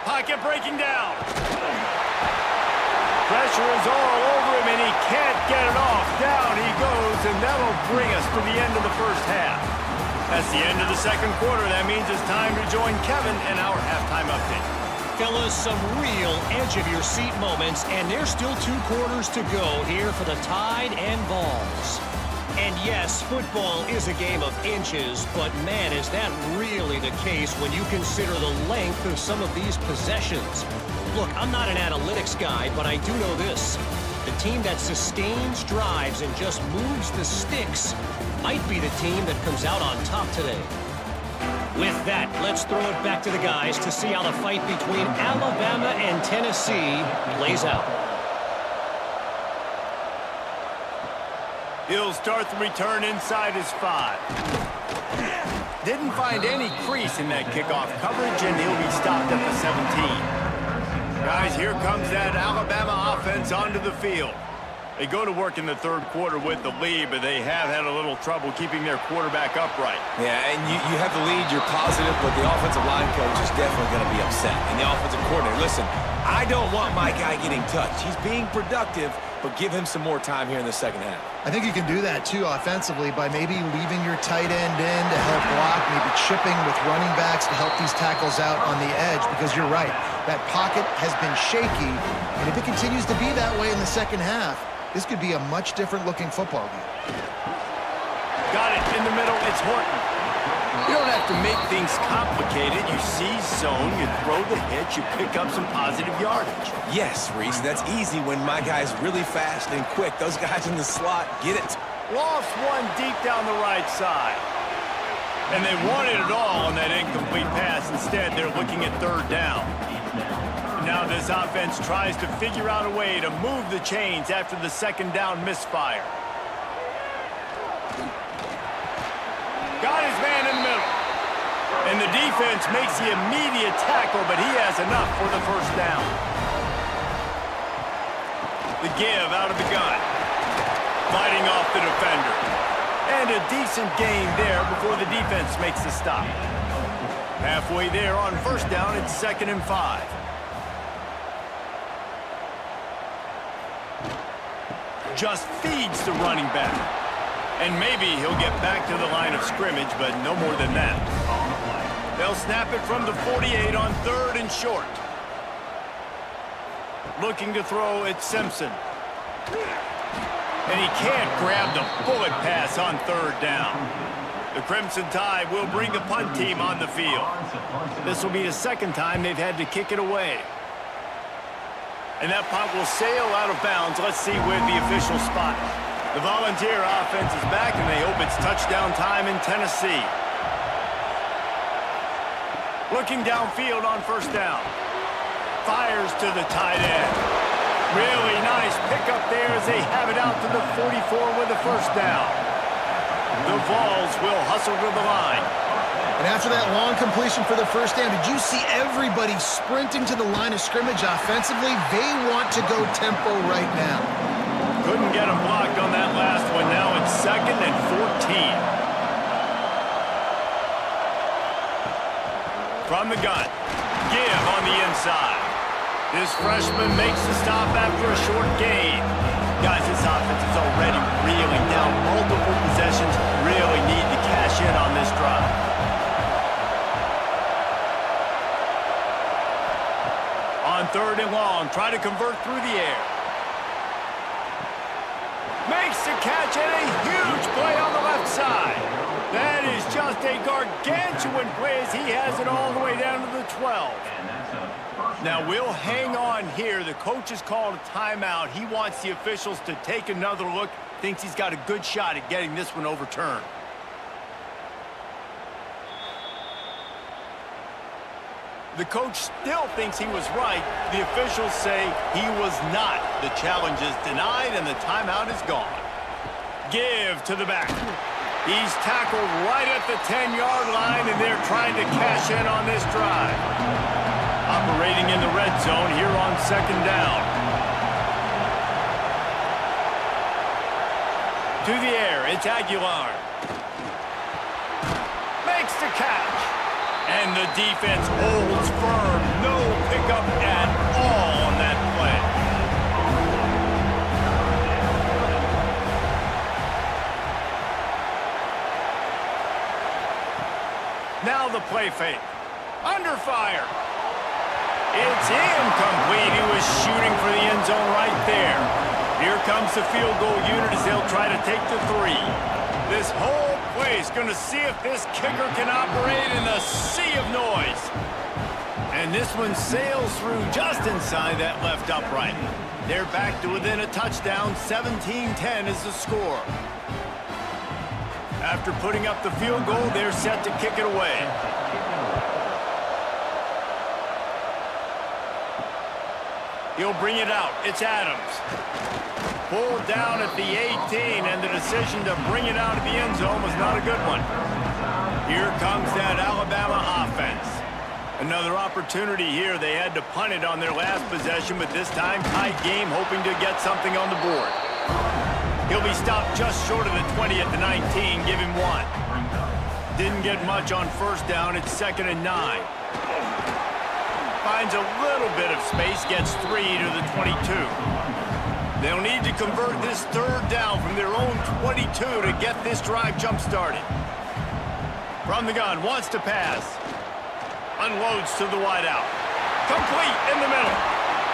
Pocket breaking down. Pressure is all over him, and he can't get it off. Down he goes, and that'll bring us to the end of the first half. That's the end of the second quarter. That means it's time to join Kevin and our halftime update. Fellas, some real edge-of-your-seat moments, and there's still 2 quarters to go here for the Tide and Vols. And yes, football is a game of inches, but man, is that really the case when you consider the length of some of these possessions. Look, I'm not an analytics guy, but I do know this. The team that sustains drives and just moves the sticks might be the team that comes out on top today. With that, let's throw it back to the guys to see how the fight between Alabama and Tennessee plays out. He'll start the return inside his 5. Didn't find any crease in that kickoff coverage, and he'll be stopped at the 17. Guys, here comes that Alabama offense onto the field. They go to work in the third quarter with the lead, but they have had a little trouble keeping their quarterback upright. Yeah, and you have the lead, you're positive, but the offensive line coach is definitely going to be upset. And the offensive coordinator, listen, I don't want my guy getting touched. He's being productive, but give him some more time here in the second half. I think you can do that, too, offensively, by maybe leaving your tight end in to help block, maybe chipping with running backs to help these tackles out on the edge, because you're right. That pocket has been shaky, and if it continues to be that way in the second half, this could be a much different-looking football game. Got it in the middle. It's Horton. You don't have to make things complicated. You see zone, you throw the hitch, you pick up some positive yardage. Yes, Reese, that's easy when my guy's really fast and quick. Those guys in the slot get it. Lost one deep down the right side. And they wanted it all on that incomplete pass. Instead, they're looking at third down. Now this offense tries to figure out a way to move the chains after the second down misfire. Got his man in the middle. And the defense makes the immediate tackle, but he has enough for the first down. The give out of the gun. Fighting off the defender. And a decent gain there before the defense makes the stop. Halfway there on first down, it's 2nd and 5. Just feeds the running back. And maybe he'll get back to the line of scrimmage, but no more than that. They'll snap it from the 48 on 3rd and short. Looking to throw, it's Simpson. And he can't grab the bullet pass on 3rd down. The Crimson Tide will bring the punt team on the field. This will be the second time they've had to kick it away. And that punt will sail out of bounds. Let's see where the official spot. The Volunteer offense is back, and they hope it's touchdown time in Tennessee. Looking downfield on first down. Fires to the tight end. Really nice pickup there as they have it out to the 44 with the first down. The Vols will hustle to the line. And after that long completion for the first down, did you see everybody sprinting to the line of scrimmage offensively? They want to go tempo right now. Couldn't get him blocked on that last one. Now it's 2nd and 14. From the gun. Give on the inside. This freshman makes the stop after a short gain. Guys, this offense is already reeling down multiple possessions. Really need to cash in on this drive. On 3rd and long, try to convert through the air. Makes the catch and a huge play on the left side. That is just a gargantuan play as he has it all the way down to the 12. Now we'll hang on here. The coach has called a timeout. He wants the officials to take another look. Thinks he's got a good shot at getting this one overturned. The coach still thinks he was right. The officials say he was not. The challenge is denied and the timeout is gone. Give to the back. He's tackled right at the 10-yard line, and they're trying to cash in on this drive. Operating in the red zone here on second down. To the air, it's Aguilar. Makes the catch. And the defense holds firm. No pickup at all on that play. Now the play fake. Under fire. It's incomplete. He was shooting for the end zone right there. Here comes the field goal unit as they'll try to take the 3. This whole play is going to see if this kicker can operate in the sea of noise. And this one sails through just inside that left upright. They're back to within a touchdown. 17-10 is the score. After putting up the field goal, they're set to kick it away. He'll bring it out. It's Adams. Pulled down at the 18, and the decision to bring it out of the end zone was not a good one. Here comes that Alabama offense. Another opportunity here. They had to punt it on their last possession, but this time tight game, hoping to get something on the board. He'll be stopped just short of the 20 at the 19. Give him 1. Didn't get much on first down. It's 2nd and 9. Finds a little bit of space, gets 3 to the 22. They'll need to convert this 3rd down from their own 22 to get this drive jump-started. From the gun, wants to pass. Unloads to the wideout. Complete in the middle.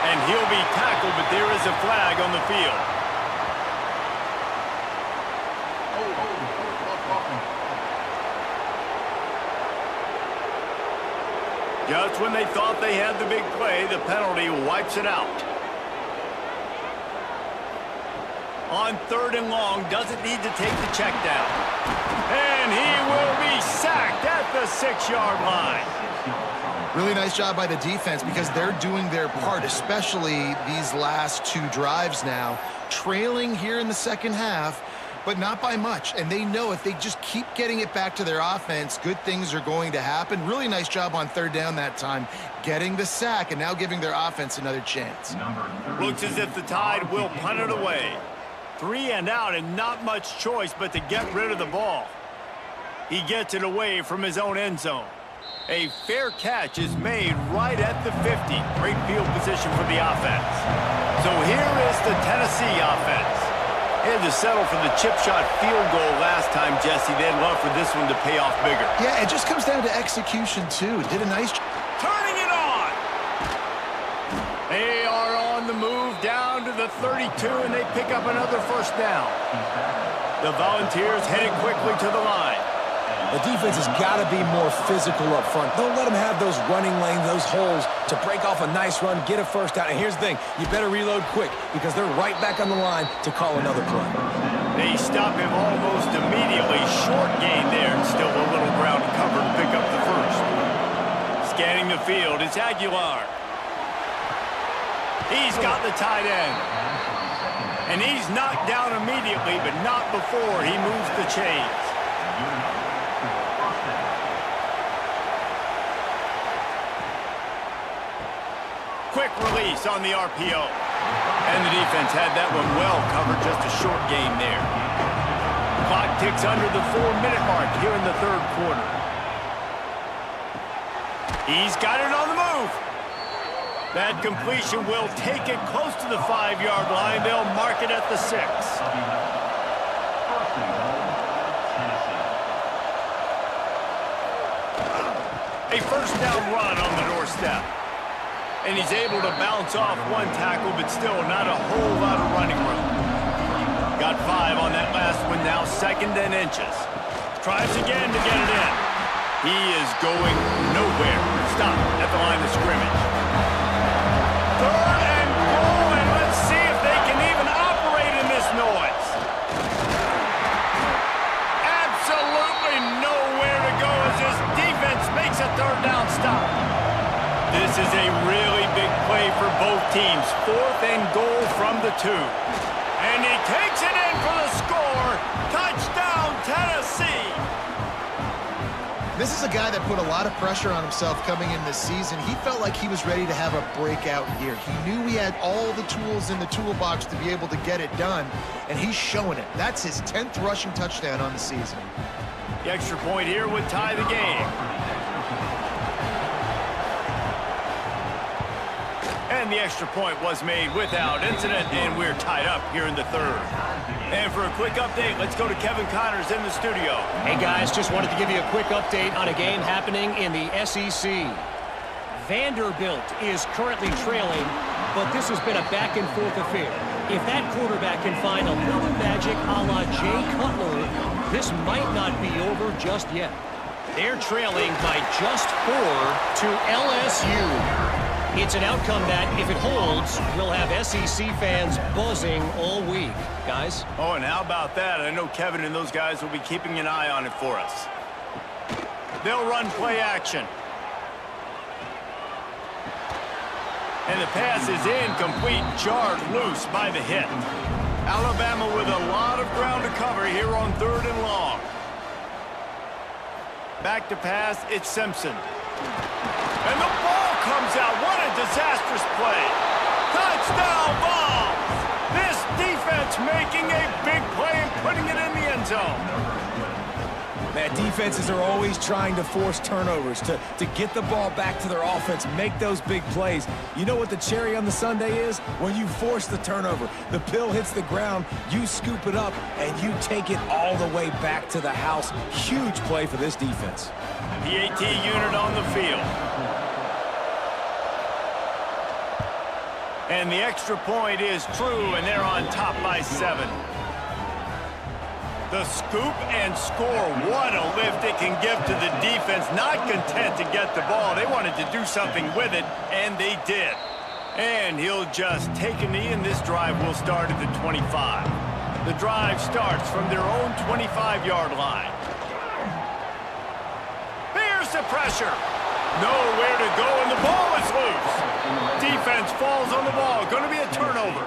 And he'll be tackled, but there is a flag on the field. Just when they thought they had the big play, the penalty wipes it out. On 3rd and long, doesn't need to take the check down. And he will be sacked at the 6-yard line. Really nice job by the defense because they're doing their part, especially these last 2 drives now. Trailing here in the second half, but not by much. And they know if they just keep getting it back to their offense, good things are going to happen. Really nice job on 3rd down that time, getting the sack and now giving their offense another chance. Looks as if the Tide will punt it away. 3 and out and not much choice but to get rid of the ball. He gets it away from his own end zone. A fair catch is made right at the 50. Great field position for the offense. So here is the Tennessee offense. They had to settle for the chip shot field goal last time, Jesse. They'd love for this one to pay off bigger. Yeah, it just comes down to execution, too. Did a nice job. Turning it on! They are on the move down to the 32, and they pick up another 1st down. The Volunteers headed quickly to the line. The defense has got to be more physical up front. Don't let them have those running lanes, those holes to break off a nice run, get a 1st down. And here's the thing, you better reload quick because they're right back on the line to call another play. They stop him almost immediately. Short gain there, and still a little ground to cover to pick up the 1st. Scanning the field, it's Aguilar. He's got the tight end. And he's knocked down immediately, but not before he moves the chains. Quick release on the RPO. And the defense had that one well covered, just a short game there. Clock ticks under the 4-minute mark here in the 3rd quarter. He's got it on the move. That completion will take it close to the 5-yard line. They'll mark it at the 6. A 1st down run on the doorstep. And he's able to bounce off 1 tackle, but still not a whole lot of running room. Got 5 on that last one, now 2nd and inches. Tries again to get it in. He is going nowhere. Stop at the line of scrimmage. Team's 4th and goal from the 2. And he takes it in for the score. Touchdown, Tennessee. This is a guy that put a lot of pressure on himself coming in this season. He felt like he was ready to have a breakout year. He knew he had all the tools in the toolbox to be able to get it done, and he's showing it. That's his 10th rushing touchdown on the season. The extra point here would tie the game. And the extra point was made without incident, and we're tied up here in the 3rd. And for a quick update, let's go to Kevin Connors in the studio. Hey guys, just wanted to give you a quick update on a game happening in the SEC. Vanderbilt is currently trailing, but this has been a back-and-forth affair. If that quarterback can find a little magic a la Jay Cutler, this might not be over just yet. They're trailing by just 4 to LSU. It's an outcome that, if it holds, we'll have SEC fans buzzing all week. Guys? Oh, and how about that? I know Kevin and those guys will be keeping an eye on it for us. They'll run play action. And the pass is incomplete, jarred loose by the hit. Alabama with a lot of ground to cover here on 3rd and long. Back to pass, it's Simpson. And the ball comes out. What a disastrous play. Touchdown ball. This defense making a big play and putting it in the end zone. Man, defenses are always trying to force turnovers, to get the ball back to their offense, make those big plays. You know what the cherry on the sundae is? When you force the turnover, the pill hits the ground, you scoop it up, and you take it all the way back to the house. Huge play for this defense. PAT unit on the field. And the extra point is true, and they're on top by 7. The scoop and score. What a lift it can give to the defense. Not content to get the ball. They wanted to do something with it, and they did. And he'll just take a knee, and this drive will start at the 25. The drive starts from their own 25-yard line. Here's the pressure. Nowhere to go, and the ball is loose. Defense falls on the ball. Going to be a turnover.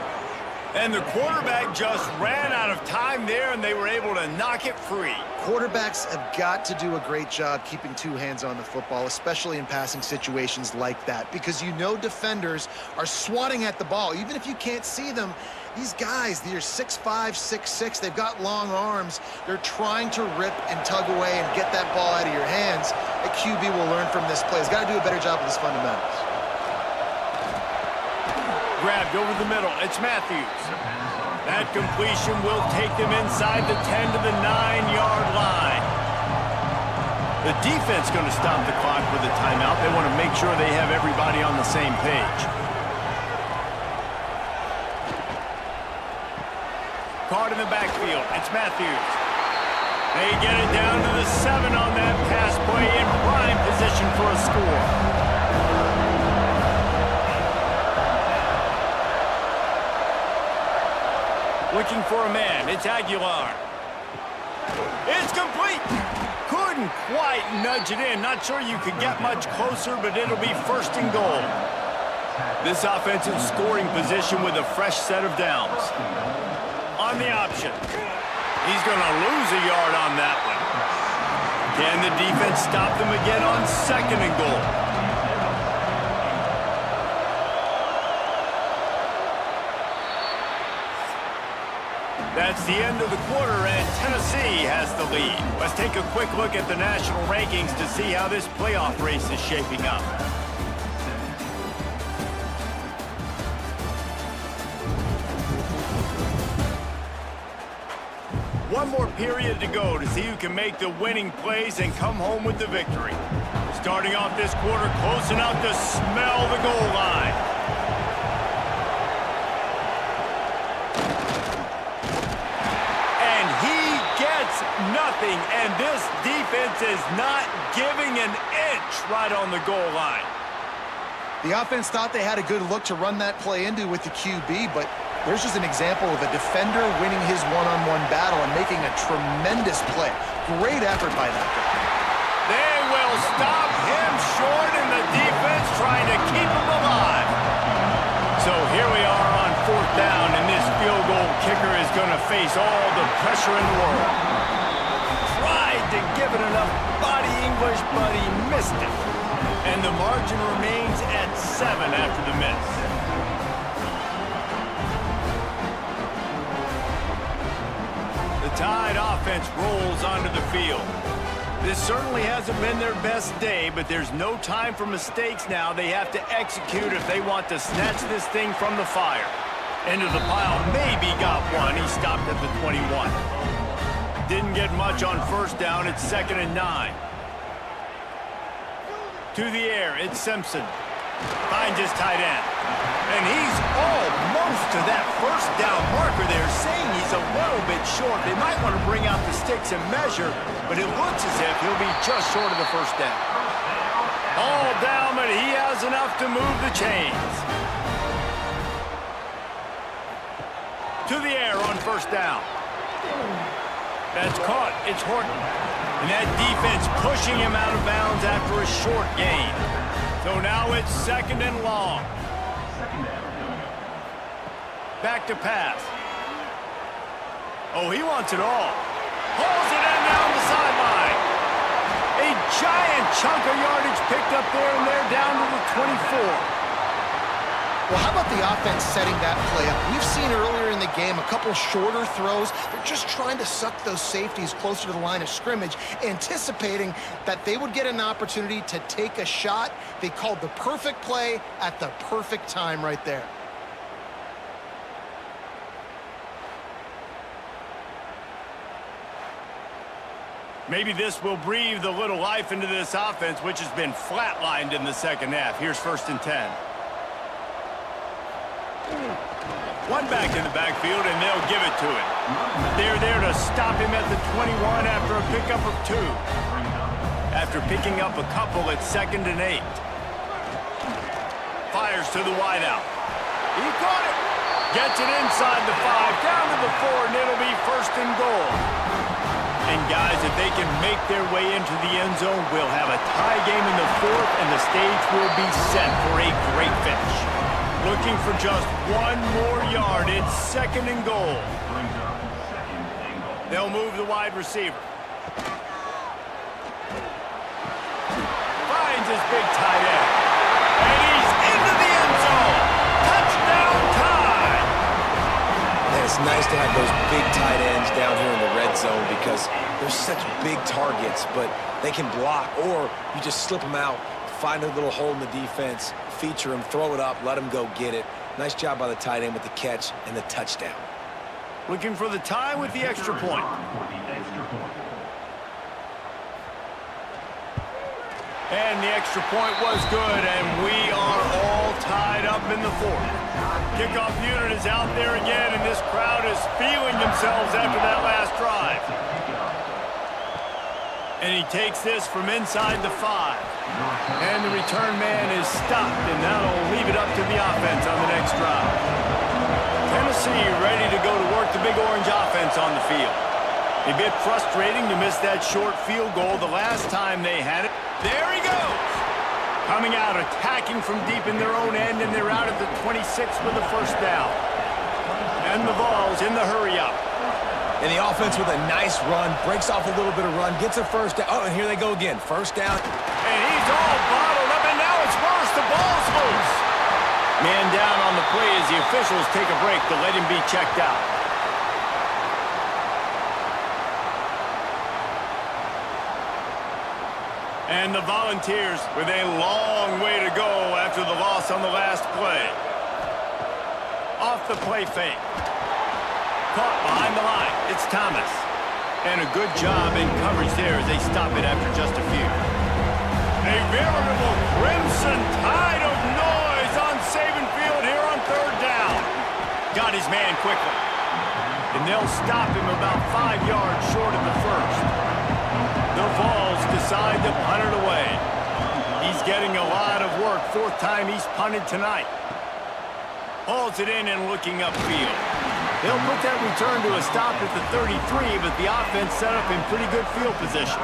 And the quarterback just ran out of time there, and they were able to knock it free. Quarterbacks have got to do a great job keeping 2 hands on the football, especially in passing situations like that, because you know defenders are swatting at the ball. Even if you can't see them, these guys, they're 6'5", 6'6", they've got long arms. They're trying to rip and tug away and get that ball out of your hands. A QB will learn from this play. He's got to do a better job with his fundamentals. Grabbed over the middle. It's Matthews. That completion will take them inside the 10 to the 9-yard line. The defense going to stop the clock with a timeout. They want to make sure they have everybody on the same page. Caught in the backfield. It's Matthews. They get it down to the 7 on that pass play in prime position for a score. Looking for a man. It's Aguilar. It's complete. Couldn't quite nudge it in. Not sure you could get much closer, but it'll be 1st and goal. This offensive scoring position with a fresh set of downs. On the option. He's going to lose a yard on that one. Can the defense stop them again on 2nd and goal? That's the end of the quarter, and Tennessee has the lead. Let's take a quick look at the national rankings to see how this playoff race is shaping up. One more period to go to see who can make the winning plays and come home with the victory. Starting off this quarter close enough to smell the goal line. And he gets nothing, and this defense is not giving an inch right on the goal line. The offense thought they had a good look to run that play into with the QB, but there's just an example of a defender winning his one-on-one battle and making a tremendous play. Great effort by that guy. They will stop him short, and the defense trying to keep him alive. So kicker is going to face all the pressure in the world. Tried to give it enough body English, but he missed it. And the margin remains at 7 after the miss. The Tide offense rolls onto the field. This certainly hasn't been their best day, but there's no time for mistakes now. They have to execute if they want to snatch this thing from the fire. Into the pile, maybe got one. He stopped at the 21. Didn't get much on first down. It's 2nd and 9. To the air, it's Simpson. Finds his tight end. And he's almost to that first down marker there, saying he's a little bit short. They might want to bring out the sticks and measure, but it looks as if he'll be just short of the first down. All down, but he has enough to move the chains. To the air on first down. That's caught. It's Horton. And that defense pushing him out of bounds after a short gain. So now it's 2nd and long. Back to pass. Oh, he wants it all. Hauls it in down the sideline. A giant chunk of yardage picked up there, and they're down to the 24. Well, how about the offense setting that play up? We've seen earlier in the game a couple shorter throws. They're just trying to suck those safeties closer to the line of scrimmage, anticipating that they would get an opportunity to take a shot. They called the perfect play at the perfect time right there. Maybe this will breathe a little life into this offense, which has been flatlined in the second half. Here's 1st and 10. One back in the backfield, and they'll give it to him. They're there to stop him at the 21 after a pickup of 2. After picking up a couple, it's 2nd and 8. Fires to the wideout. He caught it. Gets it inside the 5, down to the 4, and it'll be 1st and goal. And guys, if they can make their way into the end zone, we'll have a tie game in the 4th, and the stage will be set for a great finish. Looking for just one more yard. It's 2nd and goal. They'll move the wide receiver. Finds his big tight end. And he's into the end zone. Touchdown Tide! And it's nice to have those big tight ends down here in the red zone because they're such big targets, but they can block, or you just slip them out, find a little hole in the defense, feature him, throw it up, let him go get it. Nice job by the tight end with the catch and the touchdown. Looking for the tie with the extra point. And the extra point was good, and we are all tied up in the 4th. Kickoff unit is out there again, and this crowd is feeling themselves after that last drive. And he takes this from inside the 5. And the return man is stopped, and that'll leave it up to the offense on the next drive. Tennessee ready to go to work the Big Orange offense on the field. A bit frustrating to miss that short field goal the last time they had it. There he goes! Coming out, attacking from deep in their own end, and they're out at the 26 with the first down. And the Vols in the hurry-up. And the offense with a nice run, breaks off a little bit of run, gets a first down. Oh, and here they go again. First down. And he's all bottled up, and now it's worse. The ball's loose. Man down on the play as the officials take a break to let him be checked out. And the Volunteers with a long way to go after the loss on the last play. Off the play fake. Caught behind the line. It's Thomas. And a good job in coverage there as they stop it after just a few. A veritable crimson tide of noise on Saban Field here on 3rd down. Got his man quickly. And they'll stop him about 5 yards short of the first. The Vols decide to punt it away. He's getting a lot of work. 4th time he's punted tonight. Hauls it in and looking upfield. They'll put that return to a stop at the 33, but the offense set up in pretty good field position.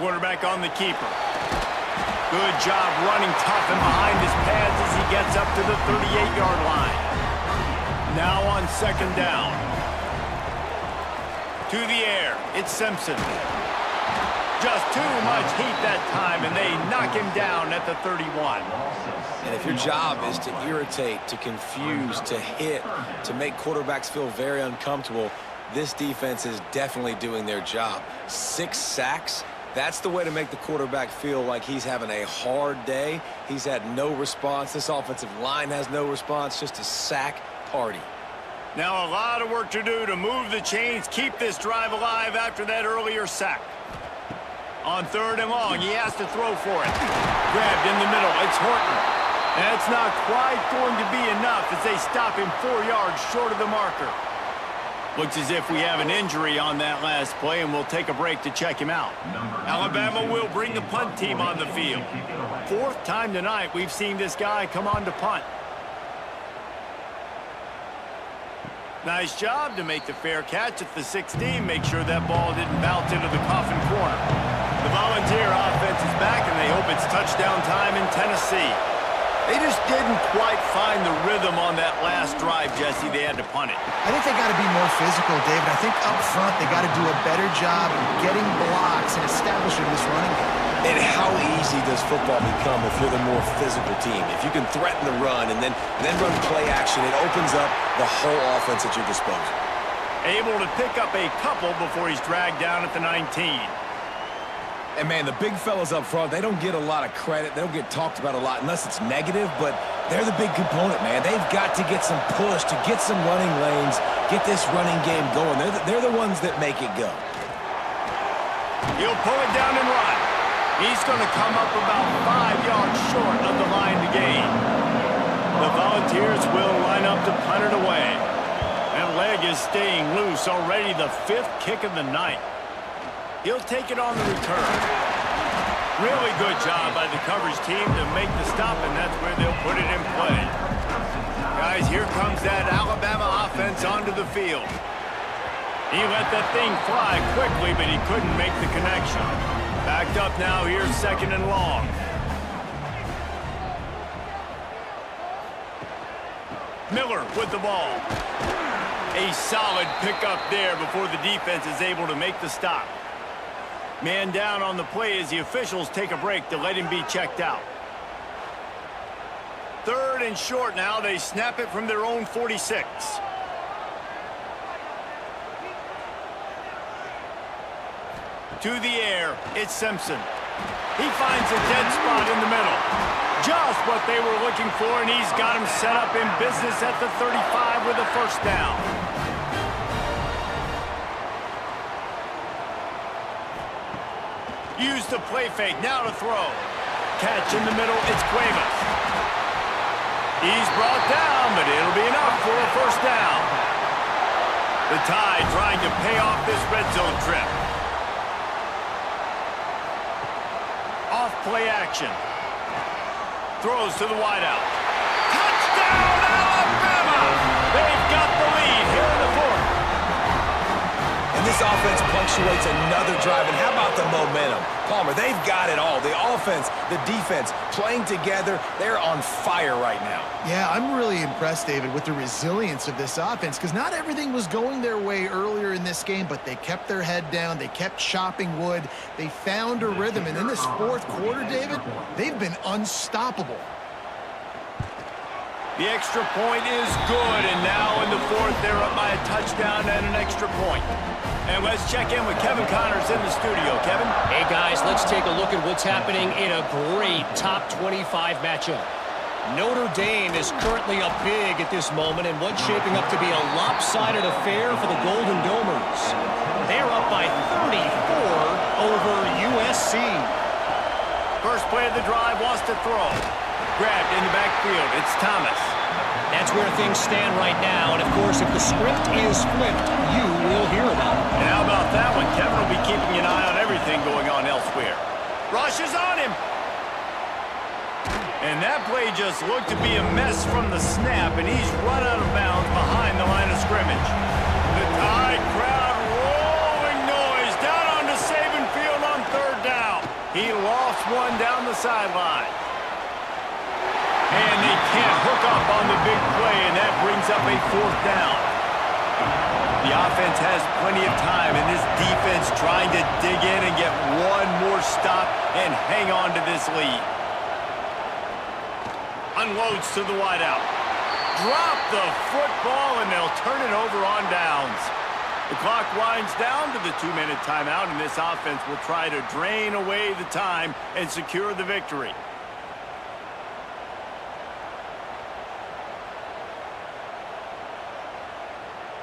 Quarterback on the keeper. Good job running tough and behind his pads as he gets up to the 38-yard line. Now on second down. To the air, it's Simpson. Just too much heat that time, and they knock him down at the 31. And if your job is to irritate, to confuse, to hit, to make quarterbacks feel very uncomfortable, this defense is definitely doing their job. 6 sacks, that's the way to make the quarterback feel like he's having a hard day. He's had no response. This offensive line has no response, just a sack party. Now a lot of work to do to move the chains, keep this drive alive after that earlier sack. On third and long, he has to throw for it. Grabbed in the middle, it's Horton. That's not quite going to be enough as they stop him 4 yards short of the marker. Looks as if we have an injury on that last play, and we'll take a break to check him out. Alabama will bring the punt team on the field. 4th time tonight we've seen this guy come on to punt. Nice job to make the fair catch at the 16. Make sure that ball didn't bounce into the coffin corner. The Volunteer offense is back, and they hope it's touchdown time in Tennessee. They just didn't quite find the rhythm on that last drive, Jesse. They had to punt it. I think they got to be more physical, David. I think up front they got to do a better job of getting blocks and establishing this running game. And how easy does football become if you're the more physical team? If you can threaten the run and then run play action, it opens up the whole offense at your disposal. Able to pick up a couple before he's dragged down at the 19. And, man, the big fellas up front, they don't get a lot of credit. They don't get talked about a lot unless it's negative, but they're the big component, man. They've got to get some push, to get some running lanes, get this running game going. They're the ones that make it go. He'll pull it down and run. He's going to come up about 5 yards short of the line to gain. The Volunteers will line up to punt it away. That leg is staying loose, already the 5th kick of the night. He'll take it on the return. Really good job by the coverage team to make the stop, and that's where they'll put it in play. Guys, here comes that Alabama offense onto the field. He let that thing fly quickly, but he couldn't make the connection. Backed up now, here's second and long. Miller with the ball. A solid pickup there before the defense is able to make the stop. Man down on the play as the officials take a break to let him be checked out. 3rd and short now. They snap it from their own 46. To the air, it's Simpson. He finds a dead spot in the middle. Just what they were looking for, and he's got him set up in business at the 35 with a first down. Use the play fake, now to throw. Catch in the middle, it's Cuevas. He's brought down, but it'll be enough for a first down. The Tide trying to pay off this red zone trip. Off play action. Throws to the wideout. Touchdown, Alabama! They've got the lead here in the 4th. And this offense punctuates another drive. And how about the momentum? Palmer, they've got it all. The offense, the defense, playing together. They're on fire right now. Yeah, I'm really impressed, David, with the resilience of this offense, because not everything was going their way earlier in this game, but they kept their head down. They kept chopping wood. They found a rhythm. And in this 4th quarter, David, they've been unstoppable. The extra point is good, and now in the 4th, they're up by a touchdown and an extra point. And let's check in with Kevin Connors in the studio. Kevin? Hey, guys, let's take a look at what's happening in a great top 25 matchup. Notre Dame is currently up big at this moment in what's shaping up to be a lopsided affair for the Golden Domers. They're up by 34 over USC. First play of the drive, wants to throw. Grabbed in the backfield, it's Thomas. That's where things stand right now, and of course, if the script is flipped, you will hear about it. And how about that one? Kevin will be keeping an eye on everything going on elsewhere. Rush is on him. And that play just looked to be a mess from the snap, and he's run out of bounds behind the line of scrimmage. The Tide crowd rolling noise down onto Saban Field on 3rd down. He lost one down the sideline. And they can't hook up on the big play, and that brings up a fourth down. The offense has plenty of time, and this defense trying to dig in and get one more stop and hang on to this lead. Unloads to the wideout. Drop the football, and they'll turn it over on downs. The clock winds down to the 2-minute timeout, and this offense will try to drain away the time and secure the victory.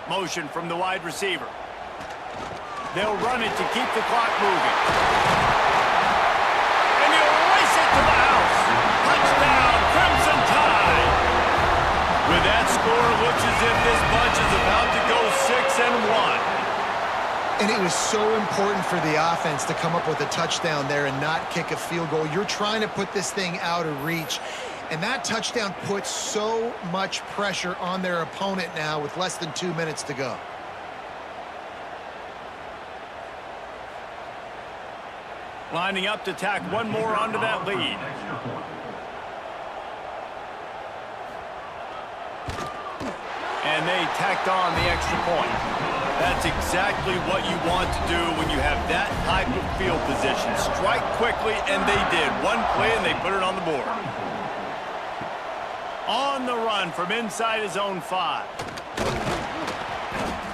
Motion from the wide receiver. They'll run it to keep the clock moving. And they'll race it to the house. Touchdown, Crimson Tide. With that score, it looks as if this bunch is about to go 6-1. And it was so important for the offense to come up with a touchdown there and not kick a field goal. You're trying to put this thing out of reach. And that touchdown puts so much pressure on their opponent now with less than 2 minutes to go. Lining up to tack one more onto that lead. And they tacked on the extra point. That's exactly what you want to do when you have that type of field position. Strike quickly, and they did. One play, and they put it on the board. On the run from inside his own 5.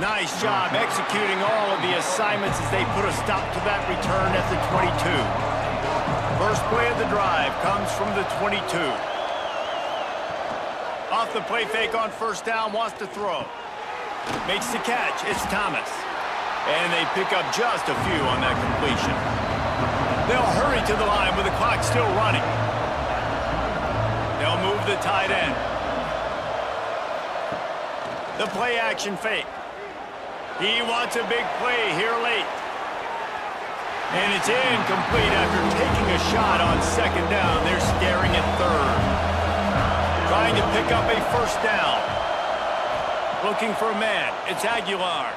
Nice job executing all of the assignments as they put a stop to that return at the 22. First play of the drive comes from the 22. Off the play fake on first down, wants to throw. Makes the catch, it's Thomas. And they pick up just a few on that completion. They'll hurry to the line with the clock still running. They'll move the tight end. The play action fake. He wants a big play here late. And it's incomplete after taking a shot on second down. They're scaring at third. Trying to pick up a first down. Looking for a man. It's Aguilar.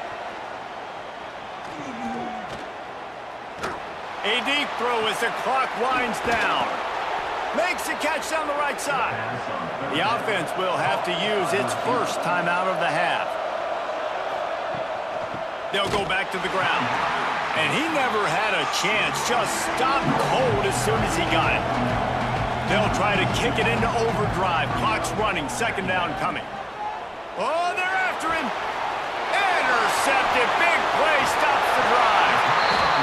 A deep throw as the clock winds down. Makes the catch down the right side. The offense will have to use its first timeout of the half. They'll go back to the ground. And he never had a chance. Just stopped cold as soon as he got it. They'll try to kick it into overdrive. Clock's running. Second down coming. Oh, they're after him. Intercepted. Big play stops the drive.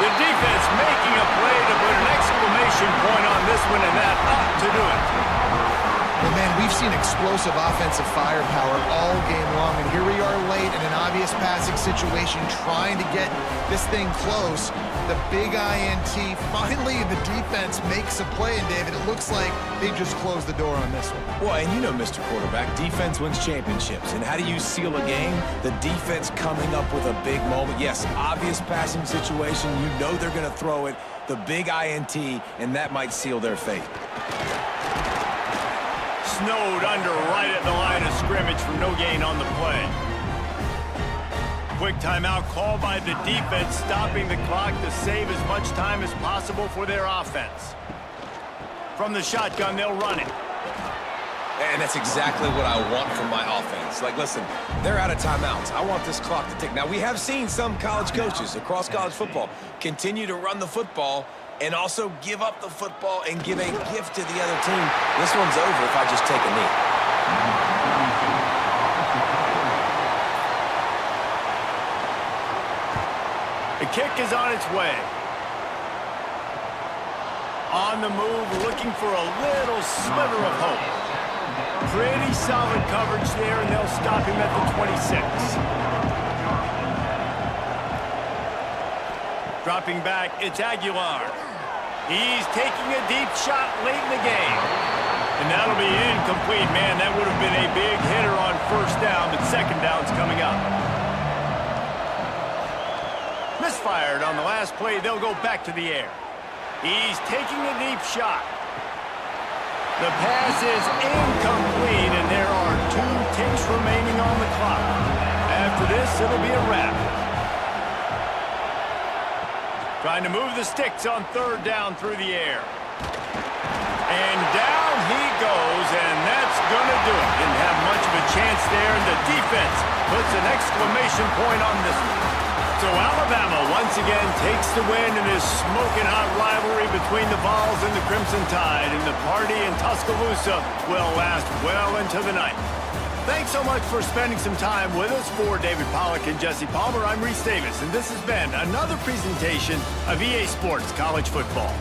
The defense making a play to put an exclamation point on this one, and that ought to do it. Well, man, we've seen explosive offensive firepower all game long, and here we are late in an obvious passing situation trying to get this thing close. The big INT, finally the defense makes a play, and David, it looks like they've just closed the door on this one. Well, and you know, Mr. Quarterback, defense wins championships. And how do you seal a game? The defense coming up with a big moment. Yes, obvious passing situation. You know they're going to throw it. The big INT, and that might seal their fate. Snowed under right at the line of scrimmage for no gain on the play. Quick timeout called by the defense, stopping the clock to save as much time as possible for their offense. From the shotgun, they'll run it. And that's exactly what I want from my offense. Like, listen, they're out of timeouts. I want this clock to tick. Now, we have seen some college coaches across college football continue to run the football and also give up the football and give a gift to the other team. This one's over if I just take a knee. The kick is on its way. On the move, looking for a little sliver of hope. Pretty solid coverage there, and they'll stop him at the 26. Dropping back, it's Aguilar. He's taking a deep shot late in the game. And that'll be incomplete, man. That would have been a big hitter on first down, but second down's coming up. Misfired on the last play. They'll go back to the air. He's taking a deep shot. The pass is incomplete, and there are 2 ticks remaining on the clock. After this, it'll be a wrap. Trying to move the sticks on third down through the air. And down he goes, and that's going to do it. Didn't have much of a chance there, and the defense puts an exclamation point on this one. So Alabama once again takes the win in this smoking hot rivalry between the Vols and the Crimson Tide, and the party in Tuscaloosa will last well into the night. Thanks so much for spending some time with us. For David Pollack and Jesse Palmer, I'm Reese Davis, and this has been another presentation of EA Sports College Football.